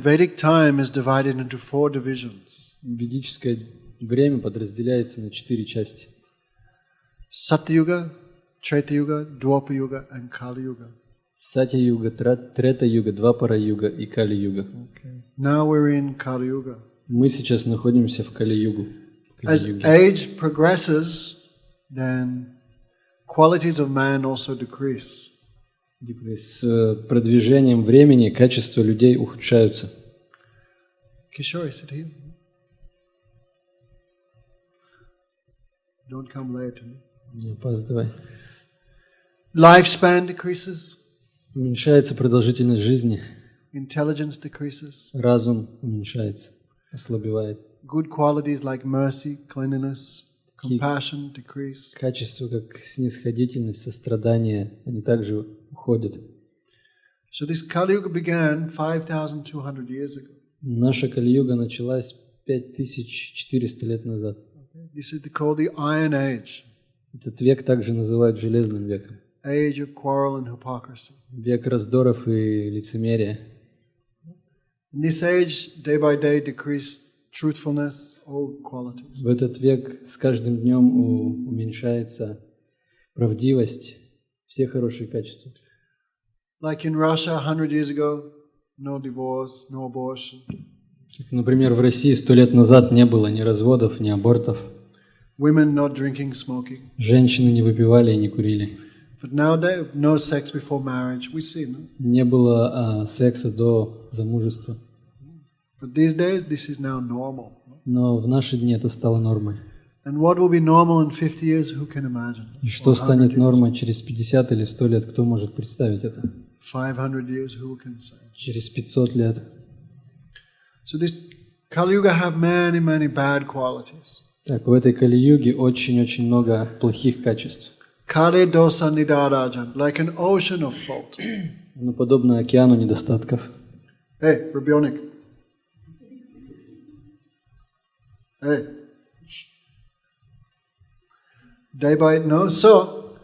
Vedic time is divided into 4 divisions. Ведическое время подразделяется на 4 части. Satya-yuga, Treta-yuga, Dwapara-yuga and Kali-yuga. Сатья-юга, Трета-юга, Двапара-юга и Кали-юга. Okay. Now we're in Kali-yuga. Мы сейчас находимся в Кали-югу. As age progresses, then qualities of man also decrease. С продвижением времени качества людей ухудшаются. Kishore, sit here. Don't come late. Не опаздывай. Lifespan decreases. Уменьшается продолжительность жизни. Intelligence decreases. Разум уменьшается, ослабевает. Good qualities like mercy, cleanliness, compassion decrease. Качества, как снисходительность, сострадание, они также уходят. So this Kali Yuga began 5,200 years ago. Наша Кали-юга началась 5400 лет назад. This is called the Iron Age. Этот век также называют Железным веком. Age of quarrel and hypocrisy. Век раздоров и лицемерия. In this age, day by day, decreased truthfulness, all qualities. В этот век с каждым днем уменьшается правдивость, все хорошие качества. Like in Russia 100 years ago, no divorce, no abortion. Как, например, в России 100 лет назад не было ни разводов, ни абортов. Women not drinking, smoking. Женщины не выпивали и не курили. But nowadays, no sex before marriage. We see, no? Не было секса до замужества. But these days, this is now normal. Но в наши дни это стало нормой. And what will be normal in 50 years? Who can imagine? И что станет нормой через 50 или 100 лет? Кто может представить это? 500 years, who can say? Через 500 лет. So this Kali Yuga have many, many bad qualities. Так, в этой Кали-юге очень-очень много плохих качеств. Kale dosa nidarajan, like an ocean of fault. Но подобно океану недостатков. Hey, Rabionik. Hey. Day by no. So,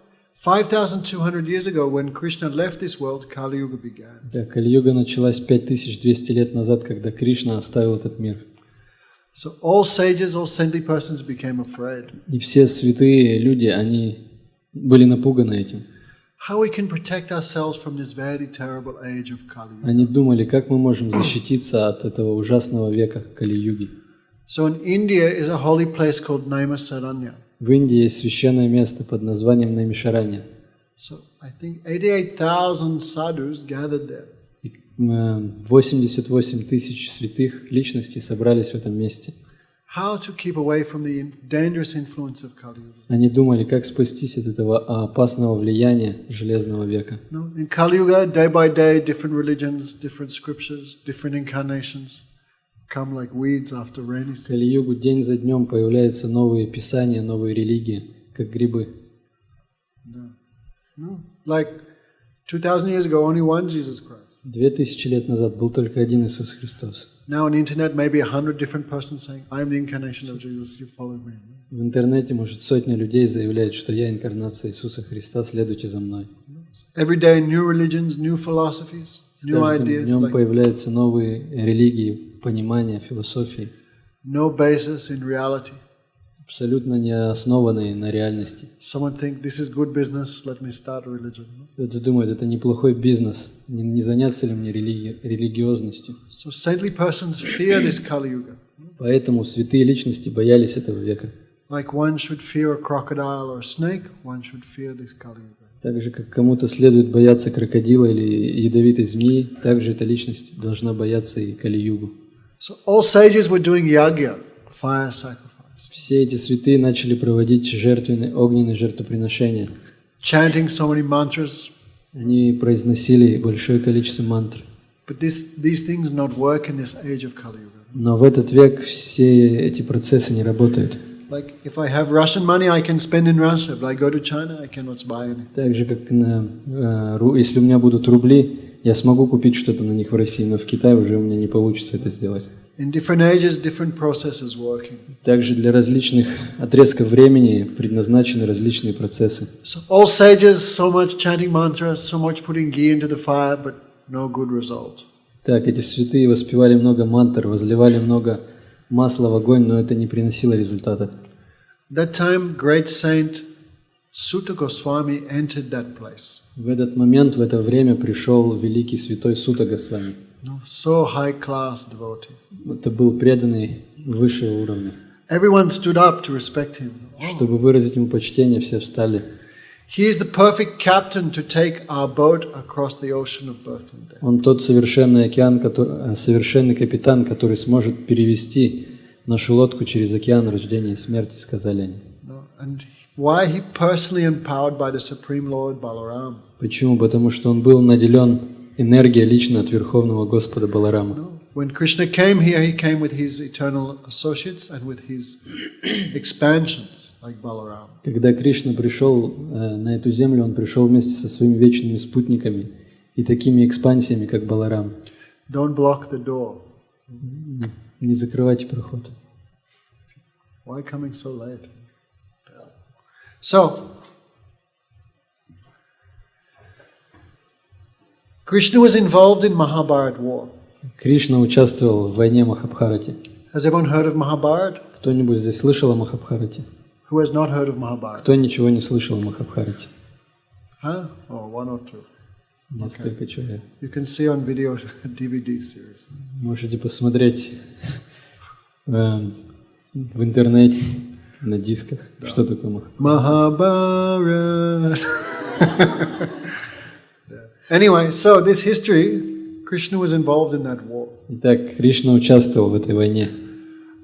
5,200 years ago, when Krishna left this world, Kali Yuga began. Да, Кали-юга началась 5200 лет назад, когда Кришна оставил этот мир. So all sages, all saintly persons became afraid. И все святые люди, они были напуганы этим. How we can protect ourselves from this very terrible age of Kali Yuga. Они думали, как мы можем защититься от этого ужасного века Кали-юги. So in India is a holy place called Naimisaranya. В Индии есть священное место под названием Наймишаранья. So I think 88,000 sadhus gathered there. 88 тысяч святых личностей собрались в этом месте. How to keep away from the dangerous influence of Kali Yuga. Они думали, как спастись от этого опасного влияния Железного века. No, in Kali Yuga, day by day, different religions, different scriptures, different incarnations come like weeds after rainy В season. Кали-югу день за днем появляются новые писания, новые религии, как грибы. No. Like 2,000 years ago, only one Jesus Christ. 2000 лет назад был только один Иисус Христос. Now on the internet, maybe 100 different persons saying, "I am the incarnation of Jesus. You follow me." В интернете, может, сотни людей заявляют, что я инкарнация Иисуса Христа, следуйте за мной. Every day, new religions, new philosophies, С new каждым ideas. днем Like появляются новые религии, понимания, философии, no basis in reality. абсолютно не основанные на реальности. Someone think this is good business. Let me start a religion. Кто-то думает, это неплохой бизнес, не заняться ли мне религиозностью. So saintly persons fear this Kali Yuga. Поэтому святые личности боялись этого века. Like one should fear a crocodile or a snake, one should fear this Kali Yuga. Так же, как кому-то следует бояться крокодила или ядовитой змеи, также эта личность должна бояться и Кали-югу. So all sages were doing yagya, fire sacrifice. Все эти святые начали проводить жертвенные, огненные жертвоприношения. Chanting so many mantras. Они произносили большое количество мантр. But these things not work in this age of Kali Yuga. Но в этот век все эти процессы не работают. Like if I have Russian money, I can spend in Russia. But I go to China, I cannot buy anything. Так же, как если у меня будут рубли, я смогу купить что-то на них в России, но в Китае уже у меня не получится это сделать. In different ages, different processes working. Также для различных отрезков времени предназначены различные процессы. So all sages, so much chanting mantras, so much putting ghee into the fire, but no good result. Так, эти святые воспевали много мантр, возливали много масла в огонь, но это не приносило результата. That time, great saint Sutta Goswami entered that place. В этот момент, в это время пришел великий святой Сута Госвами. So high class devotee. Это был преданный высшего уровня. Everyone stood up to respect him. Чтобы выразить ему почтение, все встали. He is the perfect captain to take our boat across the ocean of birth and death. Он тот совершенный совершенный капитан, который сможет перевести нашу лодку через океан рождения и смерти, сказали они. And why he personally empowered by the Supreme Lord Balaram? Почему? Потому что он был наделен энергией лично от Верховного Господа Баларама. When Krishna came here, he came with his eternal associates and with his expansions, like Balaram. Когда Кришна пришел на эту землю, он пришел вместе со своими вечными спутниками и такими экспансиями, как Баларам. Don't block the door. Не закрывайте проход. Why coming so late? So, Krishna was involved in Mahabharata war. Кришна участвовал в войне Махабхарати. Has everyone heard of Mahabharata? Кто-нибудь здесь слышал о Махабхарате? Who has not heard of Mahabharata? Кто ничего не слышал о Махабхарате? Huh? Oh, one or two. Несколько человек. You can see on video DVD series. Можете посмотреть в интернете, на дисках, что такое Махабхарата. Mahabharata. Anyway, so this history, Krishna was involved in that war. Итак, Кришна участвовал в этой войне.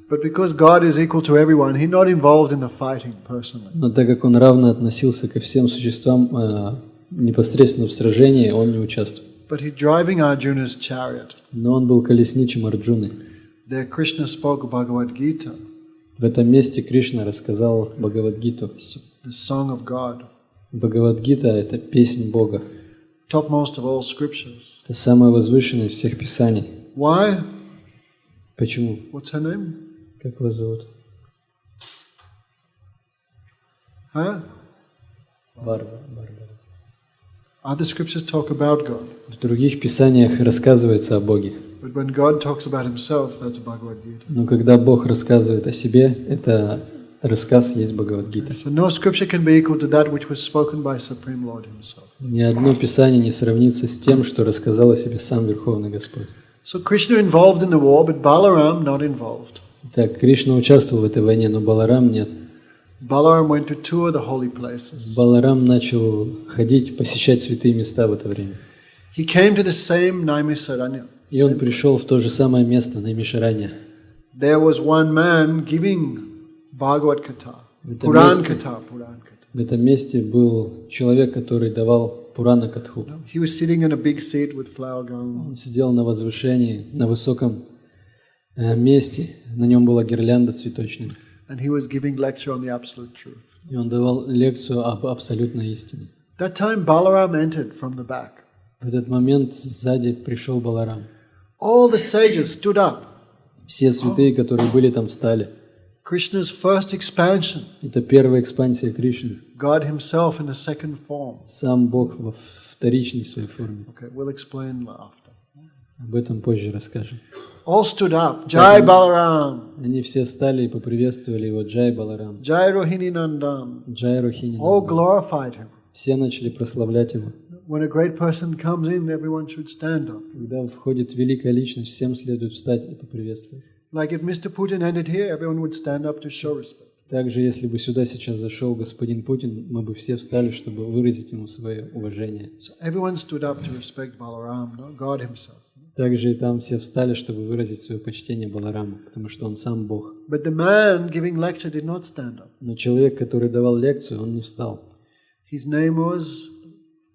But because God is equal to everyone, He's not involved in the fighting personally. Но так как он равно относился ко всем существам непосредственно в сражении, он не участвовал. But He's driving Arjuna's chariot. Но он был колесничем Арджуны. There Krishna spoke Bhagavad Gita. В этом месте Кришна рассказал Бхагавад-гиту. The song of God. Бхагавад-гита – это песнь Бога. Topmost of all scriptures. Это самое возвышенное из всех писаний. Why? Почему? What's her name? Как вас зовут? Huh? Барбара. Other scriptures talk about God. В других писаниях рассказывается о Боге. But when God talks about Himself, that's Bhagavad Gita. Но когда Бог рассказывает о себе, это рассказ есть Бхагавад-гита. So no scripture can be equal to that which was spoken by Supreme Lord Himself. Ни одно писание не сравнится с тем, что рассказал о себе сам Верховный Господь. So Krishna involved in the war, but Balaram not involved. Так, Кришна участвовал в этой войне, но Баларам нет. Balaram went to tour the holy places. Баларам начал ходить, посещать святые места в это время. He came to the same Naimisaranya. И он пришел в то же самое место, Наймишарanya. There was one man giving Bhagavad Katha, В этом Puran месте- Katha. В этом месте был человек, который давал Пурана Катху. He was sitting in a big seat with flower gown. Он сидел на возвышении, на высоком месте. На нем была гирлянда цветочная. And he was giving lecture on the absolute truth. И он давал лекцию об абсолютной истине. That time Balaram entered from the back. В этот момент сзади пришел Баларам. All the sages stood up. Все святые, которые были там, встали. Krishna's first expansion. Это первая экспансия Кришны. God Himself in a second form. Сам Бог во вторичной своей форме. Okay, we'll explain after. Об этом позже расскажем. All stood up. Jai Balaram. Они все встали и поприветствовали его Джай Баларам, Jai Rohini Nandan. Джай Рохини. All glorified Him. Все начали прославлять его. When a great person comes in, everyone should stand up. Когда входит великая личность, всем следует встать и поприветствовать. Like if Mr. Putin entered here, everyone would stand up to show respect. Также, если бы сюда сейчас зашел господин Путин, мы бы все встали, чтобы выразить ему свое уважение. So everyone stood up to respect Balaram, no? God Himself. Также и там все встали, чтобы выразить свое почтение Балараму, потому что он сам Бог. But the man giving lecture did not stand up. Но человек, который давал лекцию, он не встал. His name was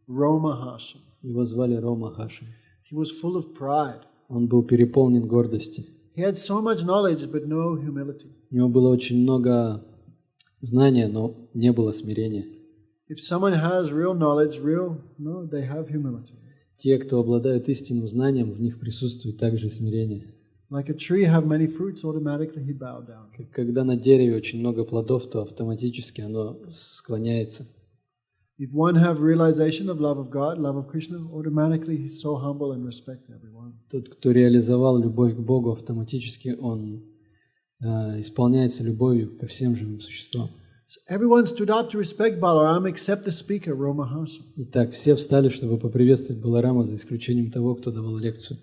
Roma Hashim. Его звали Рома Хашим. He was full of pride. Он был переполнен гордостью. He had so much knowledge, but no humility. У него было очень много знания, но не было смирения. If someone has real knowledge, they have humility. Те, кто обладают истинным знанием, в них присутствует также смирение. Like a tree have many fruits, automatically he bowed down. Когда на дереве очень много плодов, то автоматически оно склоняется. If one have realization of love of God, love of Krishna, automatically he's so humble and respect everyone. Тот, кто реализовал любовь к Богу, автоматически он исполняется любовью ко всем живым существам. So everyone stood up to respect Balaram except the speaker, Romaharsa. Итак, все встали, чтобы поприветствовать Баларама, за исключением того, кто давал лекцию.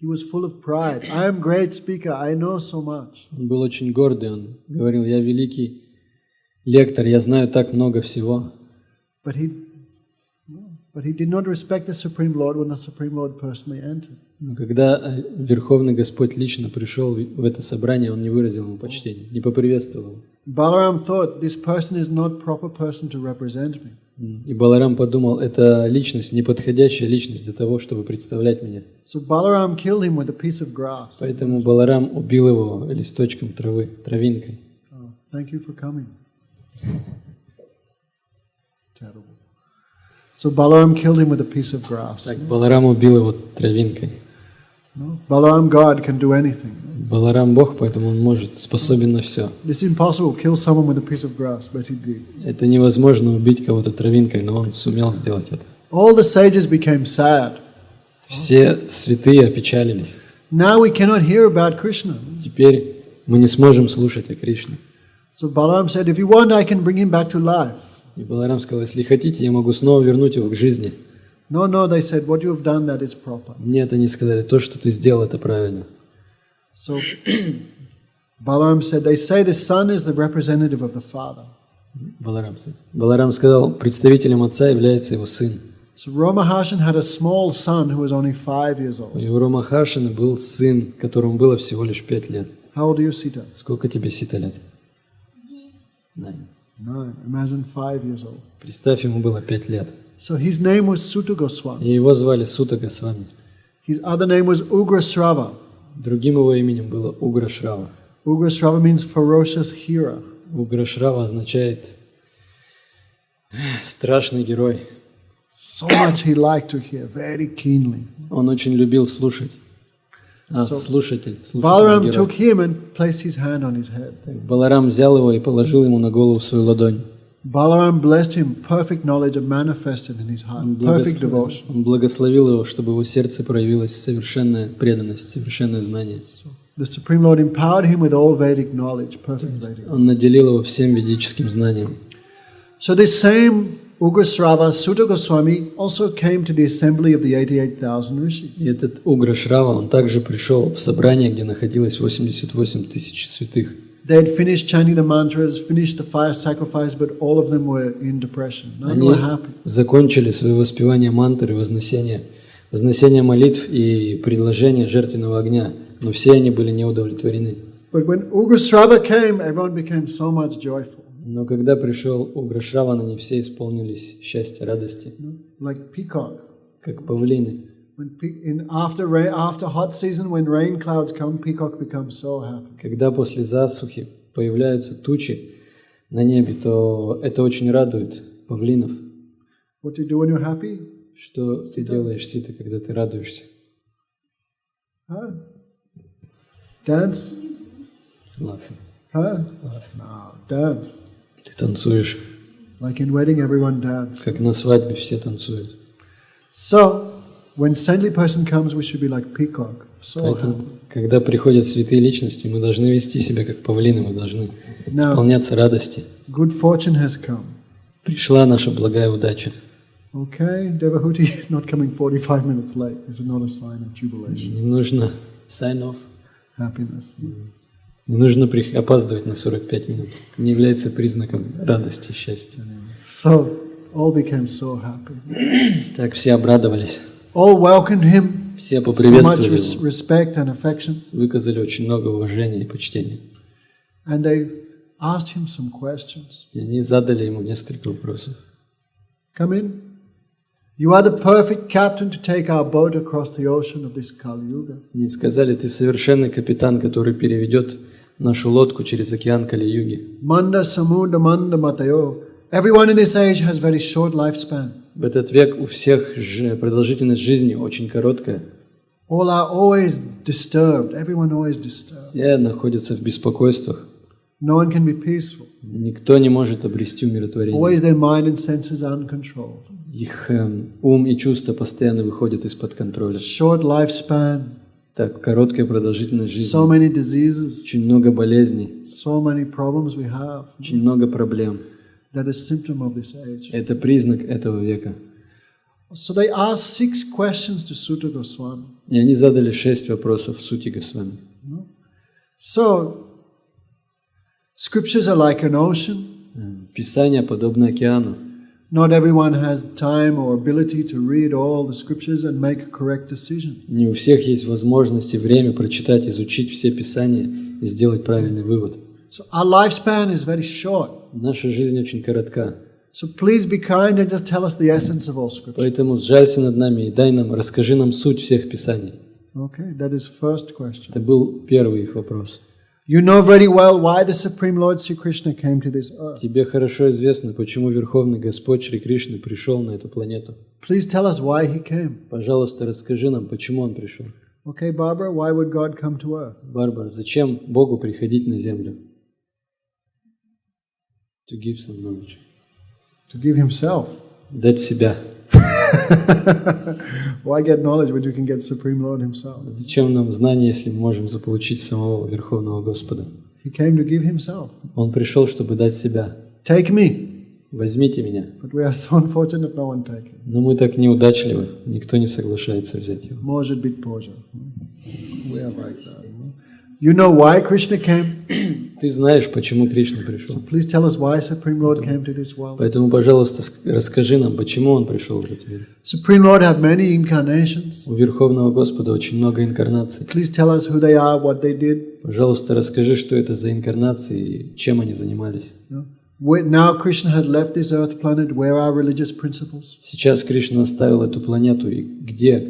He was full of pride. I am great speaker. I know so much. Он был очень гордый, он говорил: я великий лектор, я знаю так много всего. But he did not respect the Supreme Lord when the Supreme Lord personally entered. Но когда Верховный Господь лично пришел в это собрание, он не выразил ему почтения, не поприветствовал его. Balaram thought, this person is not proper person to represent me. И Баларам подумал: это личность, неподходящая личность для того, чтобы представлять меня. So Balaram killed him with a piece of grass. Поэтому Баларам убил его листочком травы, травинкой. Oh, thank you for coming. Terrible. So Balaram killed him with a piece of grass. Так, Баларам убил его травинкой. No? Balaram God can do anything. Баларам Бог, поэтому он может, способен на все. It's impossible to kill someone with a piece of grass, but he did. Это невозможно убить кого-то травинкой, но он сумел сделать это. All the sages became sad. Все святые опечалились. Now we cannot hear about Krishna. Теперь мы не сможем слушать о Кришне. So Balaram said, if you want, I can bring him back to life. И Баларам сказал: если хотите, я могу снова вернуть его к жизни. No, they said, what you have done, that is proper. Нет, они сказали: то, что ты сделал, это правильно. So Balaram said, they say the son is the representative of the father. Баларам сказал: представителем отца является его сын. So Ramaharshan had a small son who was only 5 years У old. его Ромахаршина был сын, которому было всего лишь 5 лет. How old are you, Sita? Сколько тебе, Сита, лет? 9. 9. Imagine 5 years old. Представь, ему было 5 лет. So his name was Sutta Goswami. И его звали Сута Госвами. His other name was Ugrasrava. Другим его именем было Уграшрава. Ugrasrava means ferocious hero. Уграшрава означает страшный герой. So much he liked to hear, very keenly. Он очень любил слушать. Слушатель. Balaram герой. took him and placed his hand on his head. Баларам взял его и положил ему на голову свою ладонь. Balaram blessed him, perfect knowledge manifested in his heart, perfect devotion. Он благословил его, чтобы в его сердце проявилась совершенная преданность, совершенное знание. The Supreme Lord empowered him with all Vedic knowledge, perfect Vedic. Он наделил его всем ведическим знанием. So this same Ugrasrava, Sutta Goswami, also came to the assembly of the 88,000 rishis. И этот Уграшрава, он также пришел в собрание, где находилось 88 тысяч святых. They had finished chanting the mantras, finished the fire sacrifice, but all of them were in depression. None were happy. Закончили свое воспевание мантры, вознесение молитв и предложение жертвенного огня, но все они были не удовлетворены. But when Ugrasrava came, everyone became so much joyful. Но когда пришел Уграшрава, они все исполнились счастья, радости, Like peacock. как павлины. After hot season, when rain clouds come, peacock becomes so happy. Когда после засухи появляются тучи на небе, то это очень радует павлинов. What do you do when you're happy? Что ты делаешь, Сита, когда ты радуешься? Huh? Dance? Laughing. Huh? No, dance. Ты танцуешь. Like in wedding, everyone dances. Как на свадьбе все танцуют. So, when saintly person comes, we should be like peacock. So Поэтому, happy. когда приходят святые личности, мы должны вести себя как павлины, мы должны исполняться радости. Good fortune has come. Пришла наша благая удача. Okay, Devahuti not coming 45 minutes late is not a sign of jubilation. Не нужно sign off. Happiness. Не нужно опаздывать на 45 минут. Не является признаком радости и счастья. So, all became so happy. Так все обрадовались. All welcomed him. Все So much поприветствовали его. respect and affection. Выказали очень много уважения и почтения. And they asked him some questions. И они задали ему несколько вопросов. Come in. You are the perfect captain to take our boat across the ocean of this Kali Yuga. Они сказали: ты совершенный капитан, который переведет нашу лодку через океан Кали-юги. Manda samunda manda matayo. Everyone in this age has very short lifespan. В этот век у всех продолжительность жизни очень короткая. All are always disturbed. Everyone always disturbed. Все находятся в беспокойствах. No one can be peaceful. Никто не может обрести умиротворение. Always their mind and senses are uncontrolled. Их ум и чувства постоянно выходят из-под контроля. Short lifespan. Так, короткая продолжительность жизни. So many diseases. Очень много болезней. So many problems we have. Очень много проблем. That is symptom of this age. Это признак этого века. So they asked 6 questions to Sutta Goswami. И они задали 6 вопросов Сути Госвами. So, scriptures are like an ocean. Писание подобно океану. Not everyone has time or ability to read all the scriptures and make a correct decision. Не у всех есть возможность и время прочитать, изучить все Писания и сделать правильный вывод. So our lifespan is very short. Наша жизнь очень коротка. So please be kind and just tell us the essence of all scripture. Поэтому сжалься над нами и расскажи нам суть всех Писаний. Okay, that is first question. Это был первый их вопрос. You know very well why the Supreme Lord Sri Krishna came to this earth. Тебе хорошо известно, почему Верховный Господь Шри Кришна пришел на эту планету. Please tell us why he came. Пожалуйста, расскажи нам, почему Он пришел. Okay, Barbara, why would God come to earth? Барбара, зачем Богу приходить на землю? To give some knowledge. To give himself. Дать себя. Why get knowledge when you can get Supreme Lord himself? Зачем нам знания, если мы можем заполучить самого Верховного Господа? He came to give himself. Он пришел, чтобы дать себя. Take me. Возьмите меня. But we are so unfortunate no one take him. Но мы так неудачливы, никто не соглашается взять его. Может быть позже. We are like that. You know why Krishna came? Ты знаешь, почему Кришна пришел. So please tell us why Supreme Lord came to this world. Поэтому, пожалуйста, расскажи нам, почему Он пришел в этот мир. Supreme Lord have many incarnations. У Верховного Господа очень много инкарнаций. Please tell us who they are, what they did. Пожалуйста, расскажи, что это за инкарнации и чем они занимались. Now Krishna has left this earth planet. Where are religious principles? Сейчас Кришна оставил эту планету, и где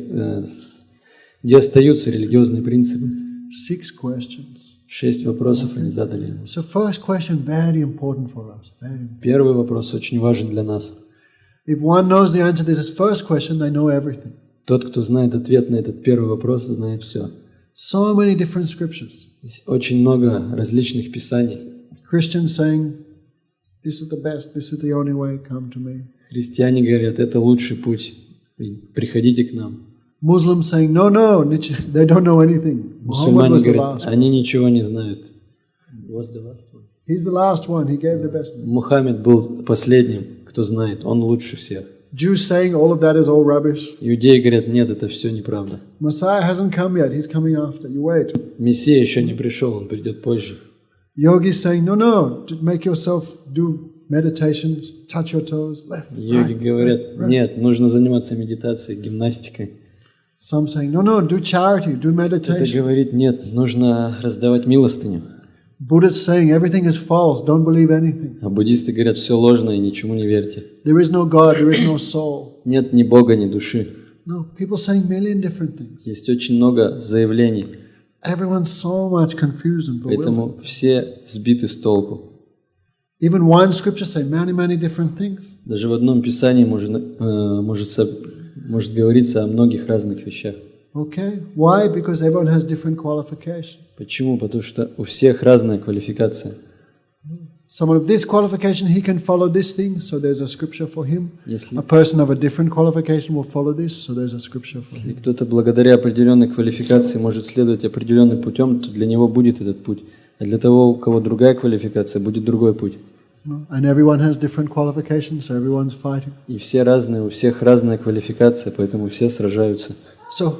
остаются религиозные принципы? 6 questions. 6 вопросов они задали ему. So first question very important for us. Very important. Первый вопрос очень важен для нас. If one knows the answer to this first question, they know everything. Тот, кто знает ответ на этот первый вопрос, знает все. So many different scriptures. Здесь очень много различных писаний. Christians saying, this is the best, this is the only way, come to me. Христиане говорят, это лучший путь, приходите к нам. Muslims saying, no, they don't know anything. Muhammad Мусульмане was the говорят, last. они ничего не знают. He's the last one, he gave the best. Мухаммед был последним, кто знает, он лучше всех. Jews saying all of that is all rubbish. Иудеи говорят, нет, это все неправда. Messiah hasn't come yet, he's coming after. You wait. Мессия еще не пришел, он придет позже. Yogis saying, no, make yourself do meditations, touch your toes, left, Йоги right, говорят, right. нет, нужно заниматься медитацией, гимнастикой. Some saying, no, do charity, do Кто-то meditation. говорит, нет, нужно раздавать милостыню. Buddhists saying everything is false, don't believe anything. А буддисты говорят, все ложно и ничему не верьте. There is no God, there is no soul. Нет ни Бога, ни души. No, people saying million different things. Есть очень много заявлений, Everyone's so much confused and bewildered. поэтому все сбиты с толку. Even one scripture say many different things. Даже в одном писании может говориться о многих разных вещах. Okay, why? Because everyone has different qualification. Почему? Потому что у всех разная квалификация. Someone of this qualification, he can follow this thing, so there's a scripture for him. Если A person of a different qualification will follow this, so there's a scripture for him. кто-то благодаря определенной квалификации может следовать определенным путем, то для него будет этот путь. А для того, у кого другая квалификация, будет другой путь. And everyone has different qualifications, so everyone's fighting. И все разные, у всех разная квалификация, поэтому все сражаются. So,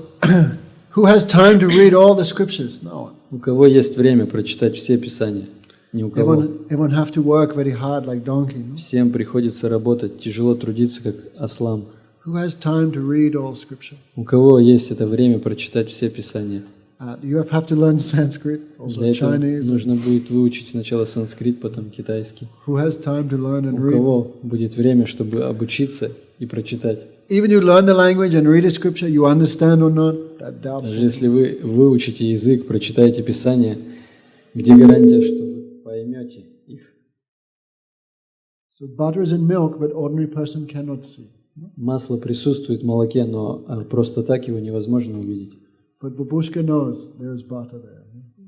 who has time to read all the scriptures? No one. У кого есть время прочитать все Писания? Ни у кого. Everyone have to work very hard like donkey. No? Всем приходится работать, тяжело трудиться, как ослам. Who has time to read all scripture? У кого есть это время прочитать все Писания? You have to learn Sanskrit, also Для этого Chinese. нужно будет выучить сначала санскрит, потом китайский. Who has time to learn and У read? кого будет время, чтобы обучиться и прочитать? Even you learn the language and read a scripture, you understand or not, that doubtful. Даже если вы выучите язык, прочитаете Писание, где гарантия, что вы поймете их? So butter is in milk, but ordinary person cannot see. Масло присутствует в молоке, но просто так его невозможно увидеть. But babushka knows there's butter there.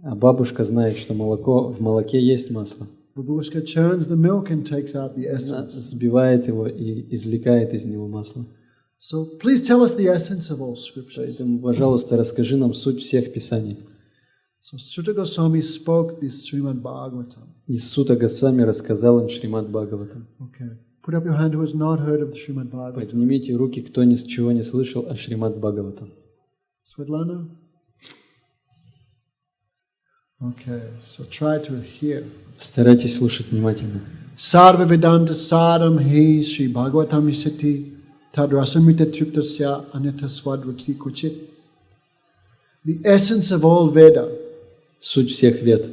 А бабушка знает, что в молоке есть масло. Babushka churns the milk and takes out the Она essence. сбивает его и извлекает из него масло. So please tell us the essence of all scriptures. Поэтому, пожалуйста, расскажи нам суть всех писаний. So Sutta Goswami spoke this Srimad Bhagavatam. И Сутта Госвами рассказал им Шримад Бхагаватам. Okay. Put up your hand who has not heard of the Srimad Bhagavatam. Поднимите руки, кто ни с чего не слышал о Шримад Бхагаватам. Svetlana? Okay, so try to hear. Старайтесь слушать внимательно. Sarva Vedanta Saram Hi Sri Bhagavatam Isati Tad Rasamrita Triptasya Anita Swadvaki Kuchit. The essence of all Veda. Суть всех вед.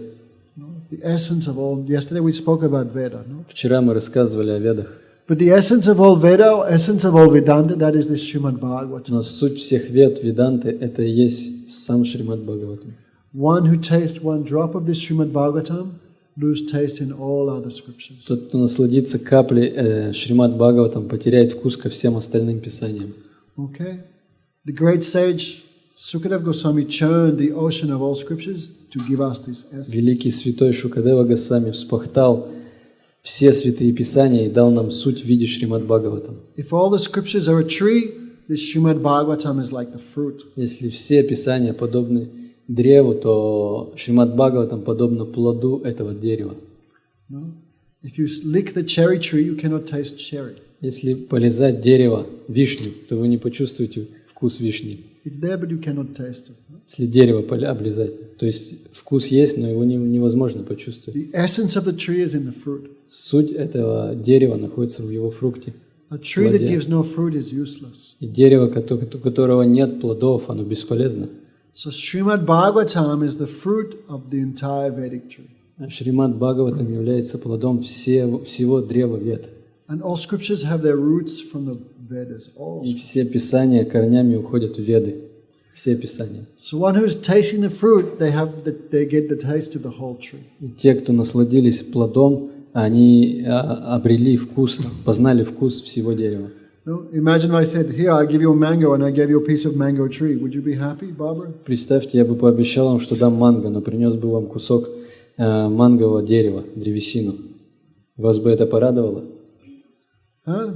The essence of all. Yesterday we spoke about Veda. No? Вчера мы рассказывали о ведах. But the essence of all Veda, essence of all Vedanta, that is the Srimad Bhagavatam. Но суть всех вед Веданты — это и есть сам Шримад Бхагаватам. One who tastes one drop of this Srimad Bhagavatam lose taste in all other scriptures. Тот, кто насладится каплей Шримад Бхагаватам, потеряет вкус ко всем остальным писаниям. Okay? The great sage Sukadeva Goswami churned the ocean of all scriptures to give us this essence. Великий святой Шукадева Госвами вспахтал все святые писания и дал нам суть в виде Шримад Бхагаватам. If all the scriptures are a tree, this Srimad Bhagavatam is like the fruit. Если все писания подобны древу, то Шримад Бхагаватам подобно плоду этого дерева. No? If you lick the cherry tree, you cannot taste cherry. Если полизать дерево, вишню, то вы не почувствуете вкус вишни. It's there, but you cannot taste it. No? Если дерево облизать, то есть вкус есть, но его невозможно почувствовать. The essence of the tree is in the fruit. Суть этого дерева находится в его фрукте. A tree that gives no fruit is useless. И дерево, у которого нет плодов, оно бесполезно. So Srimad Bhagavatam is the fruit of the entire Vedic tree. Шримад Бхагаватам является плодом всего древа вед. And all scriptures have their roots from the Vedas. All. И все писания корнями уходят в веды. Все писания. So one who is tasting the fruit, they get the taste of the whole tree. И те, кто насладились плодом, они обрели вкус, познали вкус всего дерева. No? Imagine I said, here, I give you a mango and I gave you a piece of mango tree. Would you be happy, Barbara? Представьте, я бы пообещал вам, что дам манго, но принес бы вам кусок мангового дерева, древесину. Вас бы это порадовало? Huh?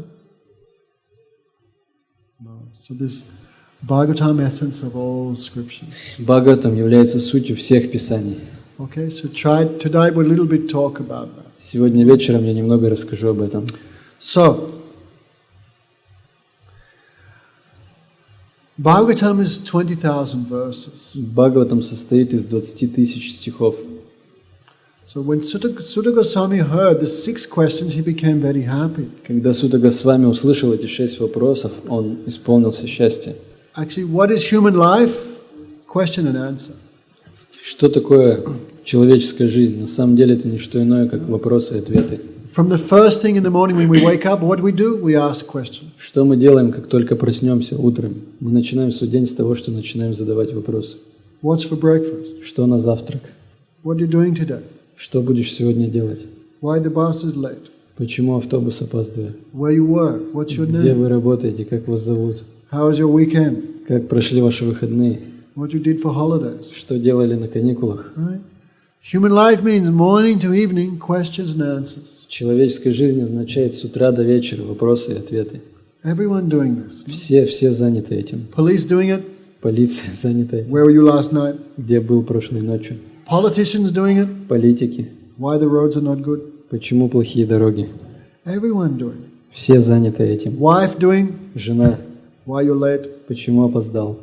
No. So this Bhagavatam essence of all scriptures. Бхагаватам является сутью всех писаний. Okay, so today we'll a little bit talk about that. Сегодня вечером я немного расскажу об этом. So, Bhagavatam is 20,000 verses. Бхагаватам состоит из 20 тысяч стихов. So when Sutta Goswami heard the 6 questions, he became very happy. Когда Сутта Госвами услышал эти 6 вопросов, он исполнился счастья. Actually, what is human life? Question and answer. Что такое человеческая жизнь? На самом деле это не что иное, как вопросы и ответы. From the first thing in the morning when we wake up, what do? We ask questions. Что мы делаем, как только проснемся утром? Мы начинаем свой день с того, что начинаем задавать вопросы. What's for breakfast? Что на завтрак? What are you doing today? Что будешь сегодня делать? Why the bus is late? Почему автобус опаздывает? Where you work? What's your Где name? вы работаете? Как вас зовут? How was your weekend? Как прошли ваши выходные? What you did for holidays? Что делали на каникулах? Right? Human life means morning to evening, questions and answers. Человеческая жизнь означает с утра до вечера вопросы и ответы. Everyone doing this. Все заняты этим. Police doing it. Полиция занята этим. Where were you last night? Где был прошлой ночью? Politicians doing it. Политики. Why the roads are not good? Почему плохие дороги? Everyone doing it. Все заняты этим. Wife doing. Жена. Why you're late? Почему опоздал?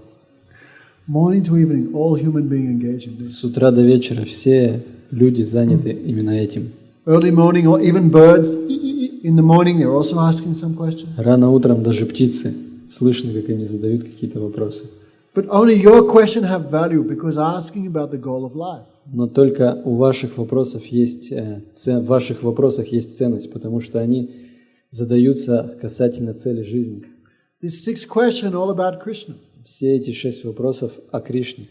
Morning to evening, all human beings engage in this. С утра до вечера все люди заняты именно этим. Early morning, or even birds in the morning, they're also asking some questions. Рано утром даже птицы слышно, как они задают какие-то вопросы. But only your question have value because asking about the goal of life. Но только в ваших вопросах есть ценность, потому что они задаются касательно цели жизни. These 6 questions are all about Krishna. Все эти 6 вопросов о Кришне.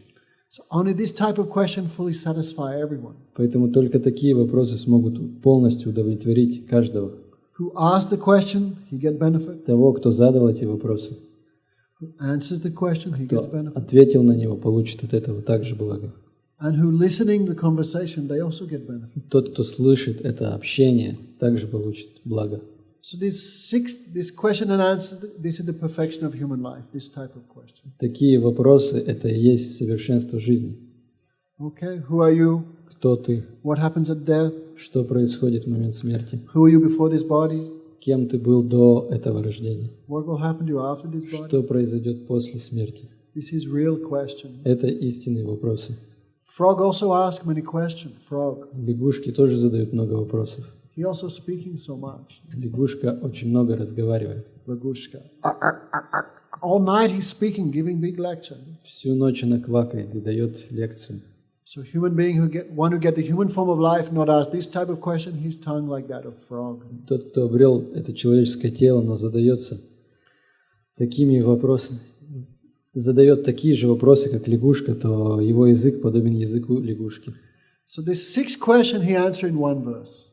So only this type of question fully satisfy everyone. Поэтому только такие вопросы смогут полностью удовлетворить каждого. Who asked the question, he get benefit. Того, кто задал эти вопросы. Who answers the question, he gets Кто benefit. ответил на него, получит от этого также благо. And who listening to the conversation, they also get benefit. Тот, кто слышит это общение, также получит благо. So this question and answer, this is the perfection of human life, this type of question. Такие вопросы – это и есть совершенство жизни. Okay, who are you? Кто ты? What happens at death? Что происходит в момент смерти? Who are you before this body? Кем ты был до этого рождения? What will happen to you after this body? Что произойдет после смерти? This is real question. Это истинные вопросы. Frog also asks many questions. Frog. Лягушки тоже задают много вопросов. He also speaking so much. Лягушка очень много разговаривает. Лягушка. All night he's speaking, giving big lecture. Всю ночь она квакает и дает лекцию. So human being who get the human form of life, not ask this type of question, his tongue like that of frog. Тот, кто обрел это человеческое тело, но задается такими вопросами, задает такие же вопросы, как лягушка, то его язык подобен языку лягушки. So this 6 questions he answered in one verse.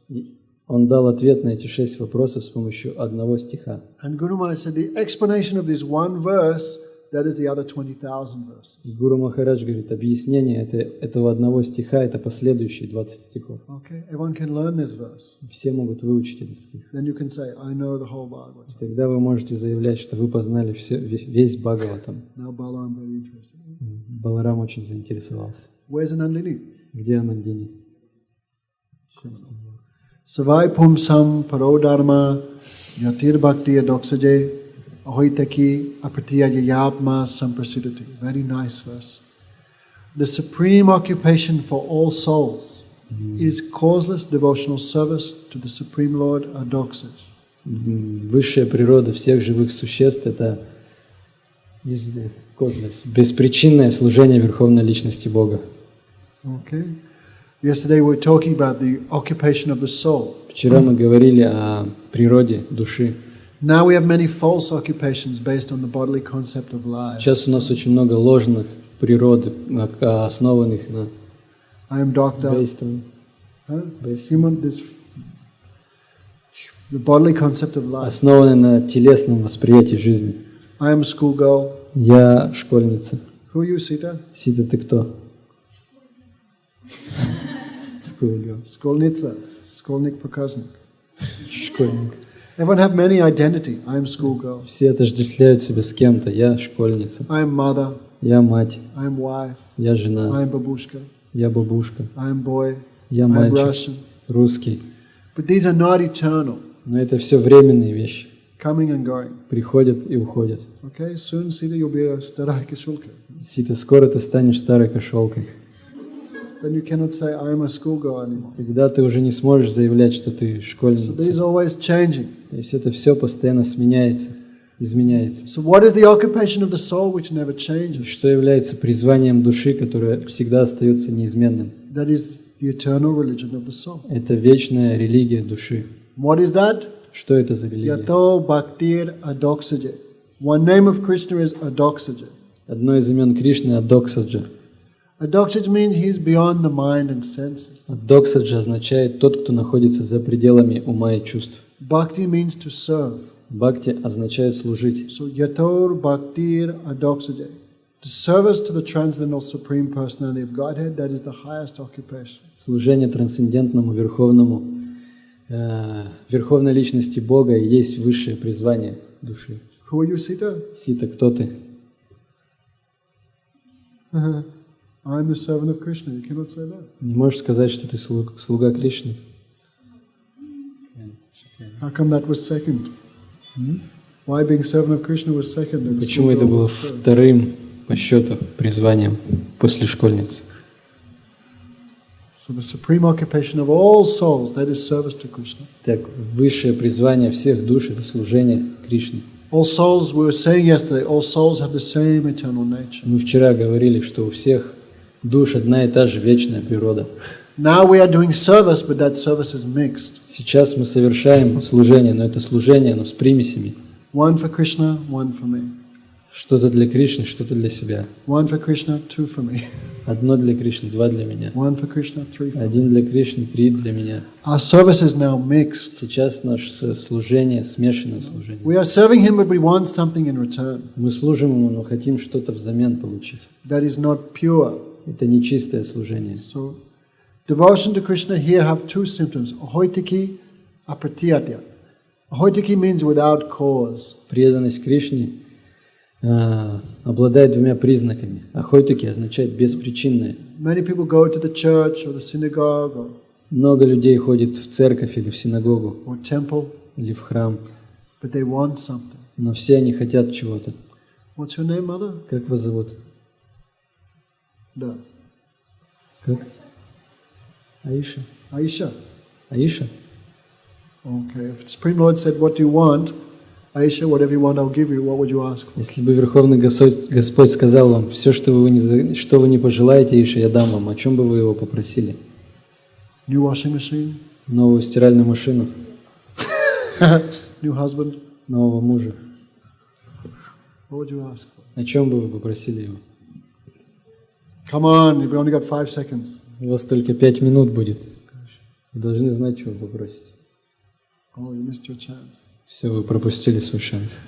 Он дал ответ на эти 6 вопросов с помощью одного стиха. And Guru Maharaj said the explanation of this one verse, that is the other 20,000 verses. Гуру Махарадж говорит, объяснение этого одного стиха – это последующие 20 стихов. Okay, everyone can learn this verse. Все могут выучить этот стих. Then you can say, I know the whole Bhagavatam. Тогда вы можете заявлять, что вы познали весь Бхагаватам. Now Balaram very interested. Баларам очень заинтересовался. Where's Nandini? Где Анандини? Savai pumsam parodharma yatir bhakti adoksaje ahoitaki apratiya yayapma samprasidati. Very nice verse. The supreme occupation for all souls is causeless devotional service to the Supreme Lord Adoksaj. Высшая природа всех живых существ – это беспричинное служение Верховной Личности Бога. Okay. Yesterday we were talking about the occupation of the soul. Вчера мы говорили о природе души. Now we have many false occupations based on the bodily concept of life. Сейчас у нас очень много ложных природ, основанных на I am doctor. The bodily concept of life. Основаны на телесном восприятии жизни. I am schoolgirl. Я школьница. Who are you, Sita? Сита, ты кто? Schoolgirl. Школьница. Школьник проказник. Школьник. Everyone have many identity. I am schoolgirl. Все отождествляют себя с кем-то. Я школьница. I am mother. Я мать. I am wife. Я жена. I am babushka. Я бабушка. I am boy. Я I am мальчик. Russian. Русский. But these are not eternal. Но это все временные вещи. Coming and going. Приходят и уходят. Okay, soon, Sita, you'll be a старая кошелка. Сита, скоро ты станешь старой кошелкой. Then you cannot say, I am a schoolgirl anymore. Когда ты уже не сможешь заявлять, что ты школьница. So these are always changing. То есть это все постоянно сменяется, изменяется. So what is the occupation of the soul which never changes? Что является призванием души, которое всегда остается неизменным? That is the eternal religion of the soul. Это вечная религия души. What is that? Что это за религия? Yato bhaktir adoksaje. One name of Krishna is adoksaje. Одно из имен Кришны – Адоксаджа. Adoksaje means he is beyond the mind and senses. Адоксаджа означает тот, кто находится за пределами ума и чувств. Bhakti means to serve. Бхакти означает служить. So yator bhaktir adoksaje. The service to the transcendental supreme personality of Godhead, that is the highest occupation. Служение трансцендентному верховному верховной личности Бога и есть высшее призвание души. Who are you, Sita? Сита, кто ты? I'm the servant of Krishna. You cannot say that. Не можешь сказать, что ты слуга Кришны? How come that was second? Why being servant of Krishna was second? And Почему это было вторым по счету призванием после школьницы? So the supreme occupation of all souls, that is service to Krishna. Так, высшее призвание всех душ – это служение Кришне. All souls, we were saying yesterday, all souls have the same eternal nature. Мы вчера говорили, что у всех душ одна и та же вечная природа. Now we are doing service, but that service is mixed. Сейчас мы совершаем служение, но это служение, оно с примесями. One for Krishna, one for me. Что-то для Кришны, что-то для себя. One for Krishna, two for me. Одно для Кришны, два для меня. One for Krishna, three for me. Один для Кришны, три для меня. Our service is now mixed. Сейчас наше служение, смешанное служение. We are serving Him, but we want something in return. Мы служим Ему, но хотим что-то взамен получить. That is not pure. Это нечистое служение. So, devotion to Krishna here have two symptoms: ahoitiki, apratiyatya. Ahoitiki means without cause. Преданность Кришне обладает двумя признаками. Ахойтаки означает беспричинное. Many people go to the church or the synagogue or Много людей ходит в церковь или в синагогу, or temple, или в храм, but they want something. но все они хотят чего-то. What's your name, mother? Как вас зовут? Да. Как? Аиша. Aisha. Аиша? Okay. If the Supreme Lord said, "What do you want?" Aisha, whatever you want, I'll give you. What would you ask for? Если бы Верховный Господь сказал вам, все, что вы не пожелаете, Аиша, я дам вам, о чем бы вы его попросили? New washing machine? Новую стиральную машину? New husband? Нового мужа? What would you ask for? О чем бы вы попросили его? Come on, you've only got 5 seconds. У вас только 5 минут будет. Вы должны знать, чего вы попросите. Oh, you missed your chance. Все, вы пропустили свой шанс.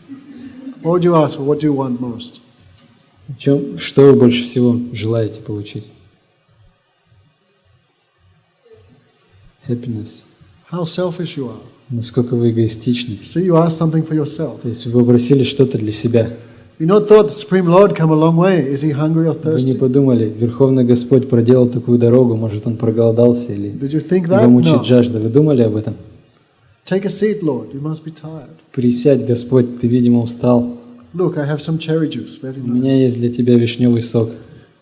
What would you ask for? What do you want most? Что вы больше всего желаете получить? Happiness. How selfish you are. Насколько вы эгоистичны. See, you asked something for yourself. То есть вы попросили что-то для себя. You not thought the Supreme Lord come a long way. Is he hungry or Вы не thirsty? подумали, Верховный Господь проделал такую дорогу, может он проголодался или Did you think его that? мучит No. жажда. Вы думали об этом? Take a seat, Lord. You must be tired. Присядь, Господь, ты, видимо, устал. Look, I have some cherry juice. Very У меня nice. есть для тебя вишневый сок.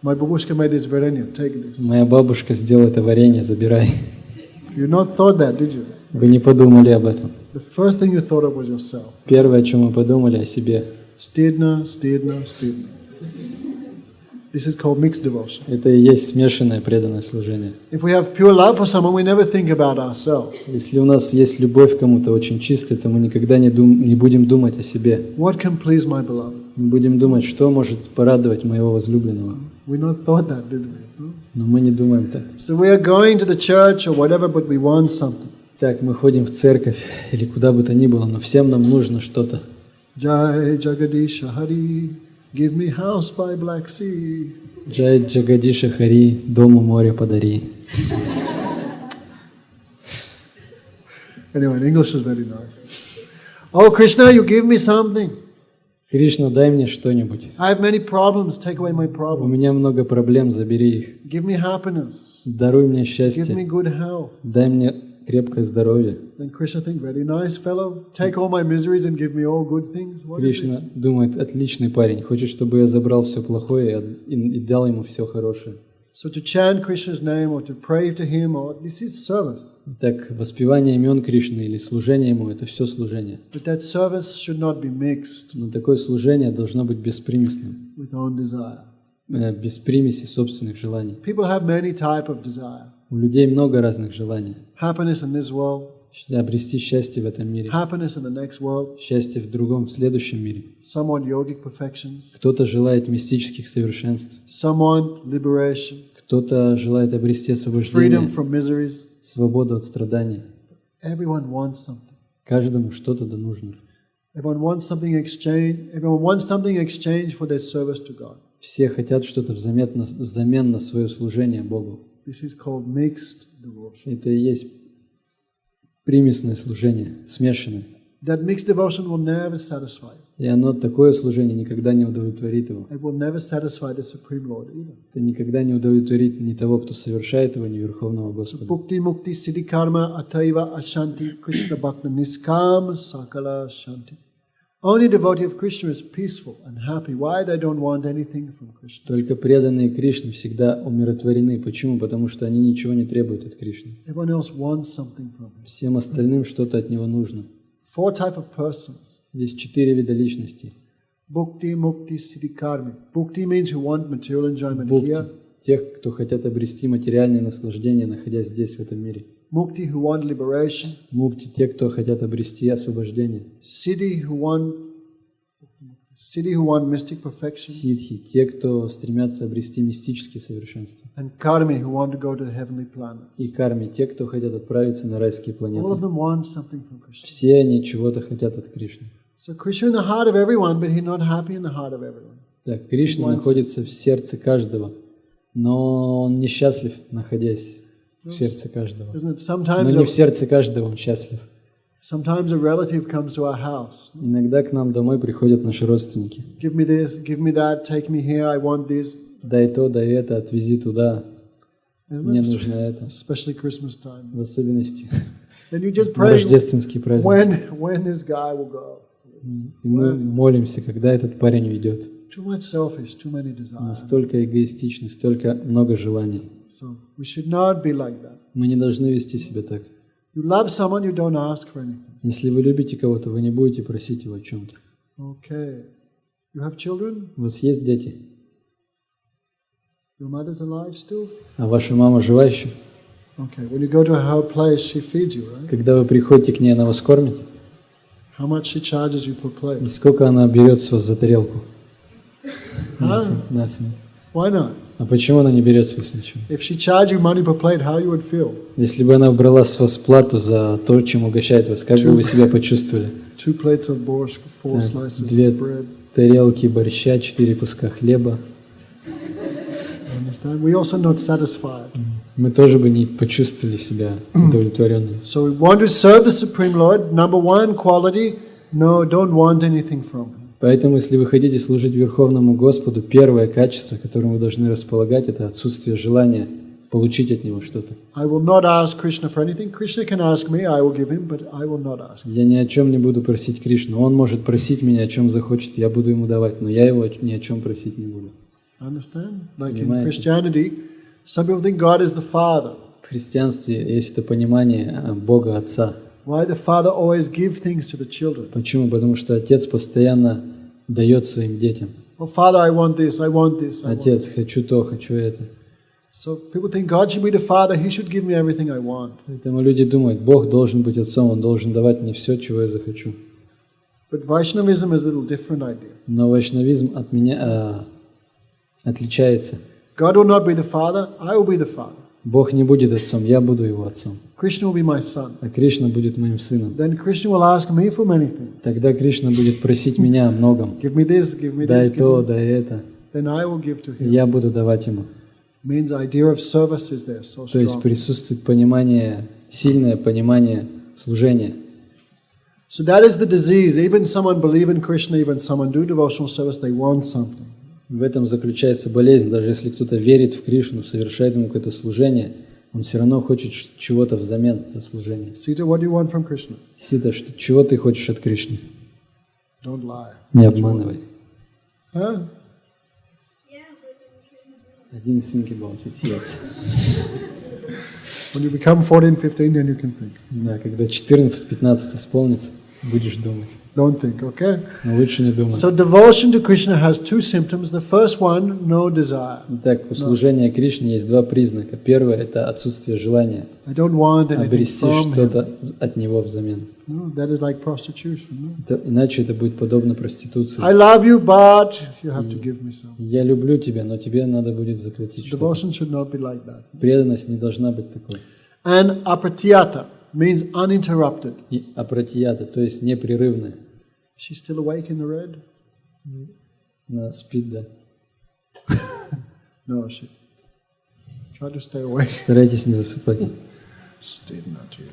My babushka made this varenya. Take this. Моя бабушка сделала это варенье, забирай. You not thought that, did you? Вы не подумали об этом. The first thing you thought of was yourself. Первое, о чем вы подумали, о себе. Stidna, stidna, stidna. This is called mixed devotion. Это и есть смешанное преданное служение. If we have pure love for someone, we never think about ourselves. Если у нас есть любовь к кому-то очень чистая, то мы никогда не будем думать о себе. What can please my beloved? Мы будем думать, что может порадовать моего возлюбленного. We not thought that, did we? No? Но мы не думаем так. So we are going to the church or whatever, but we want something. Так, мы ходим в церковь или куда бы то ни было, но всем нам нужно что-то. Jai Jagadisha Hari, give me house by Black Sea. Джай Джагадиша Хари, дому море подари. Anyway, English is very nice. Oh Krishna, you give me something. Кришна, дай мне что-нибудь. I have many problems. Take away my У problems. меня много проблем, забери их. Give me happiness. Даруй мне Give me счастье. good health. Дай мне крепкое здоровье. Then Krishna think, very nice fellow. Take all my miseries and give me all good things. What is Кришна this? думает, отличный парень, хочет, чтобы я забрал все плохое и дал ему все хорошее. So to chant Krishna's name or to pray to him, or this is service. Так, воспевание имен Кришны или служение ему – это все служение. But that service should not be mixed Но такое служение должно быть беспримесным, with own desire. без примеси собственных желаний. People have many type of desire. У людей много разных желаний. Happiness in this world, Обрести счастье в этом мире, happiness in the next world, счастье в другом, в следующем мире. some want yogic perfections, Кто-то желает мистических совершенств, some want liberation, кто-то желает обрести freedom освобождение, from miseries. свободу от страданий. Everyone wants something. Каждому что-то да нужно. Everyone wants something in exchange. Everyone wants something in exchange for their service to God. Все хотят что-то взамен на свое служение Богу. This is called mixed devotion. Это и есть примесное служение, смешанное. That mixed devotion will never satisfy. И оно, такое служение, никогда не удовлетворит его. It will never satisfy the Supreme Lord either. Это никогда не удовлетворит ни того, кто совершает его, ни Верховного Господа. Bhukti mukti siddhi karma ataiva ashanti Krishna bhakta niskam sakala shanti. Only devotee of Krishna is peaceful and happy. Why? They don't want anything from Krishna. Только преданные Кришне всегда умиротворены. Почему? Потому что они ничего не требуют от Кришны. Everyone else wants something from him. Всем остальным что-то от него нужно. 4 types of persons. Есть 4 вида личностей. Bhukti mukti siddhi karmi. Bhukti means who want material enjoyment Бхукти here. – тех, кто хотят обрести материальное наслаждение, находясь здесь, в этом мире. Mukti who want liberation. Мукти – те, кто хотят обрести освобождение. Siddhi who want mystic perfection. Сидхи – те, кто стремятся обрести мистические совершенства. And karmi who want to go to the heavenly planets. И карми – те, кто хотят отправиться на райские All of планеты. them want something from Krishna. Все они чего-то хотят от Кришны. So Krishna in the heart of everyone, but he's not happy in the heart of everyone. Так, Кришна One находится в сердце каждого, но он несчастлив, находясь в сердце каждого. Isn't it? Но не в сердце каждого он счастлив. Sometimes a relative comes to our house. Иногда к нам домой приходят наши родственники. Give me this, give me that, take me here, I want this. Дай то, дай это, отвези туда. Мне нужно это. Especially Christmas time. В особенности Then you just в pray рождественский праздник. when this guy will go. И мы молимся, когда этот парень уйдет. Too much selfish, too many desires. Столько эгоистичный, столько много желаний. So we should not be like that. Мы не должны вести себя так. You love someone, you don't ask for anything. Если вы любите кого-то, вы не будете просить его о чем-то. Okay. You have children? У вас есть дети? Your mother's alive still? А ваша мама жива еще? Okay. When you go to her place, she feeds you, right? Когда вы приходите к ней, она вас кормит? How much she charges you per plate? И сколько она берет с вас за тарелку? Nothing. Why not? А почему она не берет с вас ничего? If she charged you money per plate, how you would feel? Если бы она брала с вас плату за то, чем угощает вас, как бы вы себя почувствовали? 2 plates of borscht, 4 slices Две of bread. тарелки борща, 4 куска хлеба. Understand? We also not satisfied. Мы тоже бы не почувствовали себя удовлетворенными. So we want to serve the Supreme Lord. Number one quality, no, don't want anything from Him. Поэтому, если вы хотите служить Верховному Господу, первое качество, которым вы должны располагать, это отсутствие желания получить от Него что-то. I will not ask Krishna for anything. Krishna can ask me, I will give him, but I will not ask. Я ни о чем не буду просить Кришну. Он может просить меня, о чем захочет, я буду ему давать, но я его ни о чем просить не буду. Understand? Like in Понимаете? Christianity, some people think God is the Father. В христианстве есть это понимание Бога Отца. Why the Father always give things to the children? Почему? Потому что Отец постоянно дает своим детям. Oh, Father, I want this, I want this, I want this. Отец, хочу то, хочу это. So people think God should be the Father, He should give me everything I want. Поэтому люди думают, Бог должен быть Отцом, Он должен давать мне все, чего я захочу. But Vaishnavism is a little different idea. Но вайшнавизм от меня отличается. God will not be the Father, I will be the Father. Бог не будет Отцом, я буду Его Отцом. Krishna will be my son. А Кришна будет моим сыном. Then Krishna will ask me for many things. Тогда Кришна будет просить меня о многом. Give me this, give me Дай this, то, give me. дай это. Then I will give to И him. я буду давать ему. Means idea of service is there so То есть strong. присутствует понимание, сильное понимание служения. So that is the disease. Even someone believe in Krishna, even someone do devotional service, they want something. В этом заключается болезнь. Даже если кто-то верит в Кришну, совершает ему какое-то служение, он все равно хочет чего-то взамен за служение. Sita, what do you want from Krishna? Сита, чего ты хочешь от Кришны? Don't lie. Не обманывай. Huh? I didn't think about it yet. When you become 14, 15, then you can think. Да, когда 14-15 исполнится, будешь думать. Don't think, okay? Но лучше не думать. So devotion to Krishna has two symptoms. The first one, no desire. Итак, у служения Кришне есть два признака. Первое – это отсутствие желания I don't want anything обрести from him. что-то от него взамен. No, that is like prostitution. No? Иначе это будет подобно проституции. I love you, but you have to give me something. Я люблю тебя, но тебе надо будет заплатить So что-то. devotion should not be like that. Преданность не должна быть такой. And apratiyata means uninterrupted. И апратията, то есть непрерывная. She's still awake in the red? Она спит, да. No, she. Try to stay awake. Старайтесь не засыпать. Still not you.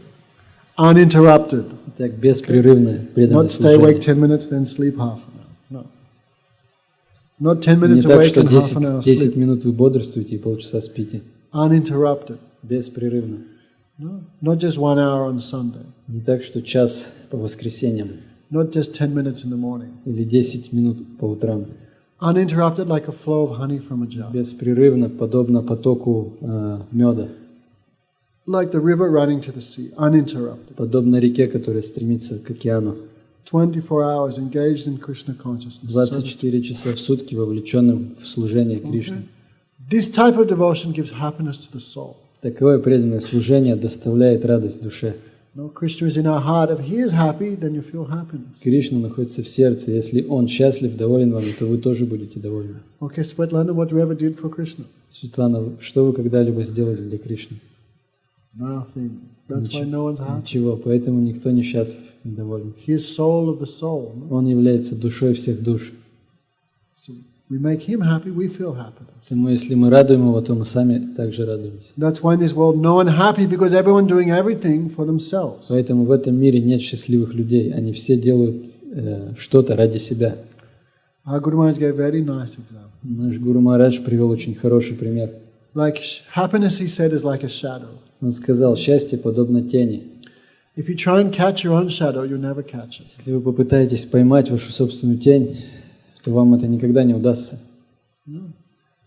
Uninterrupted. Итак, беспрерывное преданное Not stay awake служение. 10 minutes, then sleep half an hour. No. Not 10 Не minutes так, awake что and half an hour 10 sleep. минут вы бодрствуете и полчаса спите. Uninterrupted. Беспрерывно. No. Not just 1 hour on Sunday. Не так, что час по воскресеньям Not just 10 minutes in the morning. или 10 минут по утрам. Uninterrupted like a flow of honey from a jar. Беспрерывно, подобно потоку меда. Like the river running to the sea. Uninterrupted. Подобно реке, которая стремится к океану. 24 hours engaged in Krishna consciousness. 24 часа в сутки вовлеченным в служение Кришне. This type of devotion gives happiness to the soul. Такое преданное служение доставляет радость душе. No, Krishna is in our heart. If he is happy, then you feel happiness. Кришна находится в сердце. Если Он счастлив, доволен вами, то вы тоже будете довольны. Okay, Svetlana, what you ever did for Krishna? Светлана, что вы когда-либо сделали для Кришны? Nothing. That's why no one's happy. Ничего, поэтому никто не счастлив, не доволен. He is soul of the soul. No? Он является душой всех душ. So We make Him happy, we feel happiness. Поэтому если мы радуем Его, то мы сами также радуемся. That's why in this world no one happy because everyone doing everything for themselves. Поэтому в этом мире нет счастливых людей. Они все делают что-то ради себя. Our Guru Maharaj gave a very nice example. Наш Гуру Махарадж привел очень хороший пример. Like happiness, he said, is like a shadow. Он сказал, счастье подобно тени. If you try and catch your own shadow, you never catch it. Если вы попытаетесь поймать вашу собственную тень, то вам это никогда не удастся.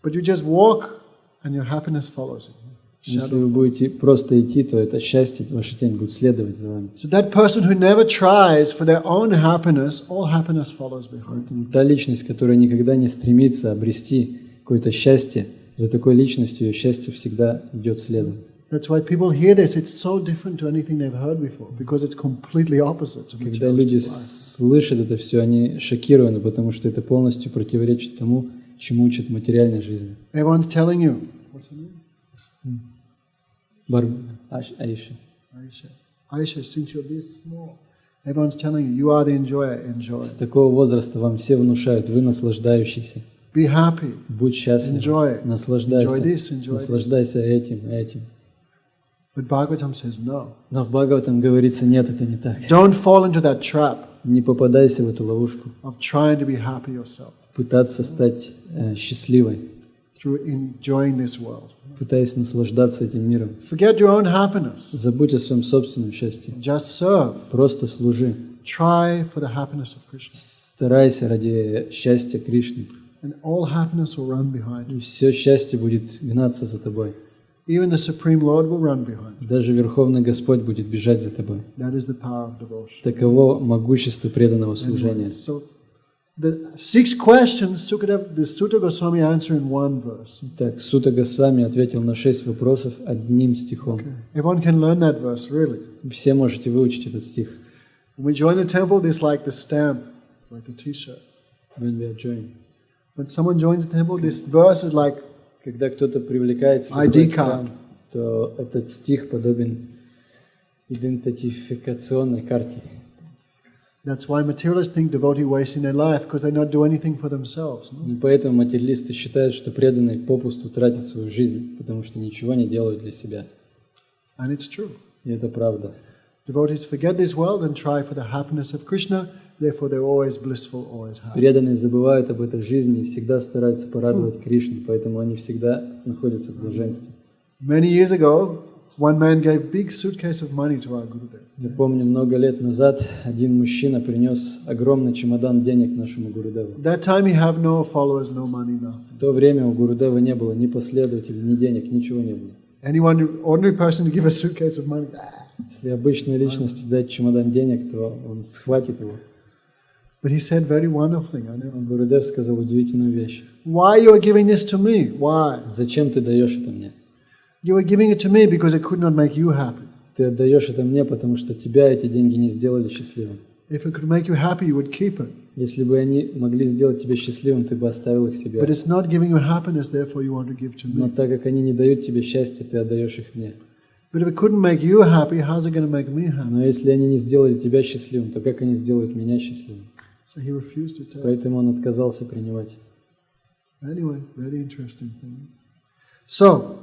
But you just walk and your happiness follows you. Если вы будете просто идти, то это счастье, ваша тень будет следовать за вами. So that person who never tries for their own happiness, all happiness follows behind. Поэтому та личность, которая никогда не стремится обрести какое-то счастье, за такой личностью ее счастье всегда идет следом. That's why people hear this. It's so different to anything they've heard before, because it's completely opposite to Когда люди materialistic life. слышат это все, они шокированы, потому что это полностью противоречит тому, чему учат материальной жизни. Everyone's telling you. What's her name? Аиша. Aisha, since you're this small, everyone's telling you, you are the enjoyer, enjoy. С такого возраста вам все внушают, вы наслаждающийся. Be happy. Будь счастлив, Enjoy. наслаждайся, Enjoy this, enjoy наслаждайся этим. But Bhagavatam says no. Но в Бхагаватам говорится, нет, это не так. Don't fall into that trap Не попадайся в эту ловушку. of trying to be happy yourself Пытаться стать счастливой, through enjoying this world. пытаясь наслаждаться этим миром. Forget your own happiness. Забудь о своем собственном счастье. Just serve. Просто служи. Try for the happiness of Krishna. Старайся ради счастья Кришны. And all happiness will run behind you. И все счастье будет гнаться за тобой. Even the Supreme Lord will run behind you. Даже Верховный Господь будет бежать за тобой. That is the power of devotion. Таково могущество преданного служения. So the 6 questions the Sutta Goswami answer in one verse. Так, Сута Госвами ответил на 6 вопросов одним стихом. Everyone can learn that verse, really. Все можете выучить этот стих. When we join the temple, this is like the stamp, like the t-shirt. When we are joined. When someone joins the temple, this verse is like Когда кто-то привлекается в ID какой-то храм, то этот стих подобен идентификационной карте. that's why materialists think devotee wasting their life because they not do anything for themselves. No? И поэтому материалисты считают, что преданные попусту тратят свою жизнь, потому что ничего не делают для себя. And it's true. И это правда. Devotees forget this world and try for the happiness of Krishna, therefore they're always blissful, always happy. Преданные забывают об этой жизни и всегда стараются порадовать Кришну, поэтому они всегда находятся в блаженстве. Many years ago, one man gave big suitcase of money to our Gurudev. Я помню, много лет назад один мужчина принес огромный чемодан денег нашему Гурудеву. That time he had no followers, no money, nothing. В то время у Гурудева не было ни последователей, ни денег, ничего не было. Anyone, ordinary person to give a suitcase of money. Если обычной личности дать чемодан денег, то он схватит его. But he said very wonderful thing. I know. Гурудев сказал удивительную вещь. Why you are giving this to me? Why? Зачем ты даешь это мне? You are giving it to me because it could not make you happy. Ты отдаешь это мне, потому что тебя эти деньги не сделали счастливым. If it could make you happy, you would keep it. Если бы они могли сделать тебя счастливым, ты бы оставил их себе. But it's not giving you happiness, therefore you want to give to Но me. так как они не дают тебе счастья, ты отдаешь их мне. But if it couldn't make you happy, how's it going to make me happy? Но если они не сделали тебя счастливым, то как они сделают меня счастливым? So he refused to take. Поэтому он отказался принимать. Anyway, very interesting thing. So,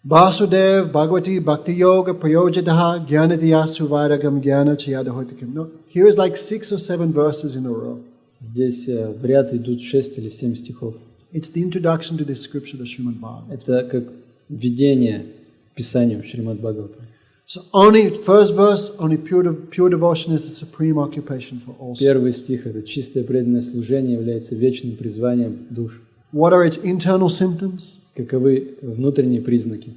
Vasudev Bhagavati Bhakti Yoga Prayojataha Jnanatiya Suvairagam Jnana Chayadahoitikim. No, here is like 6 or 7 verses in a row. Здесь в ряд идут 6 или 7 стихов. It's the introduction to this scripture, the Srimad Bhagavatam. Это как введение к Писанию Шримад Бхагаватам. So only, first verse, only pure devotion is the supreme occupation for all souls. Первый стих – это чистое преданное служение является вечным призванием душ. What are its internal symptoms? Каковы внутренние признаки?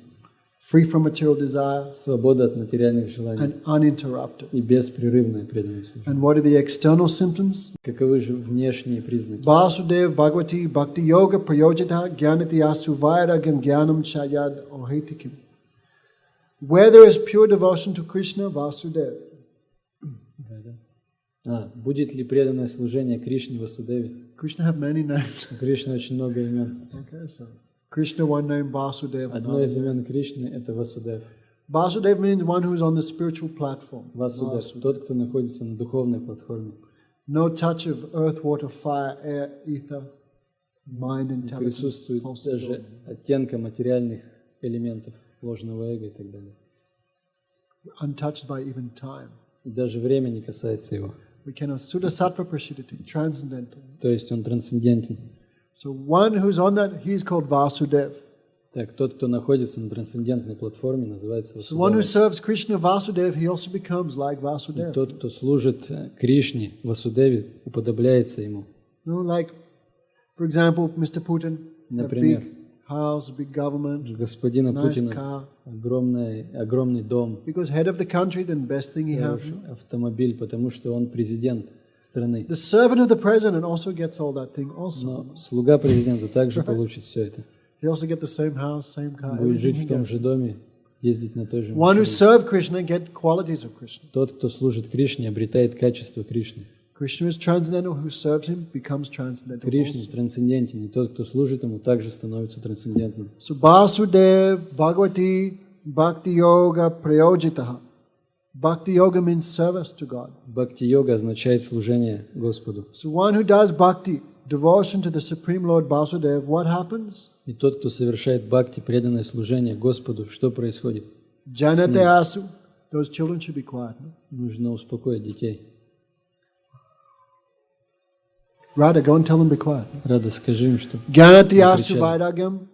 Free from material desire Свобода от материальных желаний and uninterrupted. и беспрерывное преданное служение. And what are the external symptoms? Каковы же внешние признаки? Vasudev Bhagavati Bhakti Yoga Prayojata Jnanatiya Suvairagam Jnanam Chayad Ohetikim. Where there is pure devotion to Krishna, Vasudev. Будет ли преданное служение Кришне Васудеве? Krishna have many names. У Кришны очень много имен. Okay, so Krishna one name, Vasudev Одно another. из имен Кришны – это Васудев. Vasudev means one who is on the spiritual platform. Васудев – тот, кто находится на духовной платформе. No touch of earth, water, fire, air, ether, mind, Не intelligence, присутствует false даже ego. оттенка материальных элементов, ложного эго и так далее. Untouched by even time. И даже время не касается его. We cannot Sudha Sattva Prasiddhati, transcendental. То есть он трансцендентен. So one who's on that, he's called Vasudev. Так, тот, кто находится на трансцендентной платформе, называется So one who Васудева. serves Krishna Vasudev, he also becomes like И Vasudev. тот, кто служит Кришне, Васудеве, уподобляется ему. No, like, for example, Mr. Putin, a Например, big house, big government, у господина nice Путина car. огромный дом, Because head of the country, then best thing he has. хороший автомобиль, потому что он президент страны. The servant of the president also gets all that thing also. Но слуга президента также получит все это. He also get the same house, same car. Будет everything жить he в том gets. же доме, ездить на той же One who машине. serves Krishna get qualities of Krishna. Тот, кто служит Кришне, обретает качество Кришны. Krishna is transcendental. Who serves him becomes transcendental Кришна also. трансцендентен, и тот, кто служит ему, также становится трансцендентным. So Vasudev, Bhagavati, Bhakti Yoga, Prayojitaha. Bhakti Yoga means service to God. Бхакти-йога означает служение Господу. So one who does bhakti, devotion to the Supreme Lord Vasudev, what happens? И тот, кто совершает бхакти, преданное служение Господу, что происходит? Janate asu. Those children should be quiet. No? Нужно успокоить детей. Radha, go and tell them to be quiet. Рада, скажи им, что Jnanati asu кричали. vairagyam.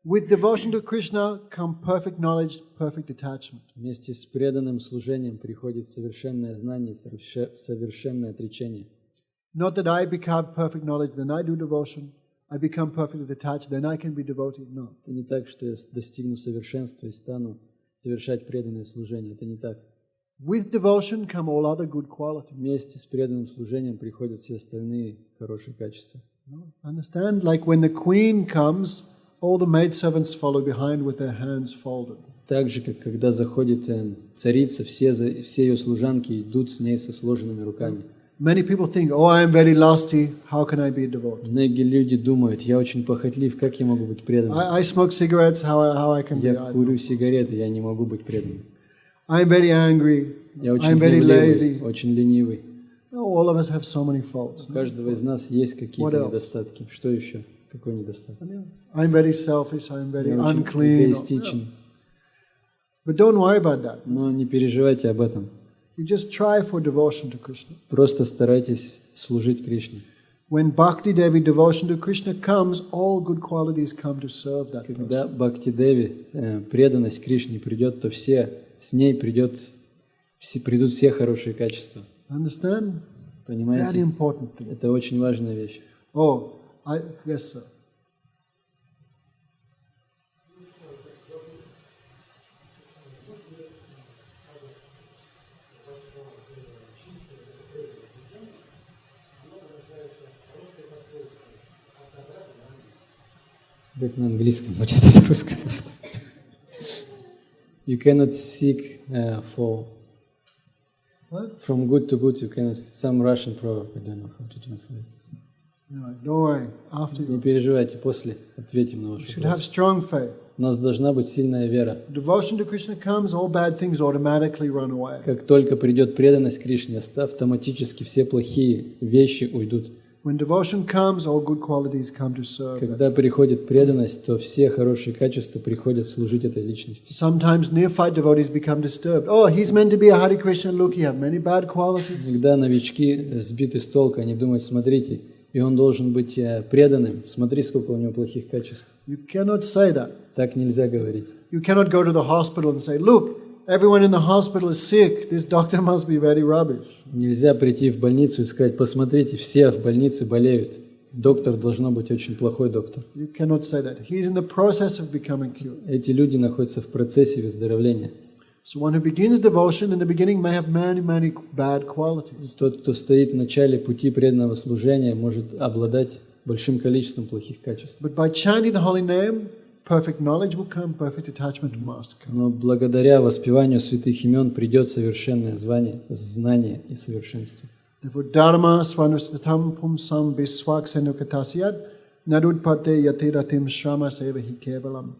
With devotion to Krishna come perfect knowledge, perfect detachment. Вместе с преданным служением приходит совершенное знание и совершенное отречение. Not that I become perfect knowledge, then I do devotion. I become perfectly detached, then I can be devotee. No. Это не так, что я достигну совершенства и стану совершать преданное служение. Это не так. With devotion come all other good qualities. Вместе с преданным служением приходят все остальные хорошие качества. No? Understand? Like when the queen comes, all the maidservants follow behind with their hands folded. Так же, как когда заходит царица, все ее служанки идут с ней со сложенными руками. Many people think, oh, I am very lusty, how can I be a devotee? Многие люди думают, я очень похотлив, как я могу быть преданным? I smoke cigarettes, how I can be? Я курю сигареты, я не могу быть преданным. I am very angry, Я очень I am very lazy. гневливый, очень ленивый. No, all of us have so many faults. У каждого из нас есть What какие-то else? недостатки. Что еще? Какой недостаток? I am very selfish, I am very Я очень unclean. эгоистичен. But don't worry about that. Но не переживайте об этом. You just try for devotion to Krishna. Просто старайтесь служить Кришне. When Bhakti Devi devotion to Krishna comes, all good qualities come to serve that Когда person. Бхакти-деви, преданность Кришне придет, то с ней придут все хорошие качества. Understand? Very Понимаете? important thing. Это очень важная вещь. Oh, yes, sir. Как на английском будет это русское пословица. You cannot seek What? from good to good. You cannot. Some Russian proverb. I don't know how to translate. No, don't worry. After Не you. переживайте, после ответим на You ваш should have вопрос. strong faith. У нас должна быть сильная вера. Devotion to Krishna comes, all bad things automatically run away. Как только придет преданность Кришне, автоматически все плохие вещи уйдут. When devotion comes, all good qualities come to serve. Когда приходит преданность, то все хорошие качества приходят служить этой личности. Sometimes neophyte devotees become disturbed. Oh, he's meant to be a Hare Krishna. Look, he have many bad qualities. Когда новички сбиты с толка, они думают, смотрите, и он должен быть преданным, смотри, сколько у него плохих качеств. You cannot say that. Так нельзя говорить. You cannot go to the hospital and say, look, everyone in the hospital is sick. This doctor must be very rubbish. Нельзя прийти в больницу и сказать, посмотрите, все в больнице болеют. Доктор должно быть очень плохой доктор. You cannot say that. He is in the process of becoming cured. Эти люди находятся в процессе выздоровления. So one who begins devotion in the beginning may have many, many bad qualities. Тот, кто стоит в начале пути преданного служения, может обладать большим количеством плохих качеств. But by chanting the holy name, perfect knowledge will come, perfect attachment must come. Но благодаря воспеванию святых имен придет совершенное знание и совершенство. Therefore, dharma swanustatam pumsam biswak senukatasyad narudpate yatiratim shrama sevahi kevalam.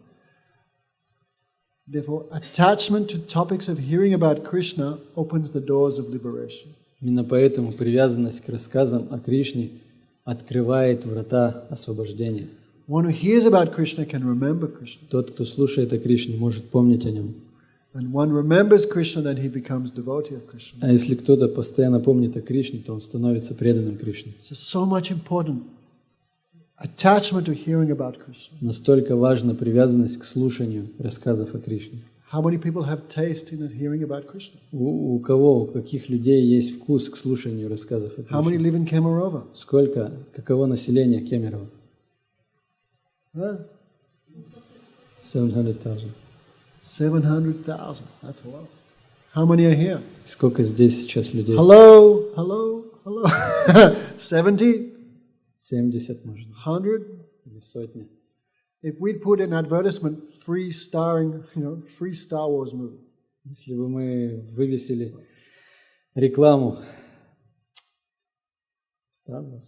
Therefore, attachment to topics of hearing about Krishna opens the doors of liberation. Именно поэтому привязанность к рассказам о Кришне открывает врата освобождения. One who hears about Krishna can remember Krishna. Тот, кто слушает о Кришне, может помнить о нем. When one remembers Krishna, then he becomes devotee of Krishna. А если кто-то постоянно помнит о Кришне, то он становится преданным Кришне. So much important attachment to hearing about Krishna. Настолько важна привязанность к слушанию рассказов о Кришне. How many people have taste in hearing about Krishna? У кого, у каких людей есть вкус к слушанию рассказов о How many Кришне? live in Kemерово? Сколько, каково население Кемерово? Huh? 700,000. 700,000. That's a lot. How many are here? Сколько здесь сейчас людей? Hello, hello, hello. 70? 70, может, 100? или сотни. If we'd put an advertisement, free starring, free Star Wars movie. Если бы мы вывесили рекламу Star Wars.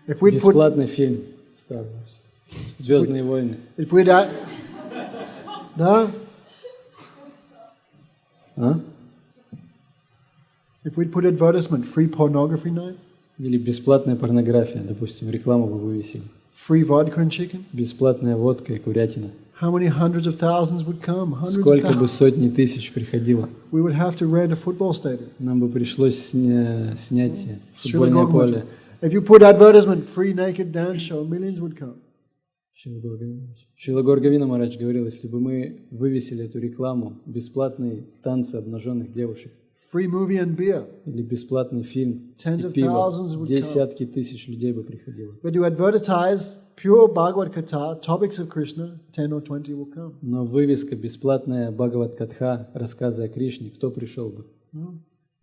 If we'd put, Бесплатный фильм Star Wars. Звездные войны. if we'd, no? А? If we'd put advertisement, free pornography night, Или бесплатная порнография, допустим, рекламу бы вывесили. free vodka and chicken, Бесплатная водка и курятина. how many hundreds of thousands would come? Hundreds of Сколько бы thousands. сотни тысяч приходило. We would have to rent a football stadium. Нам бы пришлось снять футбольное поле. If you put advertisement, free naked dance show, millions would come. Шрила Горгавина Махарадж говорил, если бы мы вывесили эту рекламу, бесплатные танцы обнаженных девушек, Free movie and beer. или бесплатный фильм Tens и of пиво, thousands would десятки тысяч людей бы приходило. But you advertise pure Bhagavad Gita, topics of Krishna, 10 or 20 will come. Но вывеска бесплатная Бхагават-катха, рассказы о Кришне, кто пришел бы?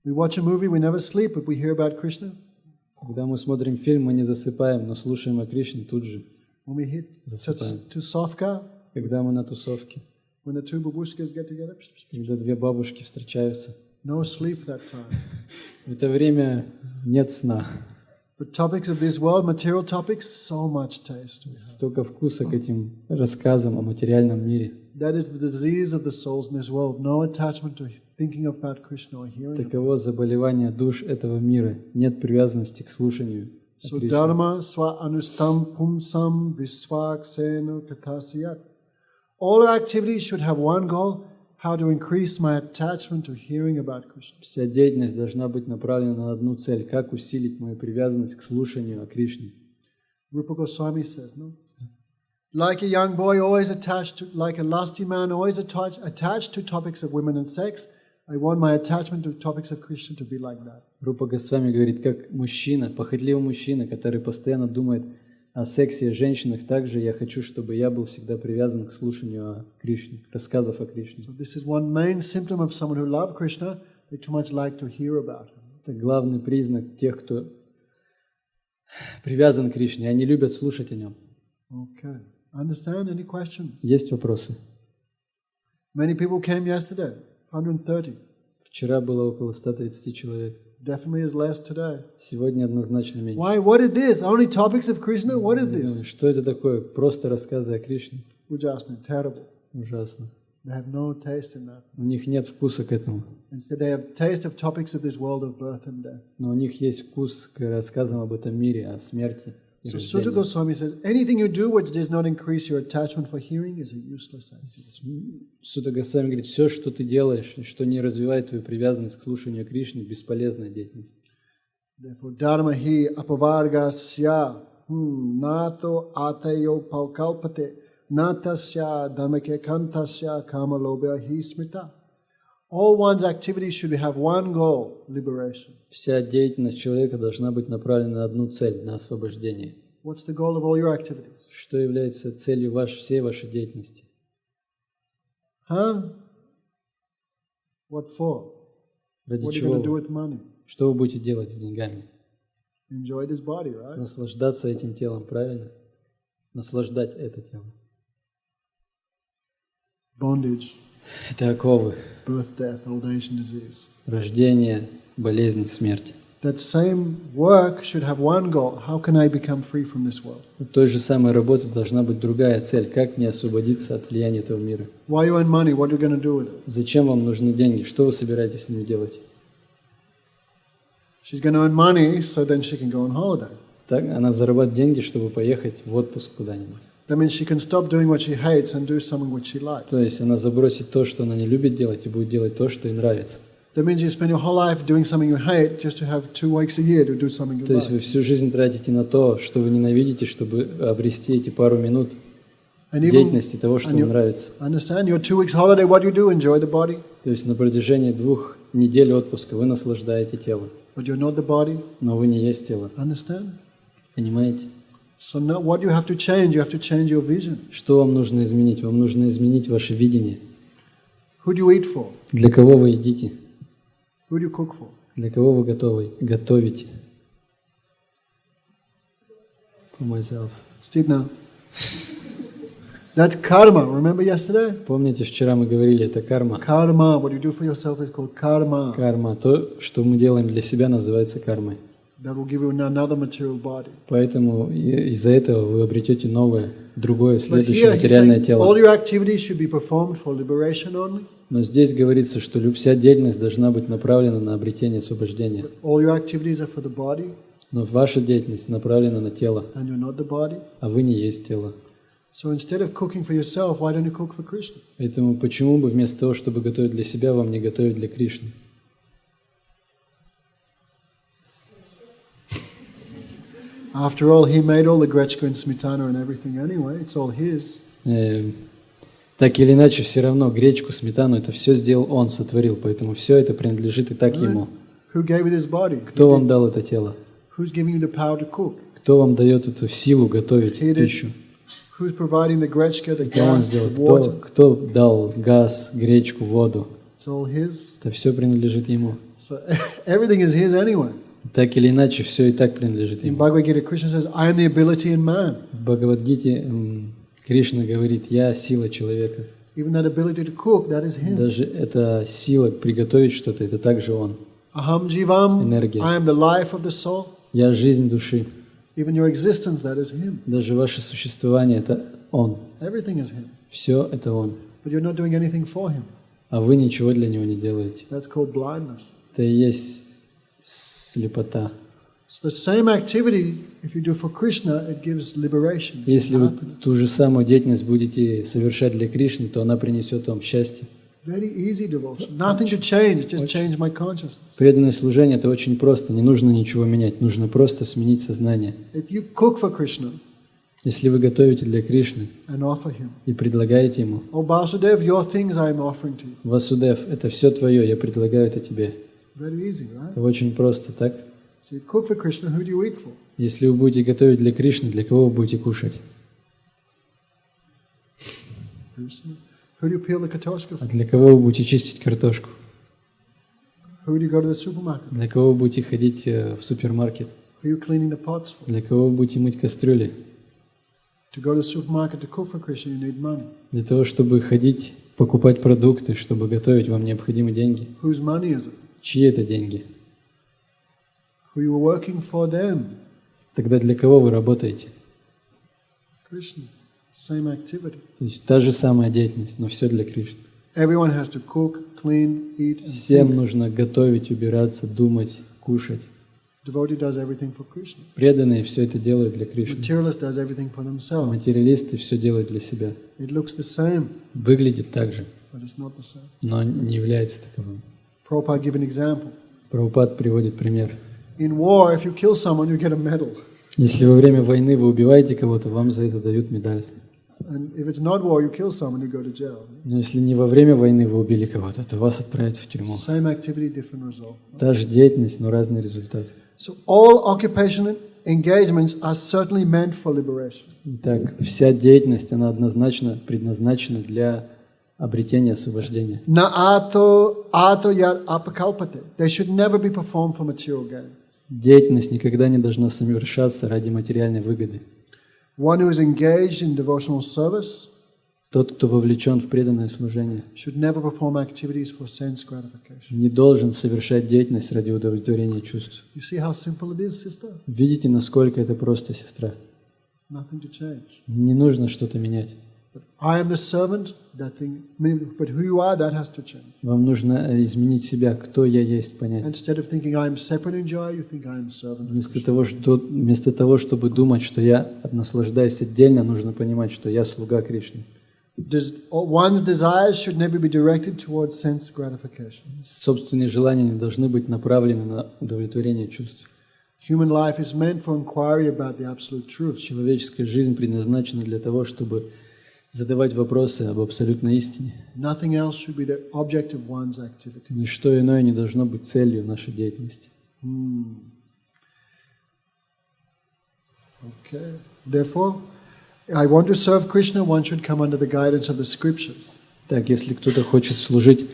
We watch a movie, we never sleep, but we hear about Krishna. Когда мы смотрим фильм, мы не засыпаем, но слушаем о Кришне тут же. When we hit Засыпаем. to Sofka, Когда мы на тусовке, when the two babushkas get together, когда две бабушки встречаются, no sleep that time. в это время нет сна. But topics of this world, material topics, so much taste. Столько вкуса к этим рассказам о материальном мире. That is the disease of the souls in this world. No attachment to thinking about Krishna or hearing about. Таково заболевание душ этого мира. Нет привязанности к слушанию о So Кришне. dharma swa anustam pumsam visvaksena kathasiyat. All our activities should have one goal: how to increase my attachment to hearing about Krishna. Вся деятельность должна быть направлена на одну цель. Как усилить мою привязанность к слушанию о Кришне. Rupa Goswami says, no? Like a young boy always attached to, like a lusty man always attached to topics of women and sex, I want my attachment to topics of Krishna to be like that. Рупа Госвами говорит, как мужчина, похотливый мужчина, который постоянно думает о сексе и женщинах, также я хочу, чтобы я был всегда привязан к слушанию о Кришне, рассказов о Кришне. So this is one main symptom of someone who loves Krishna, they too much like to hear about him. Это главный признак тех, кто привязан к Кришне, они любят слушать о нем. Okay. Understand? Any questions? Есть вопросы? Many people came yesterday, 130. Вчера было около 130 человек. Definitely is less today. Сегодня однозначно меньше. Why? What is this? Only topics of Krishna? What is Я думаю, this? что это такое? Просто рассказы о Кришне? Ujasna, terrible. Ужасно. They have no taste in that. У них нет вкуса к этому. Instead, they have taste of topics of this world of birth and death. Но у них есть вкус к рассказам об этом мире, о смерти и So Sutta рождении. Goswami says, anything you do which does not increase your attachment for hearing is a useless activity. Сutta Госвами говорит, все, что ты делаешь, и что не развивает твою привязанность к слушанию о Кришне, бесполезная деятельность. Therefore, dharma hi apavargasya nato atayo paukalpate natasya dharmake kantasya kamalobya hi smrita. All one's activities should have one goal, liberation. Вся деятельность человека должна быть направлена на одну цель, на освобождение. What's the goal of all your activities? Что является целью всей вашей деятельности? Huh? What for? Ради What are you чего? going to do with money? Что вы будете делать с деньгами? Enjoy this body, right? Наслаждаться этим телом, правильно? Наслаждать это тело. Bondage, Это оковы, birth, death, old age and disease. рождение, болезни, смерть. That same work should have one goal. How can I become free from this world? У той же самой работы должна быть другая цель. Как мне освободиться от влияния этого мира? Why you earn money? What are you going to do with it? Зачем вам нужны деньги? Что вы собираетесь с ними делать? She's going to earn money so then she can go on holiday. Так она зарабатывает деньги, чтобы поехать в отпуск куда-нибудь. That means she can stop doing what she hates and do something which she likes. То есть она забросит то, что она не любит делать, и будет делать то, что ей нравится. That means you spend your whole life doing something you hate just to have 2 weeks a year to do something you То есть like. вы всю жизнь тратите на то, что вы ненавидите, чтобы обрести эти пару минут деятельности того, что вам нравится. Understand? Your 2 weeks holiday, what do you do? Enjoy the body? То есть на протяжении 2 недель отпуска вы наслаждаете тело, But you're not the body? но вы не есть тело. Understand? Понимаете? So now what you have to change? You have to change your vision. Что вам нужно изменить? Вам нужно изменить ваше видение. Who do you eat for? Для кого вы едите? Who do you cook for? Для кого вы готовите? For myself. Stidna. That's karma. Remember yesterday? Помните, вчера мы говорили, это карма. Karma. What you do for yourself is called karma. Карма. То, что мы делаем для себя, называется кармой. That will give you another material body. Поэтому из-за этого вы обретете новое, другое, But следующее here he's материальное saying all тело. your activities should be performed for liberation only. Но здесь говорится, что вся деятельность должна быть направлена на обретение освобождения. But all your activities are for the body, Но ваша деятельность направлена на тело, and you're not the body. а вы не есть тело. So instead of cooking for yourself, why don't you cook for Krishna? Поэтому почему бы вместо того, чтобы готовить для себя, вам не готовить для Кришны? After all, he made all the Grechka and Smetana and everything anyway. It's all his. Так или иначе, все равно гречку, сметану, это все сделал Он, сотворил, поэтому все это принадлежит и так Ему. Who gave you this body? Кто вам дал это тело? Who's giving you the power to cook? Кто вам дает эту силу готовить He did. пищу? Who's providing the Grechka, the Это Он gas, сделал. the water? Кто дал газ, гречку, воду? It's all his. Это все принадлежит Ему. So everything is his anyway. Так или иначе, все и так принадлежит In Ему. Bhagavad Gita, Krishna says, I am the ability in man. В Бхагавад-гите Кришна говорит: «Я сила человека». Even that ability to cook, that is him. Даже эта сила приготовить что-то, это также Он. Aham jivam, Энергия. I am the life of the soul. Я жизнь души. Even your existence, that is him. Даже ваше существование – это Он. Everything is him. Все это Он. But you're not doing anything for him. А вы ничего для Него не делаете. That's called blindness. Это и есть слепота. It's the same activity, if you do for Krishna, it gives liberation. Если вы happiness. ту же самую деятельность будете совершать для Кришны, то она принесет вам счастье. Very easy devotion. Nothing to change, just change my consciousness. Преданное служение – это очень просто. Не нужно ничего менять. Нужно просто сменить сознание. If you cook for Krishna Если вы готовите для Кришны and offer him, и предлагаете Ему: oh Vasudev, your things I am offering to you. «Васудев, это все твое, я предлагаю это тебе». Very easy, right? Это очень просто, так? So you cook for Krishna, who do you eat for? Если вы будете готовить для Кришны, для кого вы будете кушать? Krishna. Who do you peel the katoshka А for? для кого вы будете чистить картошку? Who do you go to the supermarket? Для кого вы будете ходить в супермаркет? Who are you cleaning the pots for? Для кого вы будете мыть кастрюли? To go to the supermarket to cook for Krishna, you need money. Для того, чтобы ходить, покупать продукты, чтобы готовить, вам необходимы деньги. Whose money is it? Чьи это деньги? Who you were working for them? Тогда для кого вы работаете? Krishna. Same activity. То есть та же самая деятельность, но все для Кришны. Everyone has to cook, clean, eat, and Всем think. нужно готовить, убираться, думать, кушать. Devotee does everything for Krishna. Преданные все это делают для Кришны. Materialist does everything for themselves. Материалисты все делают для себя. It looks the same, Выглядит так же, but it's not the same. но не является таковым. Prabhupada give an example. Прабхупад приводит пример. In war, if you kill someone, you get a medal. Если во время войны вы убиваете кого-то, вам за это дают медаль. And if it's not war, you kill someone, you go to jail. Но если не во время войны вы убили кого-то, то вас отправят в тюрьму. Same activity, different result. Та же деятельность, но разный результат. So all occupational engagements are certainly meant for liberation. Итак, вся деятельность, она однозначно предназначена для обретения освобождения. Na ato yad apakalpate. They should never be performed for material gain. Деятельность никогда не должна совершаться ради материальной выгоды. One who is engaged in devotional service Тот, кто вовлечен в преданное служение, should never perform activities for sense gratification. не должен совершать деятельность ради удовлетворения чувств. You see how simple it is, sister? Видите, насколько это просто, сестра? Nothing to change. Не нужно что-то менять. But I am the servant, that thing, but who you are, that has to change. Вам нужно изменить себя, кто я есть, понять. Instead of thinking I am separate in joy, you think I am servant of Krishna. Вместо того, чтобы думать, что я наслаждаюсь отдельно, нужно понимать, что я слуга Кришны. One's desires should never be directed towards sense gratification. Собственные желания не должны быть направлены на удовлетворение чувств. Human life is meant for inquiry about the absolute truth. Человеческая жизнь предназначена для того, чтобы задавать вопросы об абсолютной истине. Nothing else should be the object of one's activity. Ничто иное не должно быть целью нашей деятельности. Okay. Therefore, I want to serve Krishna, one should come under the guidance of the scriptures. Так, если кто-то хочет служить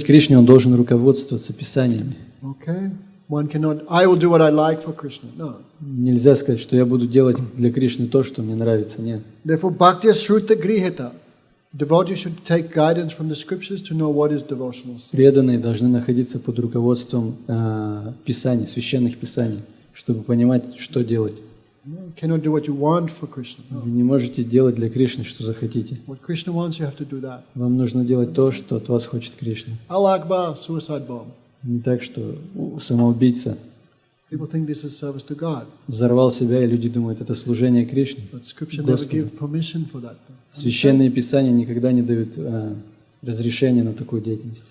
Кришне, он должен руководствоваться Писаниями. Okay? One cannot, I will do what I like for Krishna. No. Нельзя сказать, что я буду делать для Кришны то, что мне нравится. Нет. Therefore, bhaktya shrutta grihita. Devotees should take guidance from the scriptures to know what is devotional. Преданные должны находиться под руководством Писаний, священных Писаний, чтобы понимать, что делать. You cannot do what you want for Krishna. No. Вы не можете делать для Кришны, что захотите. What Krishna wants, you have to do that. Вам нужно делать то, что от вас хочет Кришна. Allah Akbar, suicide bomb. Не так, что самоубийца People think this is service to God. взорвал себя, и люди думают, это служение Кришне. But scripture never give permission for that. Священные Писания никогда не дают разрешения на такую деятельность.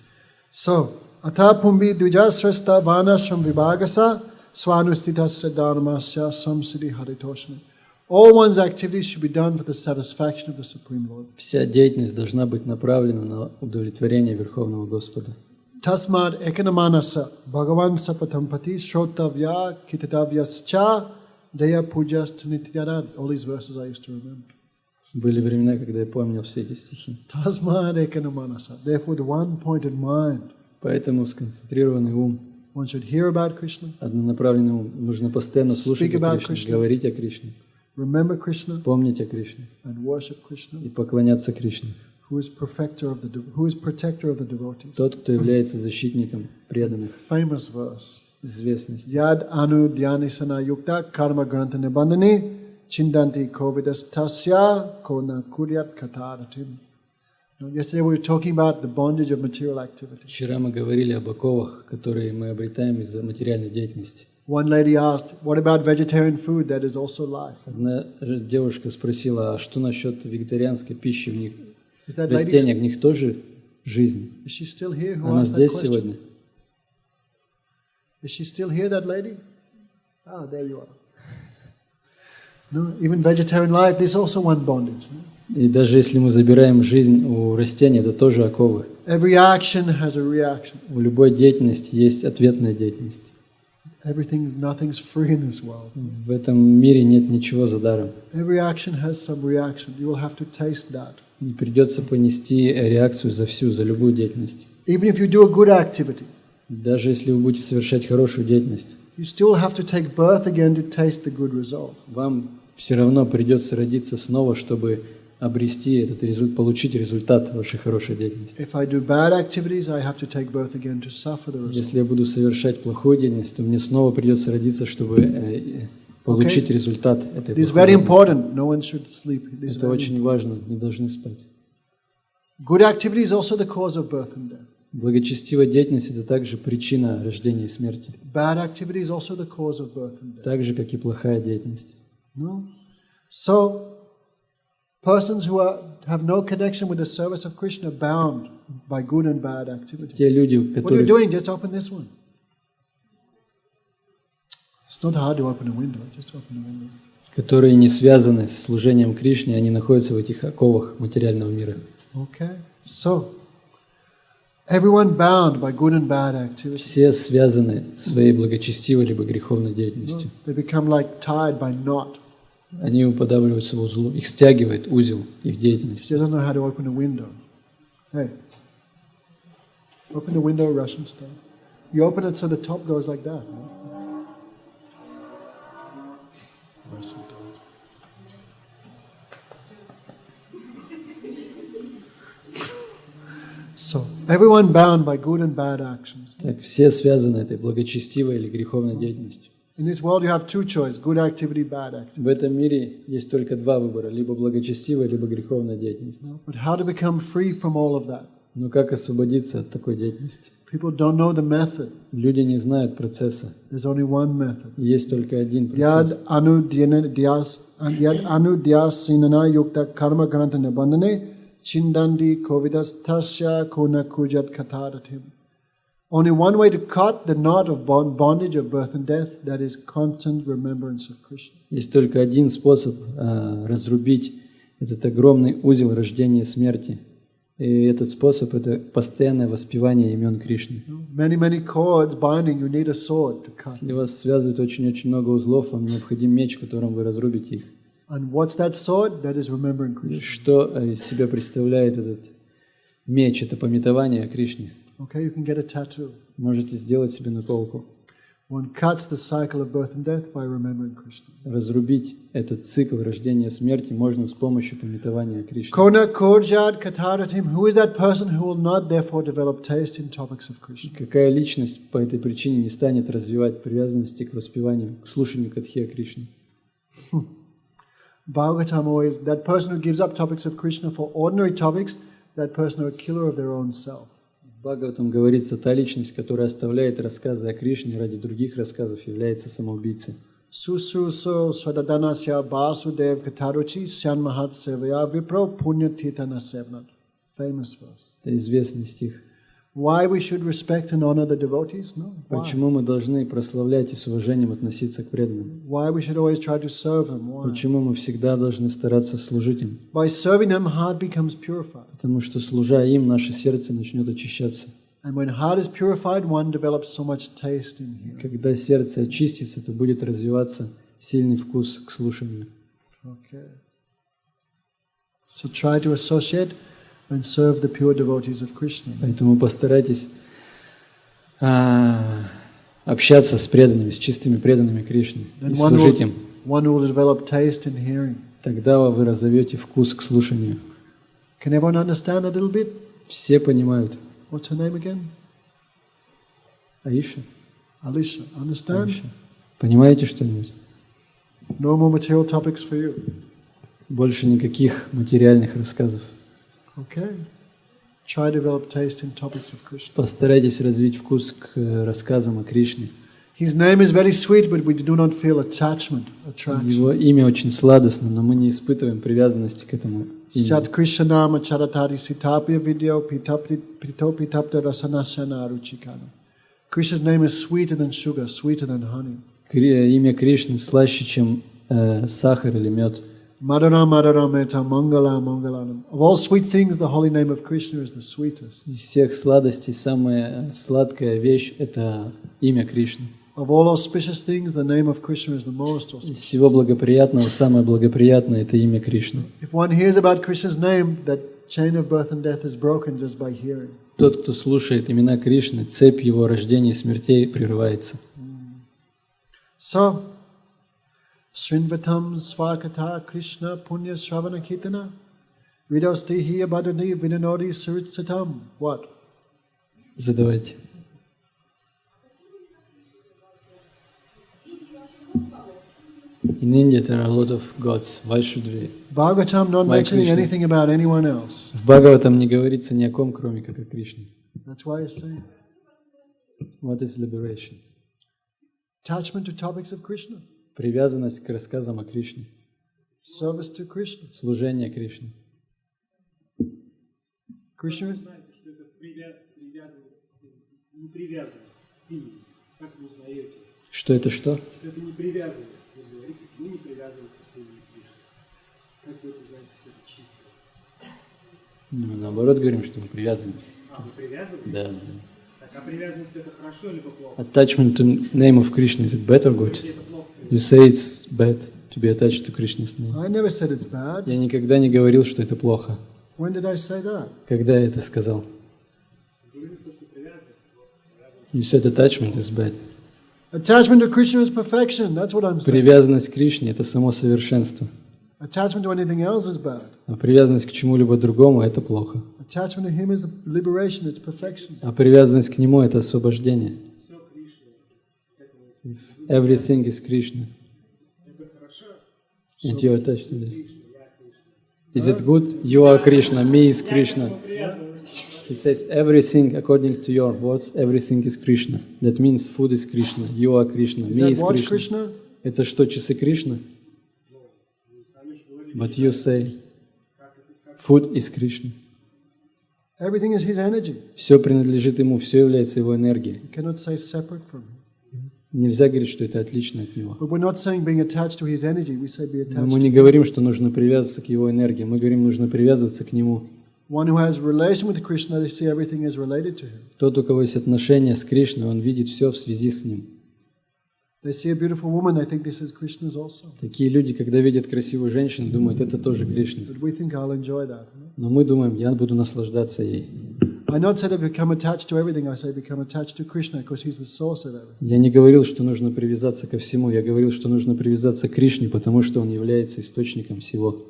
So, atha pumbi dvijasrasta vanashram vibhagasa swanustitasya dharmasya samsiddhi haritoshana. All one's activities should be done for the satisfaction of the Supreme Lord. Вся деятельность должна быть направлена на удовлетворение Верховного Господа. Tasmad ekanamanasa bhagavan sapatampati shrotavya kitatavyascha deya pujas nityarad. All these verses I used to remember. Были времена, когда я помнил все эти стихи. Tasmad ekanamanasa. Therefore, the one-pointed mind. Поэтому сконцентрированный ум, One should hear about Krishna, однонаправленный ум, нужно постоянно слушать о Кришне, говорить о Кришне, remember Krishna, помнить о Кришне and worship Krishna, и поклоняться Кришне. who is protector of the devotees. Тот, кто является защитником преданных. Famous verse. Известность. Yad anu dhyanisana yukta karma granta nibandhani chindanti kovidas tasya kona kuryat kataratim. Yesterday we were talking about the bondage of material activity. Вчера мы говорили об оковах, которые мы обретаем из-за материальной деятельности. One lady asked, what about vegetarian food that is also life? Одна девушка спросила, а что насчет вегетарианской пищи в них? Is that Растения в них тоже жизнь. Is she still here? Who Она asked that здесь question? сегодня. Is she still here, that lady? Ah, there you are. No, even vegetarian life, there's also one bondage. И даже если мы забираем жизнь у растений, это тоже оковы. Every action has a reaction. У любой деятельности есть ответная деятельность. Nothing's free in this world. В этом мире нет ничего за даром. Every action has some reaction. You will have to taste that. И придется понести реакцию за любую деятельность. Even if you do a good activity, даже если вы будете совершать хорошую деятельность, you still have to take birth again to taste the good result. Вам все равно придется родиться снова, чтобы обрести этот результат, получить результат вашей хорошей деятельности. If I do bad activities, I have to take birth again to suffer the result. Если я буду совершать плохую деятельность, то мне снова придется родиться, чтобы получить результат этой плохой деятельности. No one should sleep. Это очень важно, не должны спать. Good activity is also the cause of birth and death. Благочестивая деятельность – это также причина рождения и смерти. Bad activity is also the cause of birth and death. Так же, как и плохая деятельность. No? So, persons who have no connection with the service of Krishna are bound by good and bad activity. Те люди, What are you doing? Just open this one. It's not hard to open a window. Just open a window. Которые не связаны с служением Кришне, они находятся в этих оковах материального мира. Okay. So, everyone bound by good and bad activities. Все связаны своей благочестивой либо греховной деятельностью. They become like tied by knot. Они уподабливаются узлу, их стягивает узел их деятельности. She doesn't know how to open a window. Hey, open the window Russian style. You open it so the top goes like that. Russian style. So, everyone bound by good and bad actions. Так, все связаны этой благочестивой или греховной деятельностью. In this world you have two choices, good activity, bad activity. В этом мире есть только два выбора, либо благочестивая, либо греховная деятельность. But how to become free from all of that? Но как освободиться от такой деятельности? People don't know the method. Люди не знают процесса. There's only one method. Есть только один Yad процесс. anu dyasinana yukta karma grantana bandhane chindandi kovidastasya kona kujat katadatim. Only one way to cut the knot of bondage of birth and death, that is constant remembrance of Krishna. Есть только один способ разрубить этот огромный узел рождения и смерти. И этот способ – это постоянное воспевание имен Кришны. Many cords binding, you need a sword to cut. Если вас связывает очень-очень много узлов, вам необходим меч, которым вы разрубите их. And what's that sword? That is remembering Krishna. Что из себя представляет этот меч? Это памятование о Кришне. Okay, you can get a tattoo. Можете сделать себе наколку. One cuts the cycle of birth and death by remembering Krishna. Разрубить этот цикл рождения и смерти можно с помощью памятования о Кришне. Kona korjad kataratim. Who is that person who will not therefore develop taste in topics of Krishna? Какая личность по этой причине не станет развивать привязанности к воспеванию, к слушанию катхи о Кришне? Bhagavatam always, that person who gives up topics of Krishna for ordinary topics, that person is a killer of their own self. В Бхагаватам говорится, та личность, которая оставляет рассказы о Кришне ради других рассказов, является самоубийцей. Susruso swadadhanasya Vasudev kataruchi syan mahat sevaya vipro punya titana sevnat. Famous verse. Это известный стих. Why we should respect and honor the devotees? No. Why? Почему мы должны прославлять и с уважением относиться к преданным? Why we should always try to serve them? Why? Почему мы всегда должны стараться служить им? By serving them, heart becomes purified. Потому что, служа им, наше сердце начнет очищаться. And when heart is purified, one develops so much taste in here. Когда сердце очистится, то будет развиваться сильный вкус к слушанию. Okay. So try to associate and serve the pure devotees of Krishna. Поэтому постарайтесь общаться с преданными, с чистыми преданными Кришны и служить им. One will develop taste in hearing. Тогда вы разовьете вкус к слушанию. Can everyone understand a little bit? Все понимают. What's her name again? Аиша? Alicia. Understand? Аиша. Понимаете что-нибудь? No more material topics for you. Больше никаких материальных рассказов. Okay. Try to develop taste in topics of Krishna. Постарайтесь развить вкус к рассказам о Кришне. His name is very sweet, but we do not feel attachment, attraction. Его имя очень сладостно, но мы не испытываем привязанности к этому Сят имени. Krishna nama charatari sitapya video pitapita rasanasana ruchikana. Krishna's name is sweeter than sugar, sweeter than honey. Имя Кришны слаще, чем сахар или мед. Madhura madhura meta mangala mangalanam. Of all sweet things, the holy name of Krishna is the sweetest. Из всех сладостей самая сладкая вещь – это имя Кришны. Of all auspicious things, the name of Krishna is the most Из auspicious. всего благоприятного самое благоприятное – это имя Кришны. If one hears about Krishna's name, that chain of birth and death is broken just by hearing. Тот, кто слушает имена Кришны, цепь его рождения и смертей прерывается. So, Srinvatam Svakata Krishna Punya Sravana Kirtana Vidostihi Abadani Vinanodi Suritsatam. What? Задавайте. In India there are a lot of gods. Why should we? Bhagavatam not Why mentioning Krishna? anything about anyone else. В Бхагаватам не говорится ни о ком, кроме как о Кришне. That's why it's saying What is liberation? attachment to topics of Krishna, Привязанность к рассказам о Кришне. service to Krishna. Служение Кришне. Krishna, Знаете, что это не привязанность к имени. Как вы узнаете? Что это что? Что это не привязанность. Вы говорите, мы не привязываемся к имени Кришны. Как вы это узнаете, что это чисто? Мы наоборот говорим, что мы привязываемся. Вы привязываетесь? Да. Так, а привязанность это хорошо или плохо? Attachment to name of Krishna, is it bad or good? Или это плохо? You say it's bad to be attached to Krishna's name. I never said it's bad. Я никогда не говорил, что это плохо. When did I say that? Когда я это сказал? You said attachment is bad. Attachment to Krishna is perfection. That's what I'm saying. Привязанность к Кришне – это само совершенство. Attachment to anything else is bad. А привязанность к чему-либо другому – это плохо. Attachment to Him is liberation. It's perfection. А привязанность к Нему – это освобождение. Все Кришна. Everything is Krishna. Это хорошо. And you are attached to this. Is it good? You are Krishna, me is Krishna. He says everything according to your words, everything is Krishna. That means food is Krishna, you are Krishna, Is me that is watch Krishna. Krishna? Это что, часы Кришны? But you say food is Krishna. Everything is his energy. Все принадлежит ему, все является его энергией. You cannot say separate from him. Нельзя говорить, что это отлично от него. But we're not saying being attached to his energy. We say be Но attached мы to не говорим, что нужно привязываться к его энергии. Мы говорим, нужно привязываться к нему. one who has a relation with Krishna. They see everything is related to him. Тот, у кого есть отношения с Кришной, он видит все в связи с ним. They see a beautiful woman. They think this is Krishna's also. Такие люди, когда видят красивую женщину, думают, это тоже Кришна. But we think I'll enjoy that. Но мы думаем, я буду наслаждаться ей. I not said to become attached to everything. I say become attached to Krishna because he's the source of everything. Я не говорил, что нужно привязаться ко всему. Я говорил, что нужно привязаться к Кришне, потому что он является источником всего.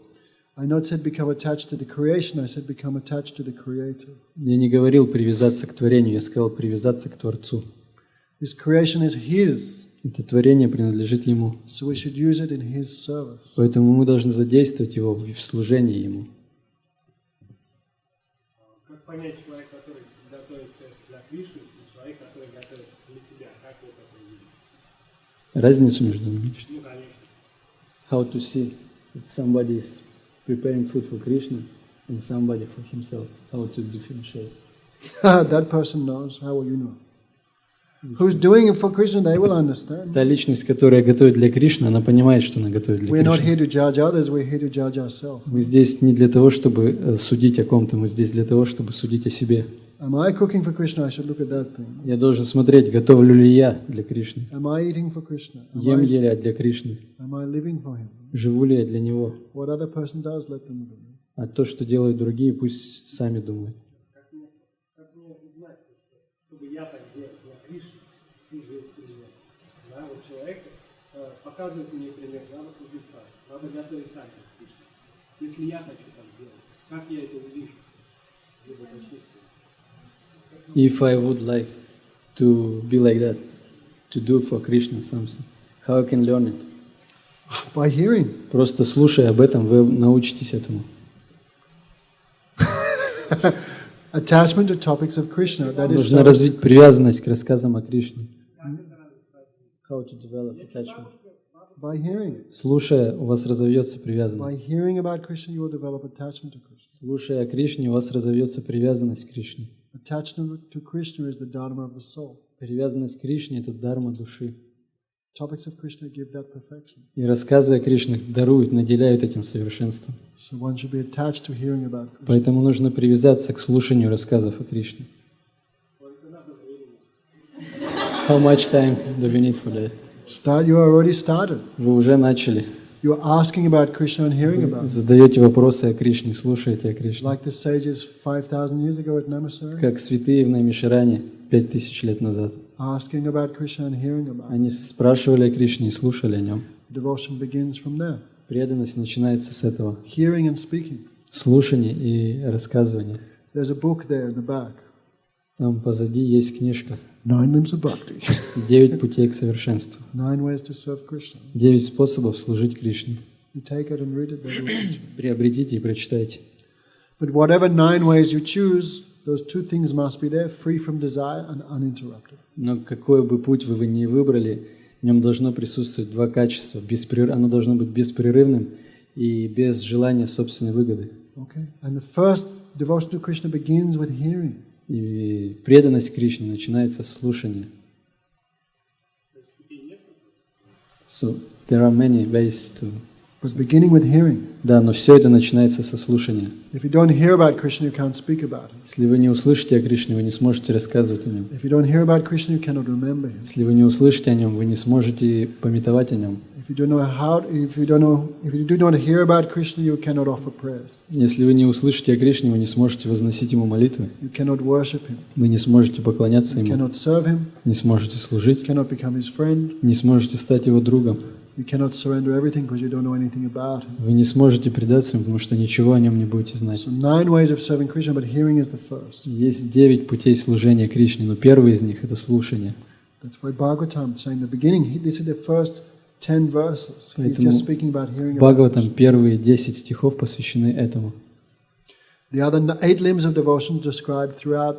I not said become attached to the creation. I said become attached to the Creator. Я не говорил привязаться к творению, я сказал привязаться к Творцу. This creation is His, Это творение принадлежит Ему. so we should use it in His service. Поэтому мы должны задействовать его в служении Ему. Как понять человек, который готовится для Кришны, и человек, который готовится для себя? Как вот это увидеть? Разницу между ними. Ну, конечно. How to see that somebody is preparing food for Krishna and somebody for himself. How to differentiate. That person knows. How will you know? Who's doing it for Krishna, they will understand. Та личность, которая готовит для Кришны, она понимает, что она готовит для We're not Кришны. here to judge others, we're here to judge ourselves. Мы здесь не для того, чтобы судить о ком-то, мы здесь для того, чтобы судить о себе. Am I cooking for Krishna? I should look at that thing. Я должен смотреть, готовлю ли я для Кришны, Am I eating for Krishna? ем ли я для Кришны, Am I living for Him? живу ли я для Него. What other person does, let them do. А то, что делают другие, пусть сами думают. Как мне узнать, чтобы я так делал для Кришны, служил пример? Да, вот человек показывает мне пример, надо служить так, надо готовить так для Кришны. Если я хочу так делать, как я это увижу? Либо почувствую. If I would like to be like that, to do for Krishna something, how I can learn it? By hearing. Просто слушая об этом, вы научитесь этому. Attachment to topics of Krishna. That is Нужно развить привязанность к рассказам о Кришне. How to develop attachment. by hearing. Слушая, у вас разовьется By привязанность. hearing about Krishna, you will develop attachment to Krishna. Слушая о Кришне, у вас разовьется привязанность к Кришне. Attachment to Krishna is the dharma of the soul. Привязанность к Кришне – это дхарма души. Topics of Krishna give that perfection. И рассказы о Кришне даруют, наделяют этим совершенством. So one should be attached to hearing about Krishna. Поэтому нужно привязаться к слушанию рассказов о Кришне. How much time do we need for that? Start. You already started. Вы уже начали. You're asking about Krishna and hearing about Him. Задаете вопросы о Кришне, слушаете о Кришне. Like the sages 5,000 years ago at Namaskar, Как святые в Намишаране 5000 лет назад. asking about Krishna and hearing about Him. Они спрашивали о Кришне и слушали о Нем. Devotion begins from there. Преданность начинается с этого. Hearing and speaking. Слушание и рассказывание. There's a book there in the back. Там позади есть книжка. 9 limbs of bhakti. 9 путей к совершенству. 9 ways to serve Krishna. 9 способов служить Кришне. You take it and read it, that will teach you. Приобретите и прочитайте. But whatever 9 ways you choose, those two things must be there, free from desire and uninterrupted. Но какой бы путь вы ни выбрали, в нем должно присутствовать два качества. Оно должно быть беспрерывным и без желания собственной выгоды. Okay? And the first devotion to Krishna begins with hearing. И преданность Кришне начинается с слушания. So there are many ways to. But beginning with hearing. Да, но все это начинается со слушания. If you don't hear about Krishna, you can't speak about Him. Если вы не услышите о Кришне, вы не сможете рассказывать о Нем. If you don't hear about Krishna, you cannot remember Him. Если вы не услышите о Нем, вы не сможете памятовать о Нем. If you do not hear about Krishna, you cannot offer prayers. Если вы не услышите о Кришне, вы не сможете возносить Ему молитвы. You cannot worship Him. Вы не сможете поклоняться You Ему. cannot serve Him. Не сможете служить. You cannot become His friend. Не сможете стать Его другом. You cannot surrender everything because you don't know anything about Him. Вы не сможете предаться Ему, потому что ничего о Нем не будете знать. So 9 ways of serving Krishna, but hearing is the first. Есть 9 путей служения Кришне, но первый из них – это слушание. That's why Bhagavatam saying the beginning, this is the first 10 verses. He's Поэтому just speaking about hearing about Бхагаватам Krishna. первые 10 стихов посвящены этому. The other 8 limbs of devotion described throughout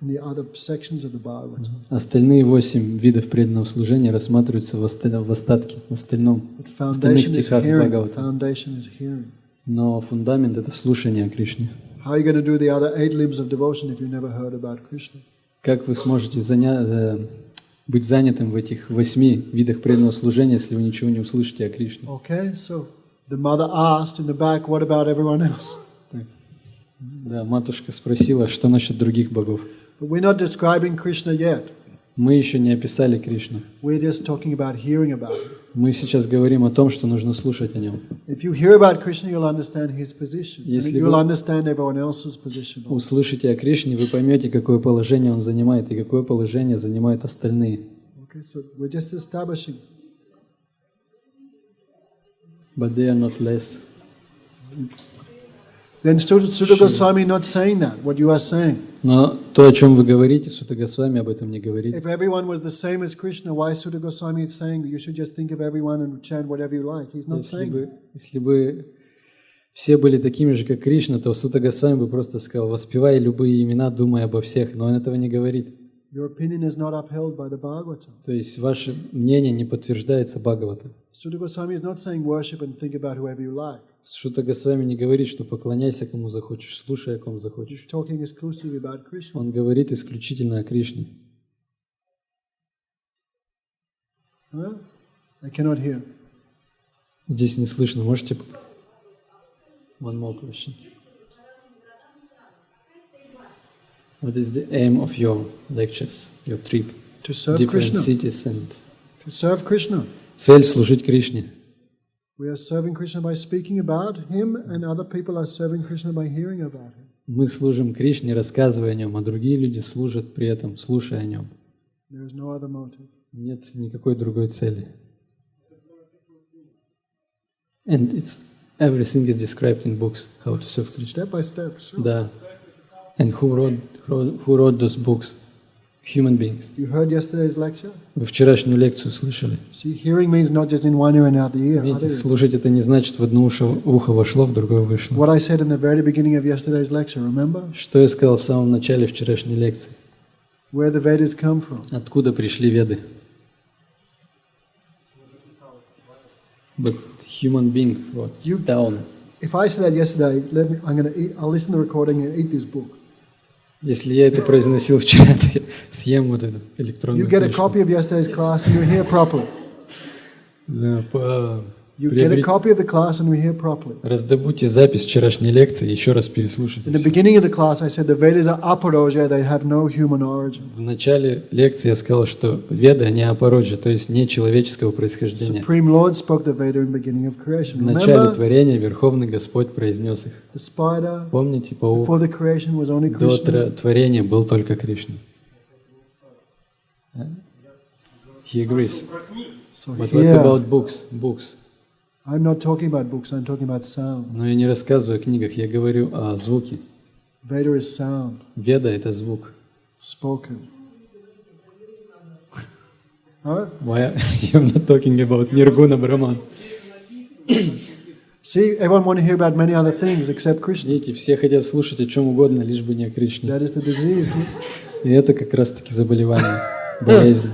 in the other sections of the Bhagavatam. Остальные 8 видов преданного служения рассматриваются в остатке, в остальном, в остальных Foundation is стихах hearing. Бхагаватам. Foundation is hearing. Но фундамент — это слушание о Кришне. How are you going to do the other 8 limbs of devotion if you never heard about Krishna? Как вы сможете быть занятым в этих 8 видах преданного служения, если вы ничего не услышите о Кришне? Okay, so the mother asked in the back, what about everyone else? Так. Да, матушка спросила, что насчет других богов. But we're not describing Krishna yet. Мы еще не описали Кришну. We're just talking about hearing about him. Мы сейчас говорим о том, что нужно слушать о нем. If you hear about Krishna, you'll understand his position. And Если you'll вы understand everyone else's position also. услышите о Кришне, вы поймете, какое положение он занимает и какое положение занимают остальные. Okay, so we're just establishing. But they are not less. Then Sutta Goswami not saying that, what you are saying. Но то, о чем вы говорите, Сутта Госвами об этом не говорит. If everyone was the same as Krishna, why Sutta Goswami is saying that you should just think of everyone and chant whatever you like? He's not saying that. Если бы все были такими же, как Кришна, то Сутта Госвами бы просто сказал: воспевай любые имена, думай обо всех. Но он этого не говорит. Your opinion is not upheld by the Bhagavatam. То есть ваше мнение не подтверждается Бхагаватом. Sutta Goswami is not saying worship and think about whoever you like. Сутта Госвами не говорит, что поклоняйся кому захочешь, слушай о ком захочешь. He's talking exclusively about Krishna. Он говорит исключительно о Кришне. Huh? I cannot hear. Здесь не слышно. Можете? One more question. What is the aim of your lectures, your trip? To serve Different Krishna. cities and... To serve Krishna. Цель — служить Кришне. We are serving Krishna by speaking about him, and other people are serving Krishna by hearing about him. Мы служим Кришне, рассказывая о нем, а другие люди служат при этом, слушая о нем. There is no other motive. Нет никакой другой цели. And everything is described in books, how to serve Krishna. Step by step. Sure. Да. And who wrote those books? Human beings. You heard yesterday's lecture? Вы вчерашнюю лекцию слышали? See, hearing means not just in one ear and out the ear. Видите, слушать — это не значит в одно ухо вошло, в другое вышло. What I said in the very beginning of yesterday's lecture, remember? Что я сказал в самом начале вчерашней лекции? Where the Vedas come from. Откуда пришли Веды? But human being wrote down. If I said that yesterday, I'll listen to the recording and eat this book. Если я это произносил вчера, то я съем вот этот электронный You get a книжку. copy of yesterday's class and you hear properly. Да, You get a copy of the class and we hear properly. Раздобудьте запись вчерашней лекции и еще раз переслушайте. In the beginning of the class, I said the Vedas are aparoja, they have no human origin. В начале лекции я сказал, что Веды, они апароджа, то есть не человеческого происхождения. Supreme Lord spoke the Veda in the beginning of creation. В начале Remember, творения Верховный Господь произнес их. the spider, Помните, паук before the creation was only до Krishna. творения был только Кришна. He agrees. So But what here, about books? Books. I'm not talking about books, I'm talking about sound. Но я не рассказываю о книгах, я говорю о звуке. Veda is sound, Веда — это звук. spoken. Alright? Why I'm not talking about Nirguna Brahman. See, everyone want to hear about many other things except Krishna. Видите, все хотят слушать о чем угодно, лишь бы не о Кришне. That is the disease. И это как раз-таки заболевание, болезнь.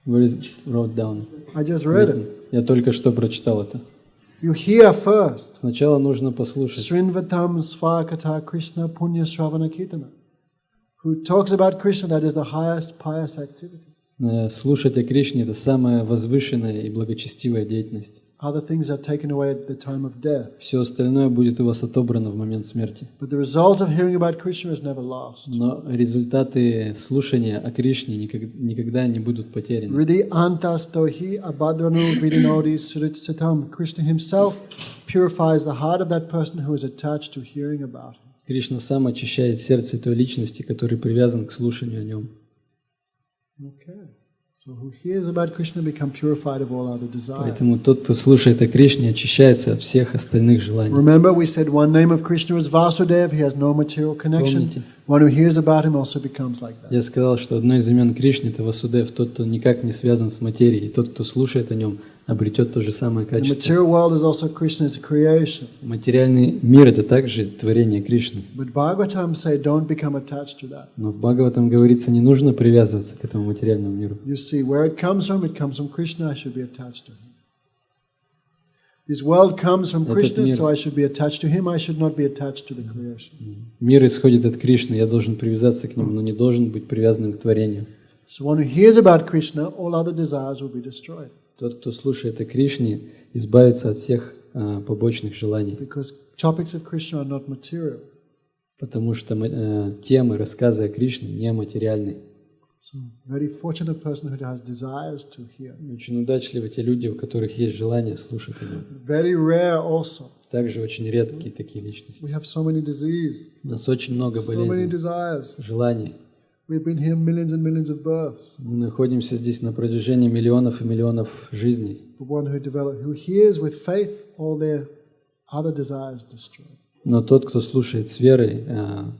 Where is it? Wrote down. I just read it. Я только что прочитал это. You hear first. Сначала нужно послушать. Srinvatam Svakata Krishna Punya Sravana Kirtana. Who talks about Krishna, that is the highest pious activity. Слушать о Кришне — это самая возвышенная и благочестивая деятельность. Other things are taken away at the time of death. Все остальное будет у вас отобрано в момент смерти. But the result of hearing about Krishna is never lost. Но результаты слушания о Кришне никогда не будут потеряны. Riddhi antastohi abhadranu vidinodi sritsatam. Krishna himself purifies the heart of that person who is attached to hearing about him. Кришна сам очищает сердце той личности, который привязан к слушанию о нем. Okay. So who hears about Krishna become purified of all other desires. Поэтому тот, кто слушает о Кришне, очищается от всех остальных желаний. Remember, we said one name of Krishna is Vasudeva. He has no material connection Помните? One who hears about him also becomes like that. Я сказал, что одно из имен Кришны – это Васудев, тот, кто никак не связан с материей, и тот, кто слушает о нем, обретет то же самое The качество. material world is also Krishna's creation. Материальный мир – это также творение Кришны. But Bhagavatam say don't become attached to that. Но в Бхагаватам говорится, не нужно привязываться к этому материальному миру. You see, where it comes from Krishna, I should be attached to him. This world comes from Krishna, so I should be attached to him, I should not be attached to the creation. Мир исходит от Кришны, я должен привязаться к нему, но не должен быть привязанным к творению. So one who hears about Krishna, all other desires will be destroyed. Тот, кто слушает о Кришне, избавится от всех побочных желаний. Because topics of Krishna are not material. Потому что темы, рассказы о Кришне не материальны. So, very fortunate person who has desires to hear. Очень удачливы те люди, у которых есть желание слушать о нем. Very rare also. Также очень редкие такие личности. We have so many diseases, У нас очень много so many болезней, desires. желаний. We've been here millions and millions of births. Мы находимся здесь на протяжении миллионов и миллионов жизней. But one who hears with faith, all their other desires destroyed. Но тот, кто слушает с верой,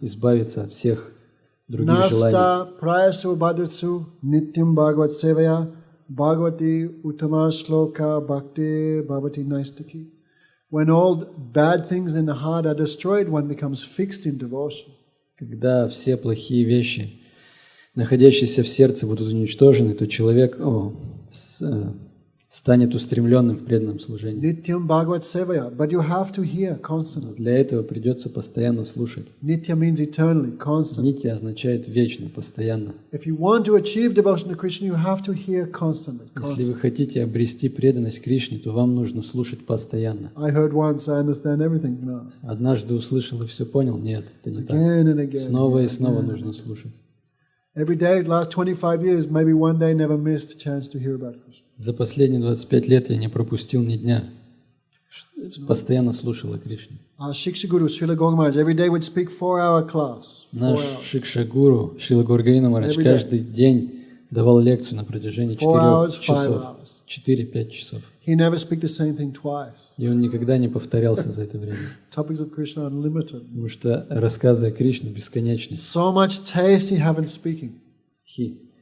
избавится от всех других желаний. Nasta prayasya bhadratsu nityam bhagavat sevaya bhagavati uttama shloka bhakti bhavati naistaki. When all bad things in the heart are destroyed, one becomes fixed in devotion. Когда все плохие вещи, находящиеся в сердце, будут уничтожены, то человек станет устремленным в преданном служении. Nityam bhagavat sevaya, but you have to hear constantly. Для этого придется постоянно слушать. Nitya means eternally, constantly. Нитья означает вечно, постоянно. If you want to achieve devotion to Krishna, you have to hear constantly. Если вы хотите обрести преданность Кришне, то вам нужно слушать постоянно. I heard once, I understand everything now. Однажды услышал и все понял? Нет, это не так. Again and again. Снова и снова нужно слушать. Every day, last 25 years, maybe one day, never missed a chance to hear about Krishna. За последние 25 лет я не пропустил ни дня. Постоянно слушал о Кришне. Our Shiksha Guru, Srila Guru Maharaj, every day would speak 4-hour class. 4 Наш hours. Шикша-гуру Шрила Гургавина Махарадж Every day. каждый день давал лекцию на протяжении 4 hours, 4 5 часов. hours. 4-5 часов. He never speak the same thing twice. И он никогда не повторялся за это время. Topics of Krishna are unlimited. Потому что рассказы о Кришне бесконечны. So much taste he have in speaking.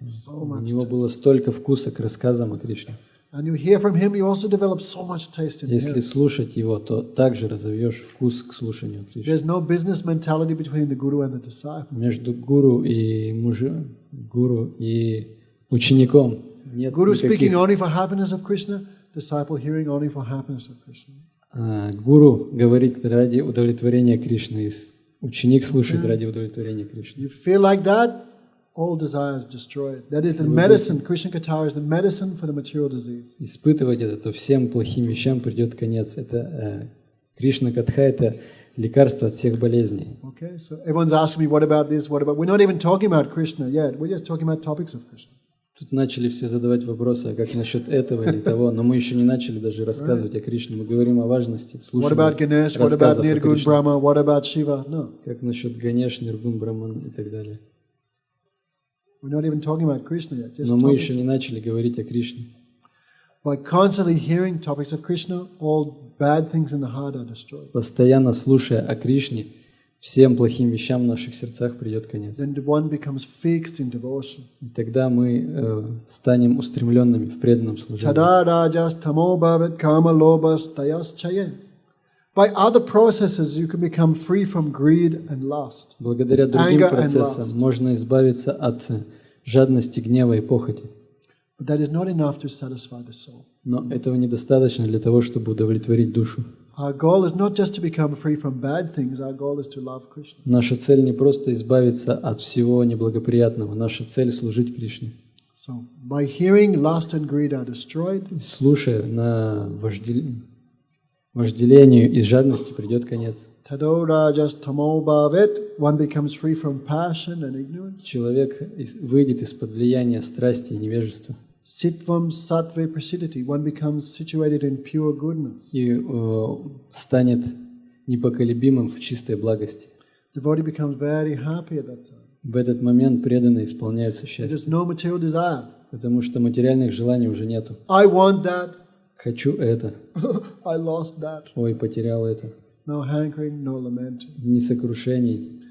So У much него taste. было столько вкуса к рассказам о Кришне. And you hear from him, you also develop so much taste in Если him. слушать его, то также разовьешь вкус к слушанию Кришны. There's no business mentality between the Guru and the disciple. Между гуру и учеником нет Guru speaking никаких... only for happiness of Krishna, disciple hearing only for happiness of Krishna. Гуру говорит ради удовлетворения Кришны, и ученик слушает ради удовлетворения Кришны. You feel like that, all desires destroyed. That is the medicine. Krishna Katha is the medicine for the material disease. Испытывать это, то всем плохим вещам придет конец. Это Кришна Катха – это лекарство от всех болезней. Okay, so everyone's asking me, what about this, what about... We're not even talking about Krishna yet. We're just talking about topics of Krishna. Тут начали все задавать вопросы, а как насчет этого или того, но мы еще не начали даже рассказывать о Кришне. Мы говорим о важности What слушания about Ganesh? What about рассказов о Nirgun Кришне. Brahma? What about Shiva? No. Как насчет Ганеш, Ниргун, Браман и так далее. We're not even talking about Krishna yet. Just Но мы topics. еще не начали говорить о Кришне. By constantly hearing topics of Krishna, all bad things in the heart are destroyed. Постоянно слушая о Кришне, всем плохим вещам в наших сердцах придет конец. Then the one becomes fixed in devotion. И тогда мы станем устремленными в преданном служении. Tada rajas tamo bhavat kama lobas tayas chaye. By other processes, you can become free from greed and lust. Благодаря другим Anger and процессам lust. можно избавиться от жадности, гнева и похоти. But that is not enough to satisfy the soul. Но этого недостаточно для того, чтобы удовлетворить душу. Our goal is not just to become free from bad things, our goal is to love Krishna. Наша цель не просто избавиться от всего неблагоприятного. Наша цель — служить Кришне. So, by hearing, lust and greed are destroyed. Слушая на вожделению и жадности придет конец. Tado rajas tamo bhavat, one becomes free from passion and ignorance. Человек выйдет из-под влияния страсти и невежества Sitvam sattve prasiditi, one becomes situated in pure goodness. и станет непоколебимым в чистой благости. Devotee becomes very happy at that time. В этот момент преданные исполняются There's счастьем, no material desire. потому что материальных желаний уже нету. I want that. Хочу это. I lost that. Ой, потерял это. No hankering, no lamenting. Ни сокрушений.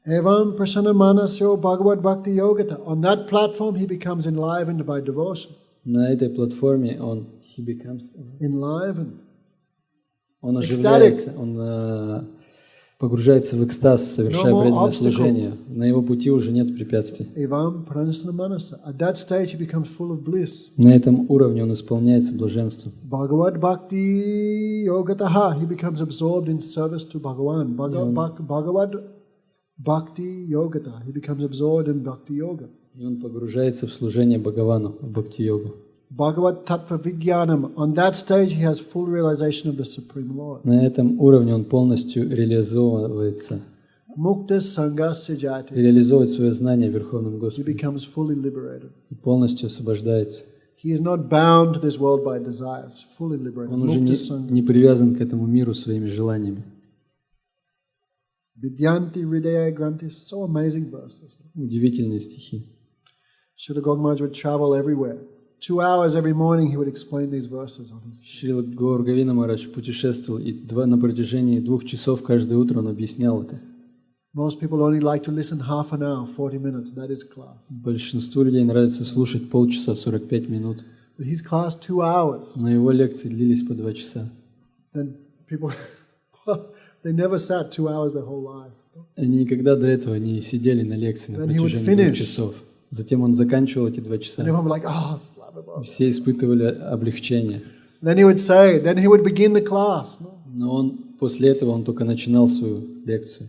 Evam prasana manasyo bhagavad bhakti yogata. On that platform he becomes enlivened by devotion. На этой платформе he becomes Enlivened. он оживляется, он погружается в экстаз, совершая преданное служение. На его пути уже нет препятствий. Evam prasana manasa. At that stage he becomes full of bliss. На этом уровне он исполняется блаженством. Bhagavad bhakti yogataha. He becomes absorbed in service to Bhagavan. Bhagavad bhakti yogata. He becomes absorbed in bhakti yoga. И он погружается в служение Бхагавану, в бхакти-йогу. Bhagavad tattva vijnanam. On that stage he has full realization of the Supreme Lord. На этом уровне он полностью реализовывается, Mukta sangasya jati. реализовывает свое знание о Верховном He Господе becomes fully liberated. и полностью освобождается. He is not bound to this world by desires. Fully liberated. Он уже Mukta не sangha. привязан к этому миру своими желаниями. Vidyanti hridaya granti. So amazing verses. Удивительные стихи. Srila Gaudamadji would travel everywhere. 2 hours every morning he would explain these verses on his. Шрила Гаургавина Махарадж путешествовал, и на протяжении 2 часов каждое утро он объяснял это. Most people only like to listen half an hour, 40 minutes. That is class. Большинству людей нравится слушать полчаса, 45 минут. But his class 2 hours. Но его лекции длились по 2 часа. Then people, they never sat 2 hours their whole life. Они никогда до этого не сидели на лекции на Then he would протяжении 2 finish. часов. Затем он заканчивал эти 2 And часа. everyone would be like, oh, it's blah, blah, blah. Все испытывали облегчение. Then he would say, then he would begin the class. Но после этого он только начинал свою лекцию.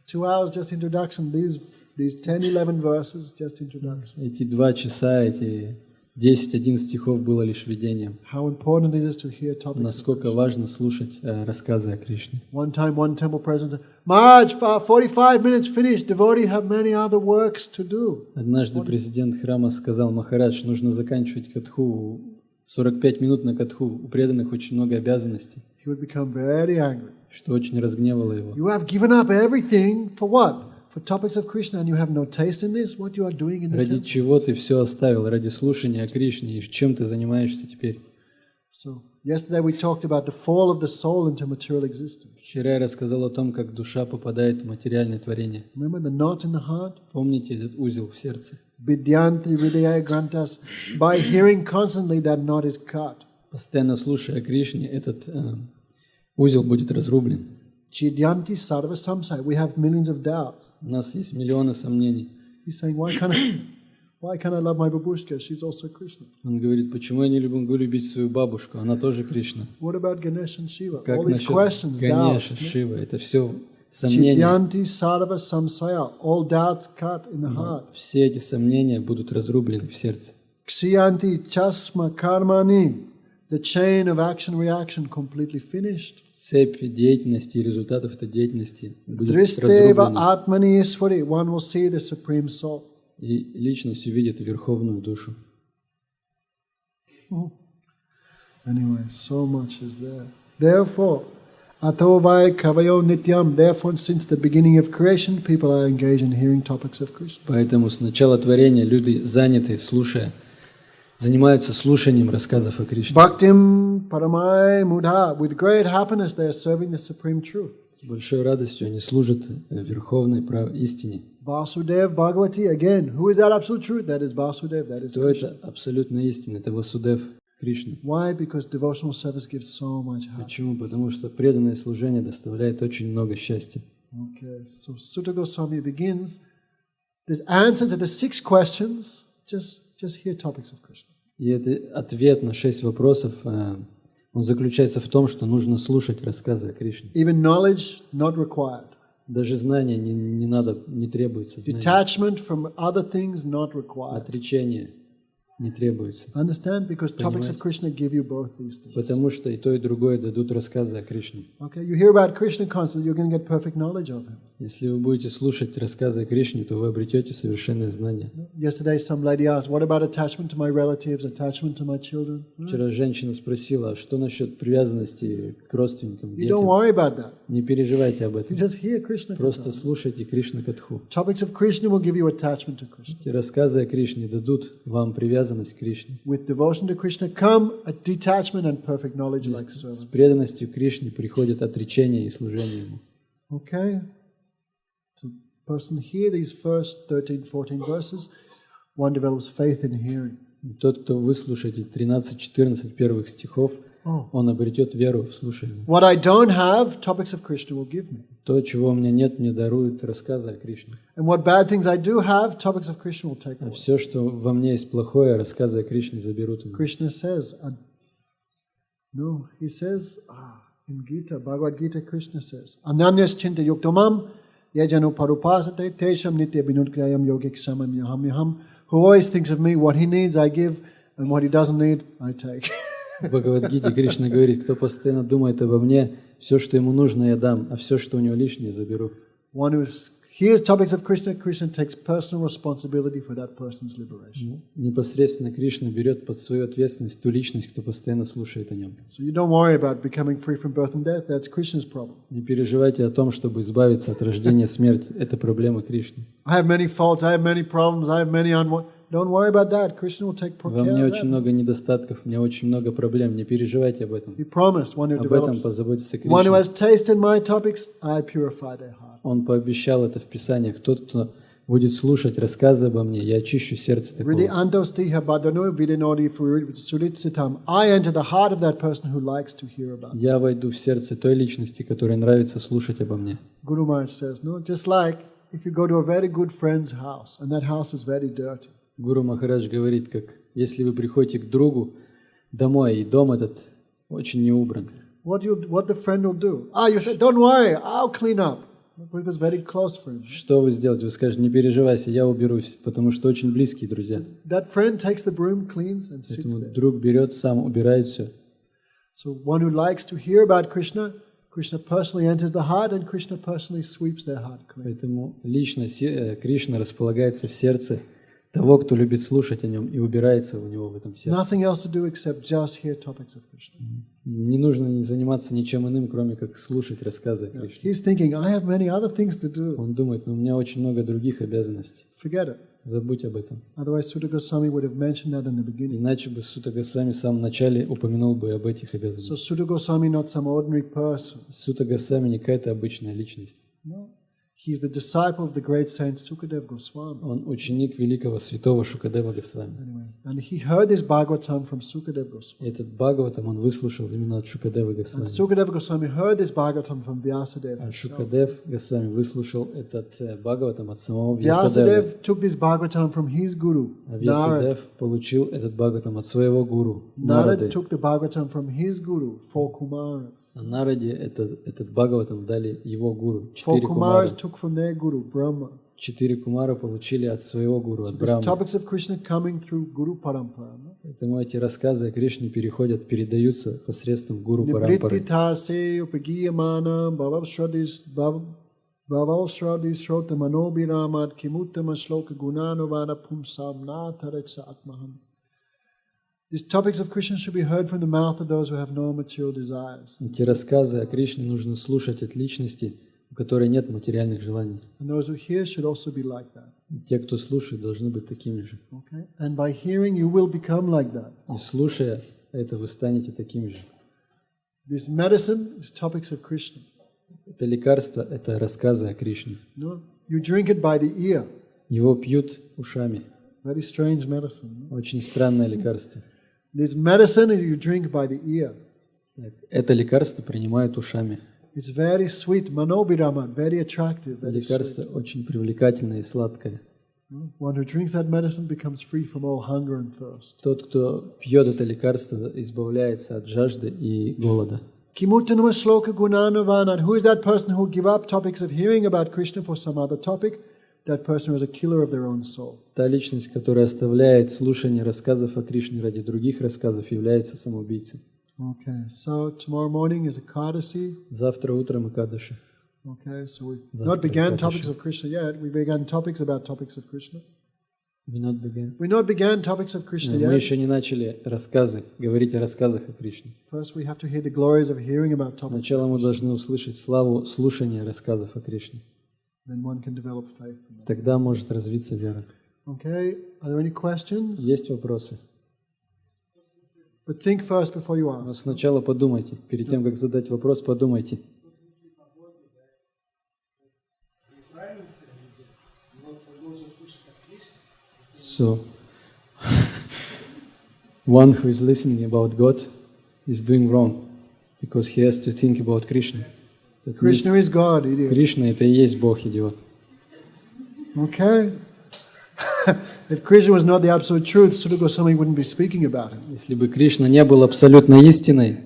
2 hours just introduction. These 10, 11 verses, just introduction. Эти 2 часа, эти 10-11 стихов было лишь введением. How important it is to hear topics. Насколько важно слушать рассказы о Кришне. One time, one temple president said, Maharaj, 45 minutes finished. Devotee have many other works to do. Однажды президент храма сказал: Махарадж, нужно заканчивать катху. 45 минут на катху. У преданных очень много обязанностей. He would become very angry. Что очень разгневало его. You have given up everything for what? For topics of Krishna, and you have no taste in this? What you are doing in the Ради temple? чего ты все оставил? Ради слушания о Кришне. И чем ты занимаешься теперь? So, yesterday we talked about the fall of the soul into material existence. Вчера я рассказал о том, как душа попадает в материальное творение. Remember the knot in the heart? Помните этот узел в сердце? Vidyanti hridaya grantas. By hearing constantly, that knot is cut. Постоянно слушая о Кришне, этот узел будет разрублен. Chidyanti sarva samsaya. We have millions of doubts. У нас есть миллионы сомнений. He's saying, why can't I love my babushka? She's also Krishna. Он говорит, почему я не могу любить свою бабушку? Она тоже Кришна. What about Ganesh and Shiva? Как All these насчет questions, Ганеша, doubts. Шива? Это все сомнения. Chidyanti sarva samsaya. All doubts cut in the heart. Все эти сомнения будут разрублены в сердце. Kshiyanti chasma karmani. The chain of action-reaction completely finished. Цепь деятельности и результатов этой деятельности будет Drishteva разрублена. atmani iswari. One will see the Supreme Soul. И личность увидит верховную душу. Anyway, so much is there. Therefore, atovai kavayo nityam. Therefore, since the beginning of creation, people are engaged in hearing topics of Krishna. Поэтому с начала творения люди заняты, занимаются слушанием рассказов о Кришне. Bhaktim paramai mudha. With great happiness, they are serving the Supreme Truth. С большой радостью они служат верховной истине. Vasudev Bhagavati, again, who is that absolute truth? That is Vasudev, that is Кто Krishna. это абсолютная истина? Это Васудев, Кришна. Why? Because devotional service gives so much happiness. Почему? Потому что преданное служение доставляет очень много счастья. Okay, so Sutta Goswami begins this answer to the 6 questions. Just hear topics of Krishna. И это ответ на 6 вопросов. Он заключается в том, что нужно слушать рассказы о Кришне. Even knowledge not required. Даже знания не требуется. Detachment from other things not required. Отречение не требуется. Understand? Because topics of Krishna give you both these things. Потому что и то, и другое дадут рассказы о Кришне. Okay, you hear about Krishna constantly, you're going to get perfect knowledge of him. Если вы будете слушать рассказы о Кришне, то вы обретете совершенное знание. Yesterday some lady asked, what about attachment to my relatives, attachment to my children? Вчера женщина спросила, а что насчет привязанности к родственникам, You don't детям? worry about that. Не переживайте об You этом. just hear Krishna. Просто слушайте Кришна Катху. Topics of Krishna will give you attachment to Krishna. Эти рассказы о Кришне дадут вам привязанность к Кришне. With devotion to Krishna come a detachment and perfect knowledge like С servants. преданностью к Кришне приходит отречение и служение Ему. Okay? So person hear these first 13-14 verses, one develops faith in hearing. Тот, кто выслушает эти 13-14 первых стихов, он обретет веру в слушание. What I don't have, topics of Krishna will give me. То, чего у меня нет, мне даруют рассказы о Кришне. And what bad things I do have, topics of Krishna will take А away. все, что во мне есть плохое, рассказы о Кришне заберут у меня. Krishna says, no, he says, in Gita, Bhagavad Gita, Krishna says, Ananyas chinta yuktamam yajanu parupasate tesham nitya vinudkrayam yogik samanyaham. Who always thinks of me, what he needs I give, and what he doesn't need I take. В Бхагавад-гите Кришна говорит, кто постоянно думает обо мне, все, что ему нужно, я дам, а все, что у него лишнее, заберу. One who hears topics of Krishna, Krishna takes personal responsibility for that person's liberation. Непосредственно Кришна берет под свою ответственность ту личность, кто постоянно слушает о нем. So you don't worry about becoming free from birth and death. That's Krishna's problem. Не переживайте о том, чтобы избавиться от рождения и смерти. Это проблема Кришны. I have many faults, I have many problems, I have many Don't worry about that. Krishna will take care Во мне of очень that. много недостатков, у меня очень много проблем. Не переживайте об этом. He promised one who Об этом develops, позаботится one who Кришна. has tasted my topics, I purify their heart. Он пообещал это в Писаниях. Тот, кто будет слушать рассказы обо мне, я очищу сердце Ridi такого. andostiha badano vidinodi suritsitam. I enter the heart of that person who likes to hear about. Я войду в сердце той личности, которой нравится слушать обо мне. Guru Maharaj says, no, just like if you go to a very good friend's house and that house is very dirty. Гуру Махарадж говорит, как если вы приходите к другу домой, и дом этот очень не убран. What the friend will do? You say, don't worry, I'll clean up. It was very close friend. Что вы сделаете? Вы скажете, не переживайся, я уберусь, потому что очень близкие друзья. That friend takes the broom, cleans and sits Поэтому there. друг берет, сам убирает все. So one who likes to hear about Krishna, Krishna personally enters the heart and Krishna personally sweeps their heart clean. Поэтому лично Кришна располагается в сердце того, кто любит слушать о нем, и убирается у него в этом сердце. Nothing else to do except just hear topics of Krishna. Не нужно заниматься ничем иным, кроме как слушать рассказы о Кришне. He's thinking, I have many other things to do. Он думает, у меня очень много других обязанностей. Forget it. Забудь об этом. Otherwise, Sutta Goswami would have mentioned that in the beginning. Иначе бы Сутта Госвами в самом начале упомянул бы об этих So обязанностях. Sutta Goswami not some ordinary person. Сутта Госвами не какая-то обычная личность. No. He's the disciple of the great saint Sukadeva Goswami. Он ученик великого святого Шукадева Госвами. Anyway, and he heard this Bhagavatam from Sukadeva Goswami. И этот Бхагаватам он выслушал именно от Шукадевы And Госвами. Sukadeva Goswami heard this Bhagavatam from Vyasadeva А himself. Шукадев Госвами выслушал этот Бхагаватам от самого Вьясадевы. Vyasadeva took this Bhagavatam from his guru, А Narad. Вьясадев получил этот Бхагаватам от своего гуру, Narad Нарады. took the Bhagavatam from his guru, 4 Kumaras. А Нараде этот Бхагаватам дали его гуру. 4 4 Kumaras кумара. took from their guru, Brahma. 4 кумара получили от своего гуру, So от these Брахмы. topics of Krishna coming through Guru Parampara. No? Поэтому эти рассказы о Кришне передаются посредством гуру Парампары. Nibrititase upagiyamana bhaval shradis shrota manobiramat kimuttama shloka gunanovana pumsam natharaksa atmaham. These topics of Krishna should be heard from the mouth of those who have no material desires. Эти рассказы о Кришне нужно слушать от личности, у которой нет материальных желаний. And those who hear should also be like that. И те, кто слушает, должны быть такими же. Okay? And by hearing, you will become like that. И слушая это, вы станете такими же. This medicine is topics of Krishna. Это лекарство, это рассказы о Кришне. No? You drink it by the ear. Его пьют ушами. Very strange medicine. No? Очень странное лекарство. This medicine is you drink by the ear. Это лекарство принимают ушами. It's very sweet, manobiraman, very attractive. Это Very лекарство sweet. очень привлекательное и сладкое. One who drinks that medicine becomes free from all hunger and thirst. Тот, кто пьет это лекарство, избавляется от жажды и голода. Kimuttanama shloka gunanavanat. Who is that person who will give up topics of hearing about Krishna for some other topic? That person is a killer of their own soul. Та личность, которая оставляет слушание рассказов о Кришне ради других рассказов, является самоубийцей. Okay, so tomorrow morning is Ekadasi. Завтра утром Экадаши. Okay, so we Завтра not began Ekadashi. topics of Krishna yet. We began topics about topics of Krishna. We not began. We not began topics of Krishna Мы yet. еще не начали говорить о рассказах о Кришне. First, we have to hear the glories of hearing about topics. Сначала мы должны услышать славу слушания рассказов о Кришне. Then one can develop faith. in that. Тогда может развиться вера. Okay, are there any questions? Есть вопросы? But think first before you Но ask. сначала подумайте. Перед тем, как задать вопрос, подумайте. Правильно So, one who is listening about God is doing wrong, because he has to think about Krishna. That Krishna means is God, idiot. Кришна — это и есть Бог, идиот. Okay? If Krishna was not the absolute truth, Sutta Goswami wouldn't be speaking about him. Если бы Кришна не был абсолютной истиной,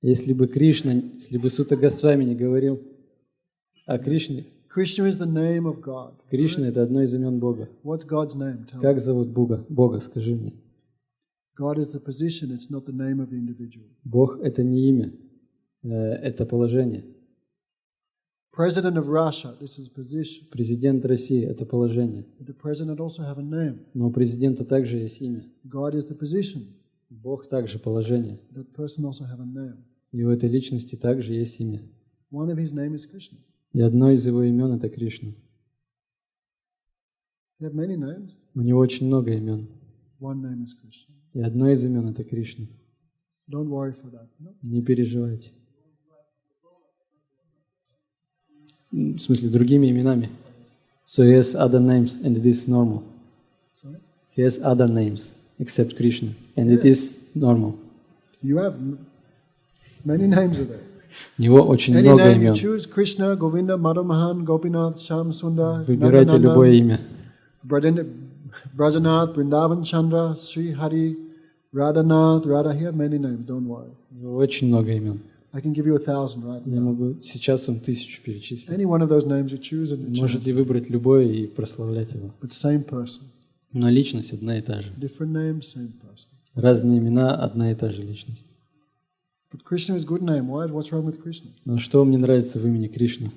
если бы Сута Госвами не говорил о Кришне, Krishna is the name of God. Кришна — это одно из имен Бога. What's God's name? Tell me. Как зовут Бога? Бога, скажи мне. God is the position, it's not the name of the individual. Бог — это не имя, это положение. President of Russia, this is position. Президент России — это положение. But the president also have a name. Но у президента также есть имя. God is the position. Бог также положение. That person also have a name. И у этой личности также есть имя. One of his name is Krishna. И одно из его имен — это Кришна. You have many names. У него очень много имен. One name is Krishna. И одно из имен — это Кришна. Don't worry for that. No? Не переживайте. В смысле, другими именами. So he has other names, and it is normal. Sorry? He has other names, except Krishna, and it is normal. You have many names of it. У него очень Any много name you имен. choose, Krishna, Govinda, Madhamahan, Gopinath, Sham Sundar, Выбирайте любое имя. Brajanath, Vrindavan Chandra, Sri Hari, Radhanath, Radha. You have many names, don't worry. Очень много имен. I can give you 1,000 right Я now. могу сейчас вам 1000 перечислить. Any one of those names you choose and you chant. Можете выбрать любое и прославлять его. But same person. Но личность одна и та же. Different names, same person. Разные имена, одна и та же личность. But Krishna is good name. Why? What's wrong with Krishna? Но что вам не нравится в имени Кришна?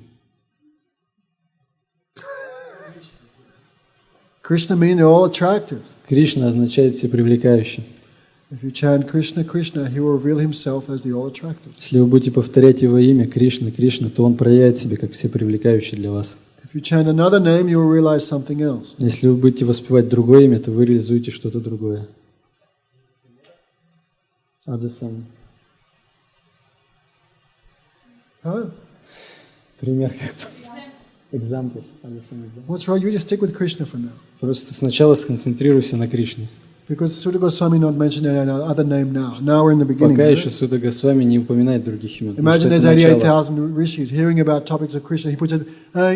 Krishna means they're all attractive. Кришна означает всепривлекающий. If you chant Krishna, Krishna, he will reveal himself as the all attractive. Если вы будете повторять его имя Кришна, Кришна, то он проявит себя как всепривлекающий для вас. If you chant another name, you will realize something else. Если вы будете воспевать другое имя, то вы реализуете что-то другое. Huh? Пример как бы. Examples. What's wrong? You just stick with Krishna for now. Просто сначала сконцентрируйся на Кришне. Because Sutta Goswami not mentioned any other name now. Now we're in the beginning. Пока Right? еще Сута Госвами не упоминает других имен. потому Imagine что there's это начало. 88,000 rishis hearing about topics of Krishna. He puts it,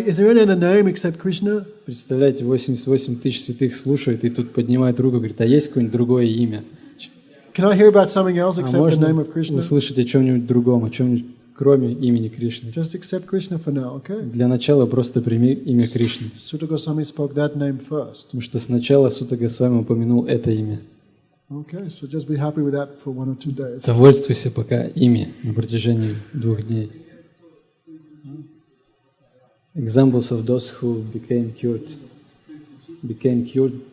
is there any other name except Krishna? Представляете, 88 тысяч святых слушают, и тут поднимает руку и говорит, а есть какое-нибудь другое имя? Can I hear about something else А except the можно name of Krishna? услышать о чем-нибудь другом, о чем-нибудь кроме имени Кришны? Just accept Krishna for now, okay? Для начала просто прими имя Кришны. Sutta Goswami spoke that name first. Потому что сначала Сута Госвами упомянул это имя. Okay, so just be happy with that for 1 or 2 days. Довольствуйся пока ими на протяжении 2 дней. Examples of those who became cured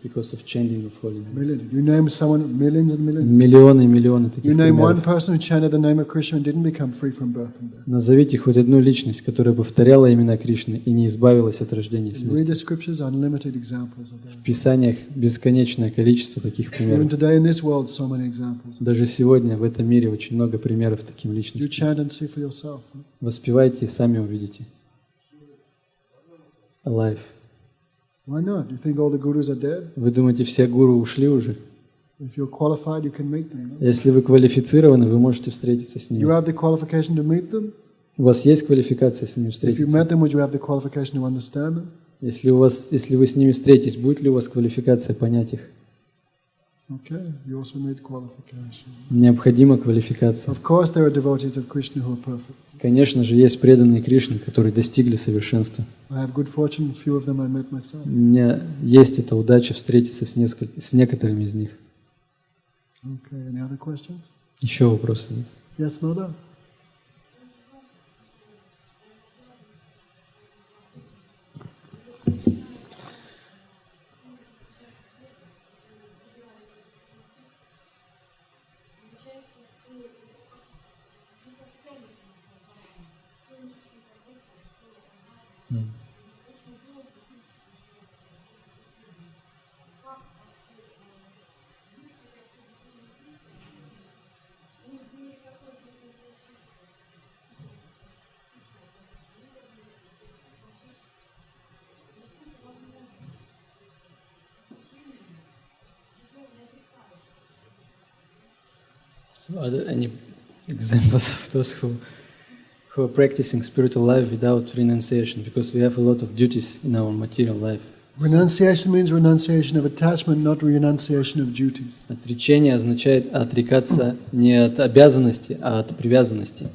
because of chanting of holy name. Millions. You name someone, millions and millions. Миллионы и миллионы таких You name one примеров. person who chanted the name of Krishna and didn't become free from birth and death. Назовите хоть одну личность, которая повторяла имена Кришны и не избавилась от рождения и Read смерти. the scriptures, unlimited examples of В that. Писаниях бесконечное количество таких Even примеров. today in this world, so many examples. Даже сегодня в этом мире очень много примеров таким You личностям. chant and see for yourself. Воспевайте и сами увидите. Alive. Why not? You think all the gurus are dead? Вы думаете, все гуру ушли уже? If you're qualified, you can meet them. No? Если вы квалифицированы, вы можете встретиться с You ними. have the qualification to meet them. У вас есть квалификация с ними If you встретиться? met them, would you have the qualification to understand them? Если вы с ними встретитесь, будет ли у вас квалификация понять их? Okay, you also need qualification. Необходима квалификация. Of course, there are devotees of Krishna who are perfect. Конечно же, есть преданные Кришне, которые достигли совершенства. I have good fortune. A few of them I met myself. У меня есть эта удача встретиться с некоторыми из них. Okay, any other questions? Еще вопросы нет? Yes, Mother? So are there any examples of those who are practicing spiritual life without renunciation? Because we have a lot of duties in our material life. Renunciation means renunciation of attachment, not renunciation of duties. Отречение означает отрекаться не от обязанности, а от привязанности.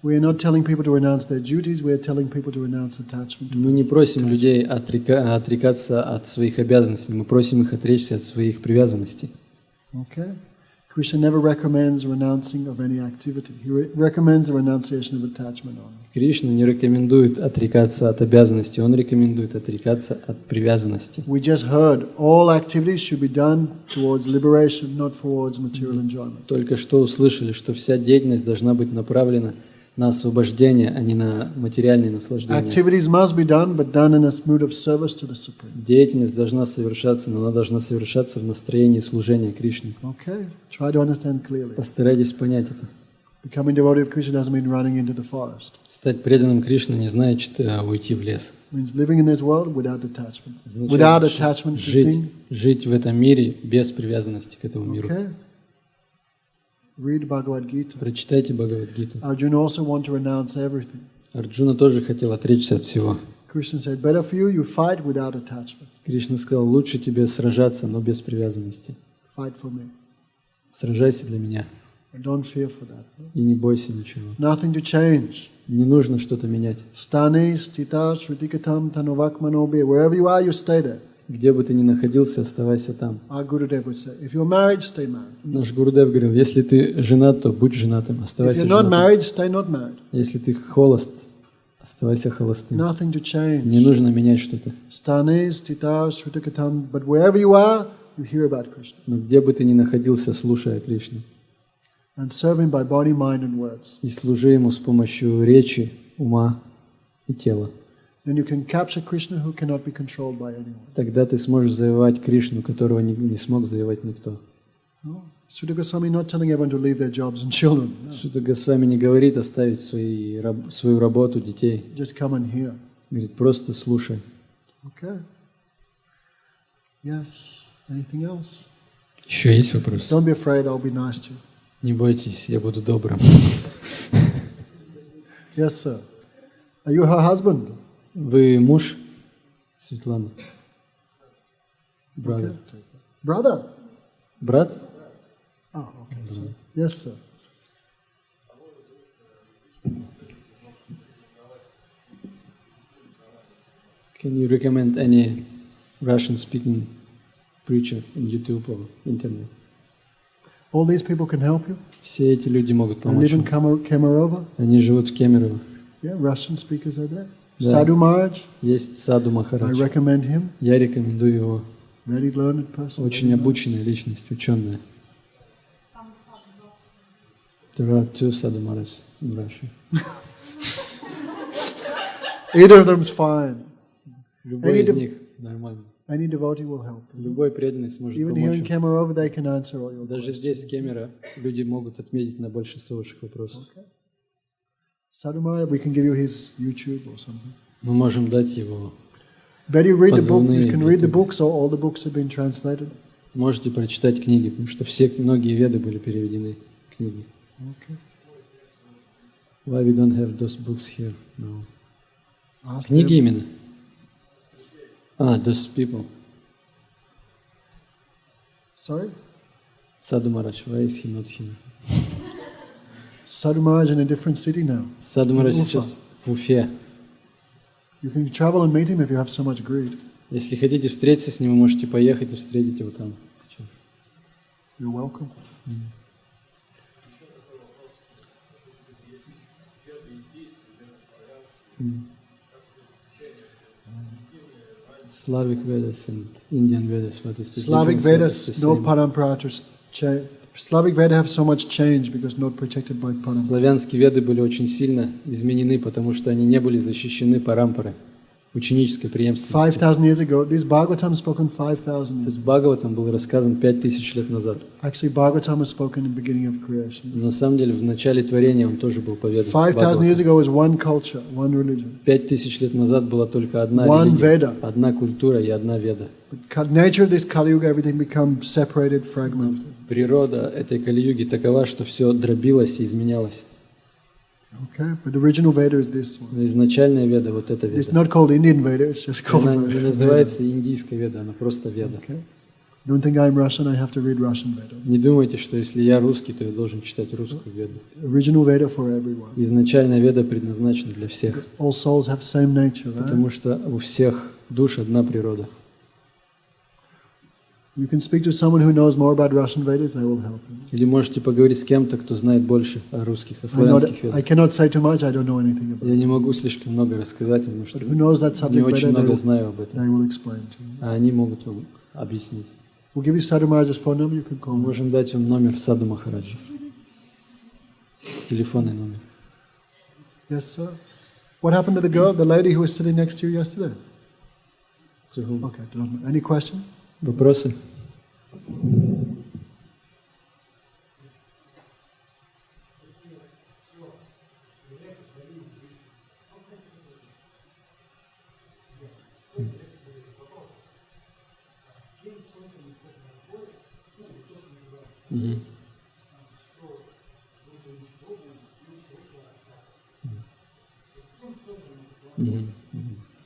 We are not telling people to renounce their duties, we are telling people to renounce attachment. Мы не просим людей отрекаться от своих обязанностей, мы просим их отречься от своих привязанностей. Okay? Krishna never recommends renouncing of any activity. He recommends the renunciation of attachment only. Кришна не рекомендует отрекаться от обязанностей, он рекомендует отрекаться от привязанности. We just heard all activities should be done towards liberation, not towards material enjoyment. Только что услышали, что вся деятельность должна быть направлена на освобождение, а не на материальные наслаждения. Activities must be done, but done in a mood of service to the Supreme. Деятельность должна совершаться, но она должна совершаться в настроении служения Кришне. Okay? Try to understand clearly. Постарайтесь понять это. Becoming devotee of Krishna doesn't mean running into the forest. Стать преданным Кришне не значит уйти в лес. It means living in this world without attachment. Without attachment to things. Жить в этом мире без привязанности к этому миру. Okay? Read Bhagavad Gita. Прочитайте Бхагавад-гиту. Arjuna also wanted to renounce everything. Арджуна тоже хотел отречься от всего. Krishna said, better for you fight without attachment. Кришна сказал, лучше тебе сражаться, но без привязанности. Fight for me. Сражайся для меня. And don't fear for that. И не бойся ничего. Nothing to change. Не нужно что-то менять. Stane, stita, shrutikatam, tanovakmanobe. Wherever you are, you stay there. Где бы ты ни находился, оставайся там. Our Gurudev would say, if you're married, stay married. Наш Гурудев говорил, если ты женат, то будь женатым, If оставайся you're not женатым. married, stay not married. Если ты холост, оставайся холостым. Nothing to change. Не нужно менять что-то. Stane, stita, shrutikatam. But wherever you are, you hear about Krishna. Но где бы ты ни находился, слушай о Кришне. And serve Him by body, mind and words. И служи Ему с помощью речи, ума и тела. Then you can capture Krishna who cannot be controlled by anyone. Тогда ты сможешь завоевать Кришну, которого не смог завоевать никто. No? Sutta Goswami not telling everyone to leave their jobs and children. No. Сутта Госвами не говорит оставить свою работу, детей. Just come and hear. Говорит, просто слушай. Okay. Yes. Anything else? Еще есть вопрос? Don't be afraid, I'll be nice to you. Не бойтесь, я буду добрым. Yes, sir. Are you her husband? Вы муж Светланы? Брат. Brother? Брат? Oh, okay. So, yes, sir. Can you recommend any Russian-speaking preacher in YouTube or internet? All these people can help you. Все эти люди могут They помочь live in вам. Kemerovo. Они живут в Кемерово. Yeah, Russian speakers are there. Да. Sadhu Maharaj, Есть Саду I Махарадж. recommend him. Я рекомендую его. Very learned person. Очень обученная личность, ученая. There are two Sadhu Maharaj in Russia. Either of them is fine. Любой из них нормальный. Any devotee will help. Любой преданный сможет Even here in помочь. Kemerovo, they can answer all your Даже questions. здесь, в Кемерово, люди могут ответить на большинство ваших вопросов. Sadhu Maharaj, we can give you his YouTube or something. Мы можем дать его. Better you read the book. Позывные You can read the YouTube. books, or all the books have been translated. Можете прочитать книги, потому что многие веды были переведены книги. Okay. Why we don't have those books here? No. Ask Книги them. именно? Those people. Sorry? Sadhu Maharaj, why is he not here? Sadhu Maharaj in a different city now. Саду Марадж Уфа. сейчас в Уфе. You can travel and meet him if you have so much greed. Если хотите встретиться с ним, вы можете поехать и встретить его там сейчас. You're welcome. Slavic Vedas and Indian Vedas, what is the Slavic difference? What is Vedas, the no same? parampara to change. Slavic Vedas have so much change because not protected by parampara. Славянские веды были очень сильно изменены, потому что они не были защищены парампарой, ученической преемственностью. 5,000 years ago, this Bhagavatam spoken 5,000 То years есть ago. Бхагаватам был рассказан 5000 лет назад. Actually, Bhagavatam was spoken in the beginning of creation. Но на самом деле в начале творения он тоже был поведан. 5,000 years ago was one culture, one religion. 5000 лет назад была только одна One религия, Veda. одна культура и одна веда. But nature of this Kali Yuga, everything becomes separated, fragmented. Природа этой Кали-юги такова, что все дробилось и изменялось. Okay, but the original Veda is this one. Но изначальная веда, вот эта It's веда. not called Indian Veda, it's just called Она не Veda. называется индийская веда, она просто веда. Okay. Don't think I'm Russian, I have to read Russian Veda. Не думайте, что если я русский, то я должен читать русскую веду. Original Veda for everyone. Изначальная веда предназначена для всех, All souls have same nature, right? потому что у всех душ одна природа. You can speak to someone who knows more about Russian Vedas, they will help you. Или можете поговорить с кем-то, кто знает больше о русских, о славянских I ведах. cannot say too much, I don't know anything about Я it. не могу слишком много рассказать, потому что But who knows that не subject очень better, много знаю об they этом. will explain to you. А они могут вам объяснить. We'll give you Sadhu Maharaj's phone number, you can call Мы him. можем дать вам номер Саду Махараджа. Телефонный номер. Yes, sir. What happened to the girl, the lady who was sitting next to you yesterday? Okay, don't know. Any question? Вопросы? Мгм. Mhm.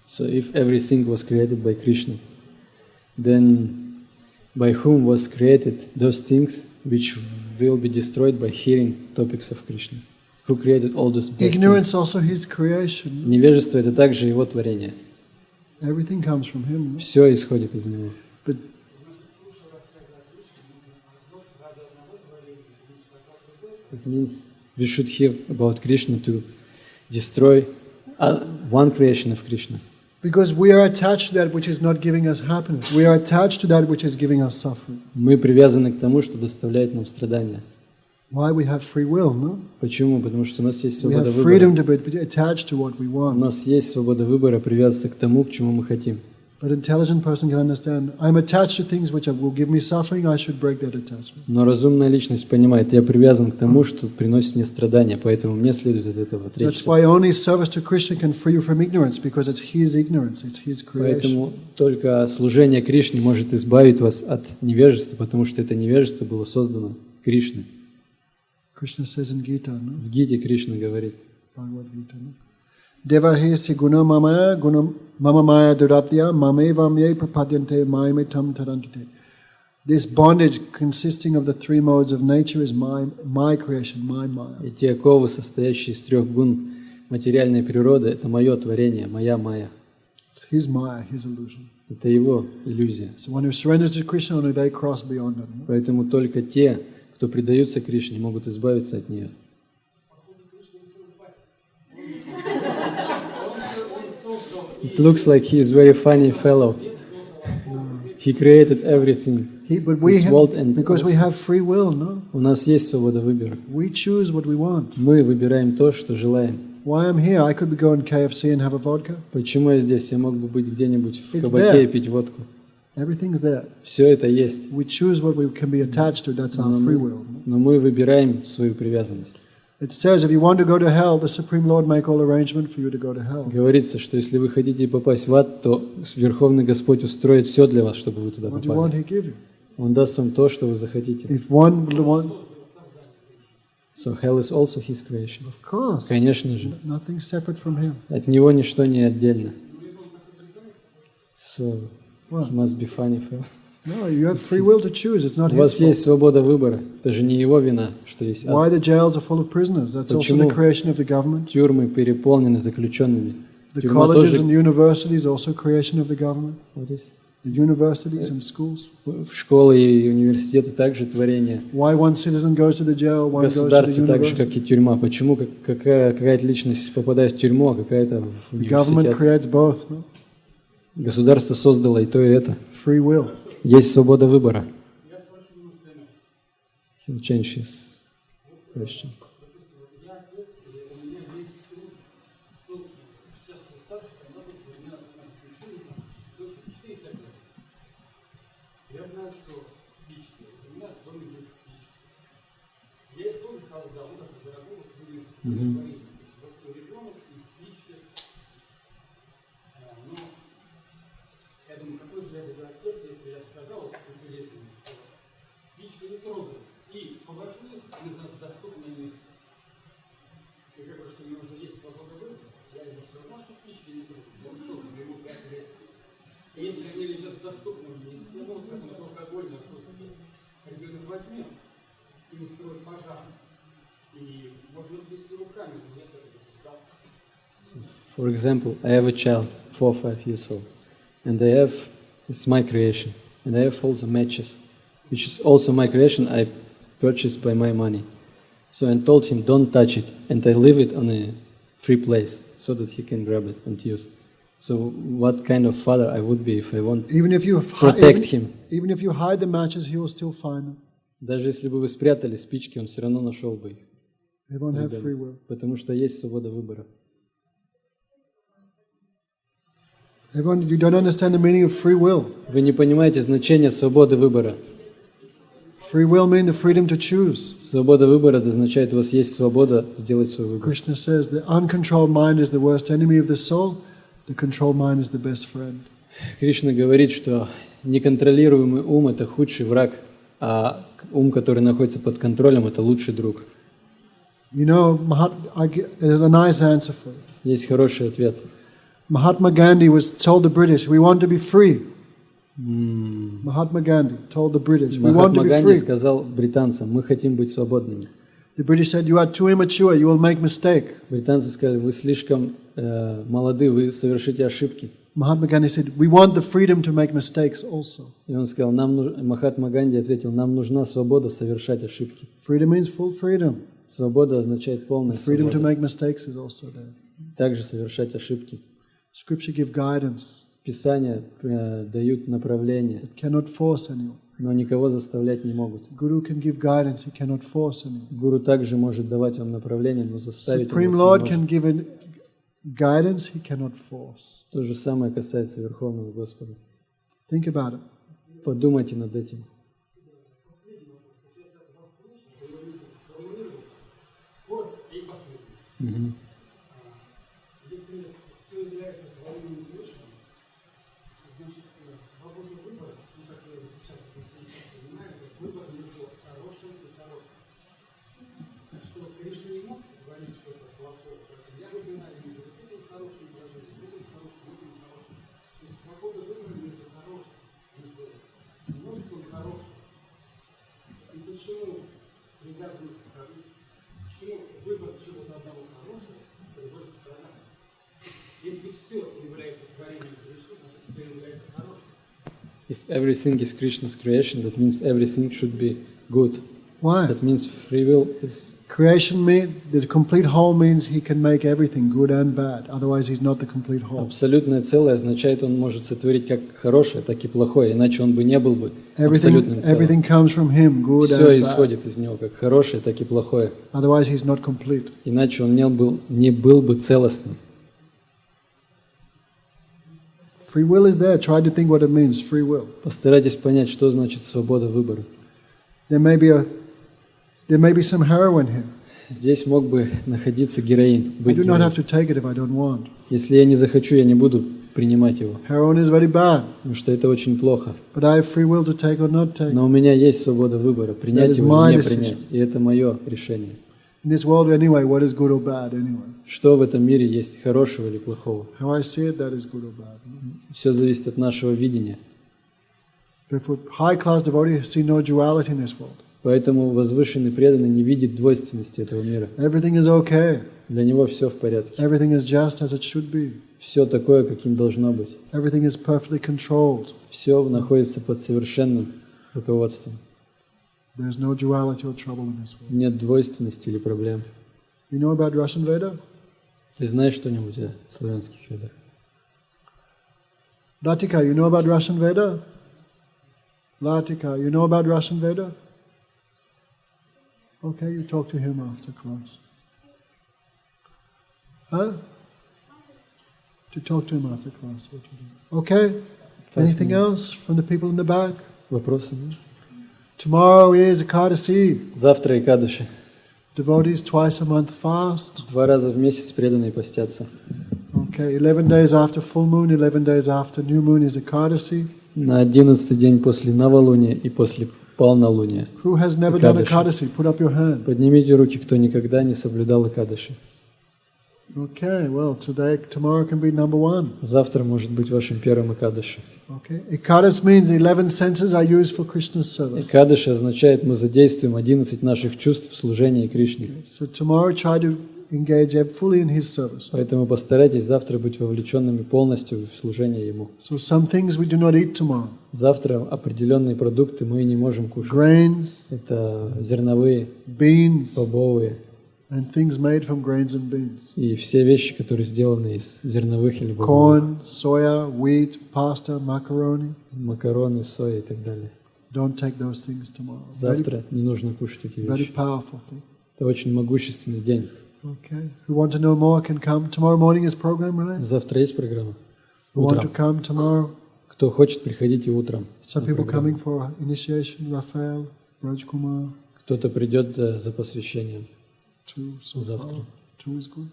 So if everything was created by Krishna, then by whom was created those things which will be destroyed by hearing topics of Krishna? Who created all those bad Ignorance things? also his creation. Невежество — это также его творение. Everything comes from him. Все исходит из него. But It means we should hear about Krishna to destroy one creation of Krishna. because we are attached to that which is not giving us happiness. We are attached to that which is giving us suffering. Мы привязаны к тому, что доставляет нам страдания. Why we have free will, no? Почему? Потому что у нас есть We свобода have freedom выбора. to be attached to what we У want. нас есть свобода выбора привязаться к тому, к чему мы хотим. But an intelligent person can understand, I'm attached to things which will give me suffering, I should break that attachment. Но разумная личность понимает, я привязан к тому, что приносит мне страдания, поэтому мне следует от этого That's отречься. why only service to Krishna can free you from ignorance, because it's his ignorance, it's his creation. Поэтому только служение Кришне может избавить вас от невежества, потому что это невежество было создано Кришной. Krishna says in Gita, no? В Гите Кришна говорит: Bhagavad Gita, no? Devahi guna mama maya duratya mamevam ye prapadyante mayamitam tarankite. This bondage consisting of the three modes of nature is my creation, my maya. эти оковы, состоящие из трех гун материальной природы, это мое творение, моя майя. It's his maya, his illusion. Это его иллюзия. So one who surrenders to Krishna, only they cross beyond it. No? Поэтому только те, кто предаются Кришне, могут избавиться от нее. It looks like he is very funny fellow. He created everything. But we This world and because we have free will, no? У нас есть свобода выбора. We choose what we want. Мы выбираем то, что желаем. Why I'm here? I could be going KFC and have a vodka. Почему я здесь? Я мог бы быть где-нибудь в It's кабаке there. и пить водку. Everything's there. Все это есть. We choose what we can be attached to. That's our free will. Но мы выбираем свою привязанность. It says if you want to go to hell, the Supreme Lord make all arrangement for you to go to hell. Говорится, что если вы хотите попасть в ад, то Верховный Господь устроит все для вас, чтобы вы туда What you want, попали. He give you. Он даст вам то, что вы захотите. If one, So hell is also His creation. of course, Конечно же. nothing separate from Him. От Него ничто не отдельно. So, What? he must be funny fellow. No, you have free will to choose. It's not У His вас есть fault. свобода выбора. Это же не Его вина, что есть Why ад. the jails are full of prisoners? That's also the Почему? creation of the government. Тюрьмы переполнены заключенными. The Тюрьма colleges тоже... and universities also creation of the government. Вот здесь. The universities and schools. Школы и университеты также творение. Why one citizen goes to the jail, one goes to the Государство так же, как university. и тюрьма. Почему какая-то личность попадает в тюрьму, а какая-то в The government университет? creates both. No? Государство создало и то, и это. Free will. Есть свобода выбора. He'll change his question. Я знаю, что спички. У меня в доме есть спички. Я их тоже создал. Вот это дорогого творения. Вот ребенок и спички. Но я думаю, какой же я буду отец, если я сказал пятилетнему, что спички не трогать. For example, I have a child, 4 or 5 years old, and it's my creation, and I have also matches, which is also my creation, I purchased by my money. So I told him, don't touch it, and I leave it on a free place, so that he can grab it and use. So what kind of father I would be if I want to protect him? Even if you hide the matches, he will still find them. Даже если бы вы спрятали спички, он все равно нашел бы их. They won't have free will. Потому что есть свобода выбора. Everyone, you don't understand the meaning of free will. Вы не понимаете значение свободы выбора. Free will means the freedom to choose. Свобода выбора это означает, у вас есть свобода сделать свой выбор. Krishna says the uncontrolled mind is the worst enemy of the soul. The controlled mind is the best friend. Кришна говорит, что неконтролируемый ум это худший враг, а ум, который находится под контролем, это лучший друг. You know, there's a nice answer for it. Есть хороший ответ. Mahatma Gandhi told the British, we want to be free. Mahatma Gandhi told the British, we want to Махатма be Ганди free. сказал британцам, мы хотим быть свободными. The British said, you are too immature, you will make mistake. Британцы сказали, вы слишком молоды, вы совершите ошибки. Mahatma Gandhi said, we want the freedom to make mistakes also. И он сказал, Махатма Ганди ответил, нам нужна свобода совершать ошибки. Freedom means full freedom. Свобода означает полная Freedom to свобода. make mistakes is also there. Также совершать ошибки. Scripture give guidance. Писания дают направление, It cannot force anyone. но никого заставлять не могут. Guru can give guidance, he cannot force anyone. Гуру также может давать вам направление, но заставить Supreme вас Lord не can может. give guidance, he cannot force. То же самое касается Верховного Господа. Think about it. Подумайте над этим. Мгм. Если все является твоим решением, значит, свобода выбора, ну, как я сейчас понимаю, это выбор между хорошим и хорошим. Так что Кришна не мог говорить, что это плохое. Я выбираю между этим хорошим выражением, этим хорошим, этим хорошим. То есть свобода выбора между хорошим, между множеством хорошим. И почему привязанность к хорошему? Почему выбор чего-то одного хорошего приводит к страданию? Если все является творением Кришны, значит все является хорошим. If everything is Krishna's creation, that means everything should be good. Why? That means free will is... Creation means, the complete whole means he can make everything good and bad. Otherwise he's not the complete whole. Абсолютное целое означает, он может сотворить как хорошее, так и плохое, иначе он бы не был бы абсолютным Everything целым. comes from him, good Все and bad. исходит из него, как хорошее, так и плохое. Otherwise he's not complete. Иначе он не был бы целостным. Free will is there. Try to think what it means, free will. Постарайтесь понять, что значит свобода выбора. There may be some heroin here. Здесь мог бы находиться героин, I быть do not have героином. to take it if I don't want. Если я не захочу, я не буду принимать его, Heroin is very bad, потому что это очень плохо. but I have free will to take or not take. Но у меня есть свобода выбора, принять That is его my или не decision. принять. И это мое решение. In this world anyway, what is good or bad anyway? Что в этом мире есть хорошего или плохого? How I see it, that is good or bad. Все зависит от нашего видения. Therefore, high-class devotees see no duality in this world. Поэтому возвышенный преданный не видит двойственности этого мира. Everything is okay. Для него все в порядке. Everything is just as it should be. Все такое, каким должно быть. Everything is perfectly controlled. Все находится под совершенным руководством. There is no duality or trouble in this world. Нет двойственности или проблем. You know about Russian Veda? Ты знаешь что-нибудь о славянских ведах? Latika, you know about Russian Veda? Latika, you know about Russian Veda? Okay, you talk to him after class. Huh? To talk to him after class. What to do. Okay? Anything else from the people in the back? Вопросы? Нет? Tomorrow is Ekadasi. Завтра Экадаши. Devotees twice a month fast. 2 раза в месяц преданные постятся. Okay, 11 days after full moon, 11 days after new moon is Ekadasi. На 11-й день после новолуния и после полнолуния. Who has never done Ekadashi. Ekadasi? Put up your hand. Поднимите руки, кто никогда не соблюдал Экадаши. Okay, well, tomorrow can be number 1. Завтра может быть вашим первым Экадаши. Okay, Ekadasi means 11 senses are used for Krishna's service. Экадаши означает, мы задействуем 11 наших чувств в служении Кришне. So tomorrow try to engage fully in His service. Поэтому постарайтесь завтра быть вовлеченными полностью в служение Ему. So some things we do not eat tomorrow. Завтра определенные продукты мы не можем кушать. Grains, Это зерновые, beans, бобовые and things made from grains and beans. и все вещи, которые сделаны из зерновых или бобовых. Corn, soya, wheat, pasta, macaroni. Макароны, соя и так далее. Don't take those things tomorrow. Завтра не нужно кушать эти Very вещи. powerful thing. Это очень могущественный день. Okay. Who want to know more can come. Tomorrow morning is program, right? Завтра есть программа? Who want to Утром. come tomorrow? Кто хочет, приходите утром. Some на people программу. coming for initiation. Raphael, Raj Kumar, Кто-то придет за посвящением. two. So Завтра. far. Two is good.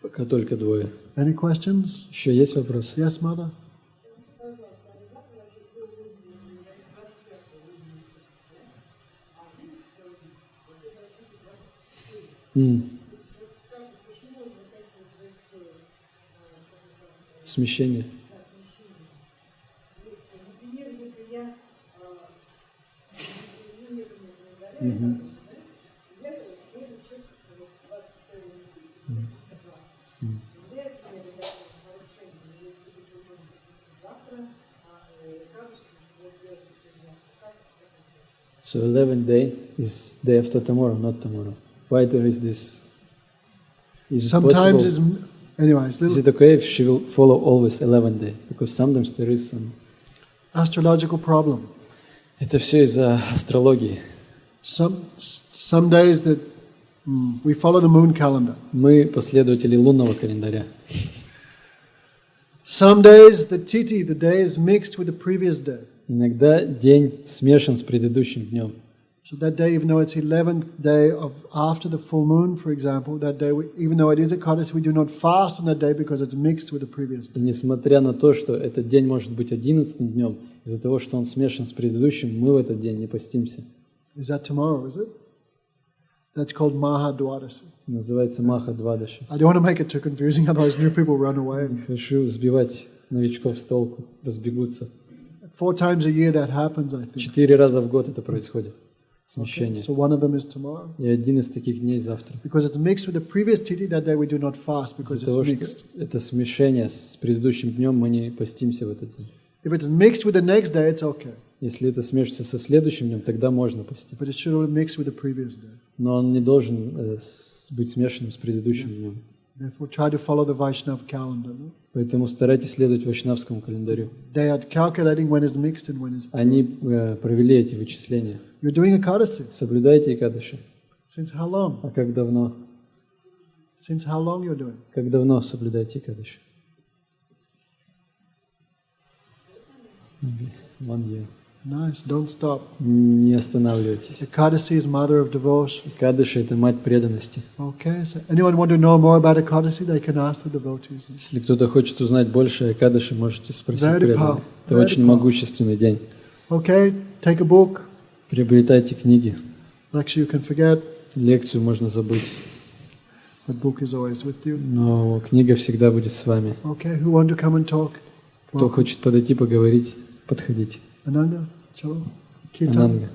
Пока только двое. Any questions? Еще есть вопросы? Yes, mother. Смещение. So 11th day is day after tomorrow, not tomorrow. Why there is this? Is it Sometimes possible? it's anyways. Is Little it okay if she will follow always 11th day? Because sometimes there is some. astrological problem. Это все из-за астрологии. Some days that we follow the moon calendar. Мы последователи лунного календаря. Some days the titi, the day is mixed with the previous day. Иногда день смешан с предыдущим днем. So that day, even though it's 11th day of after the full moon, for example, that day, even though it is a Ekadasi, we do not fast on that day because it's mixed with the previous И day. несмотря на то, что этот день может быть 11-м днем, из-за того, что он смешан с предыдущим, мы в этот день не постимся. Is that tomorrow, is it? That's called Mahadwadasi. Называется Маха-Двадаши. I don't want to make it too confusing, otherwise new people run away. Не хочу сбивать новичков с толку, разбегутся. 4 times a year that happens, I think. 4 раза в год это происходит, Okay. смещение. So one of them is tomorrow. И один из таких дней завтра. Because it's mixed with the previous titi, that day we do not fast because Из-за it's того, что mixed. это смешение с предыдущим днем, мы не постимся в этот день. If it's mixed with the next day, it's okay. Если это смешивается со следующим днем, тогда можно But поститься. it should be mixed with the previous day. Но он не должен быть смешанным с предыдущим днем. Therefore, try to follow the Vaishnav calendar. No? Поэтому старайтесь следовать вайшнавскому календарю. They are calculating when it's mixed and when it's pure. Они провели эти вычисления. You're doing Ekadasi. Соблюдайте Экадаши. Since how long? А как давно? Since how long you're doing? Как давно соблюдаете Экадаши? Maybe 1 year. Nice. Don't stop. Не останавливайтесь. Ekadasi is mother of devotion. Экадаши – это мать преданности. Okay. So anyone want to know more about Ekadasi? They can ask the devotees. Если кто-то хочет узнать больше о Экадаши, можете спросить Very преданных. powerful. Это Very очень powerful. могущественный день. Okay. Take a book. Приобретайте книги. Lecture you can forget, Лекцию можно забыть, but book is always with you. но книга всегда будет с вами. Okay. Who want to come and talk? Кто Welcome. хочет подойти, поговорить, подходите. Ananga. Chalo. Kirtan. Ананга.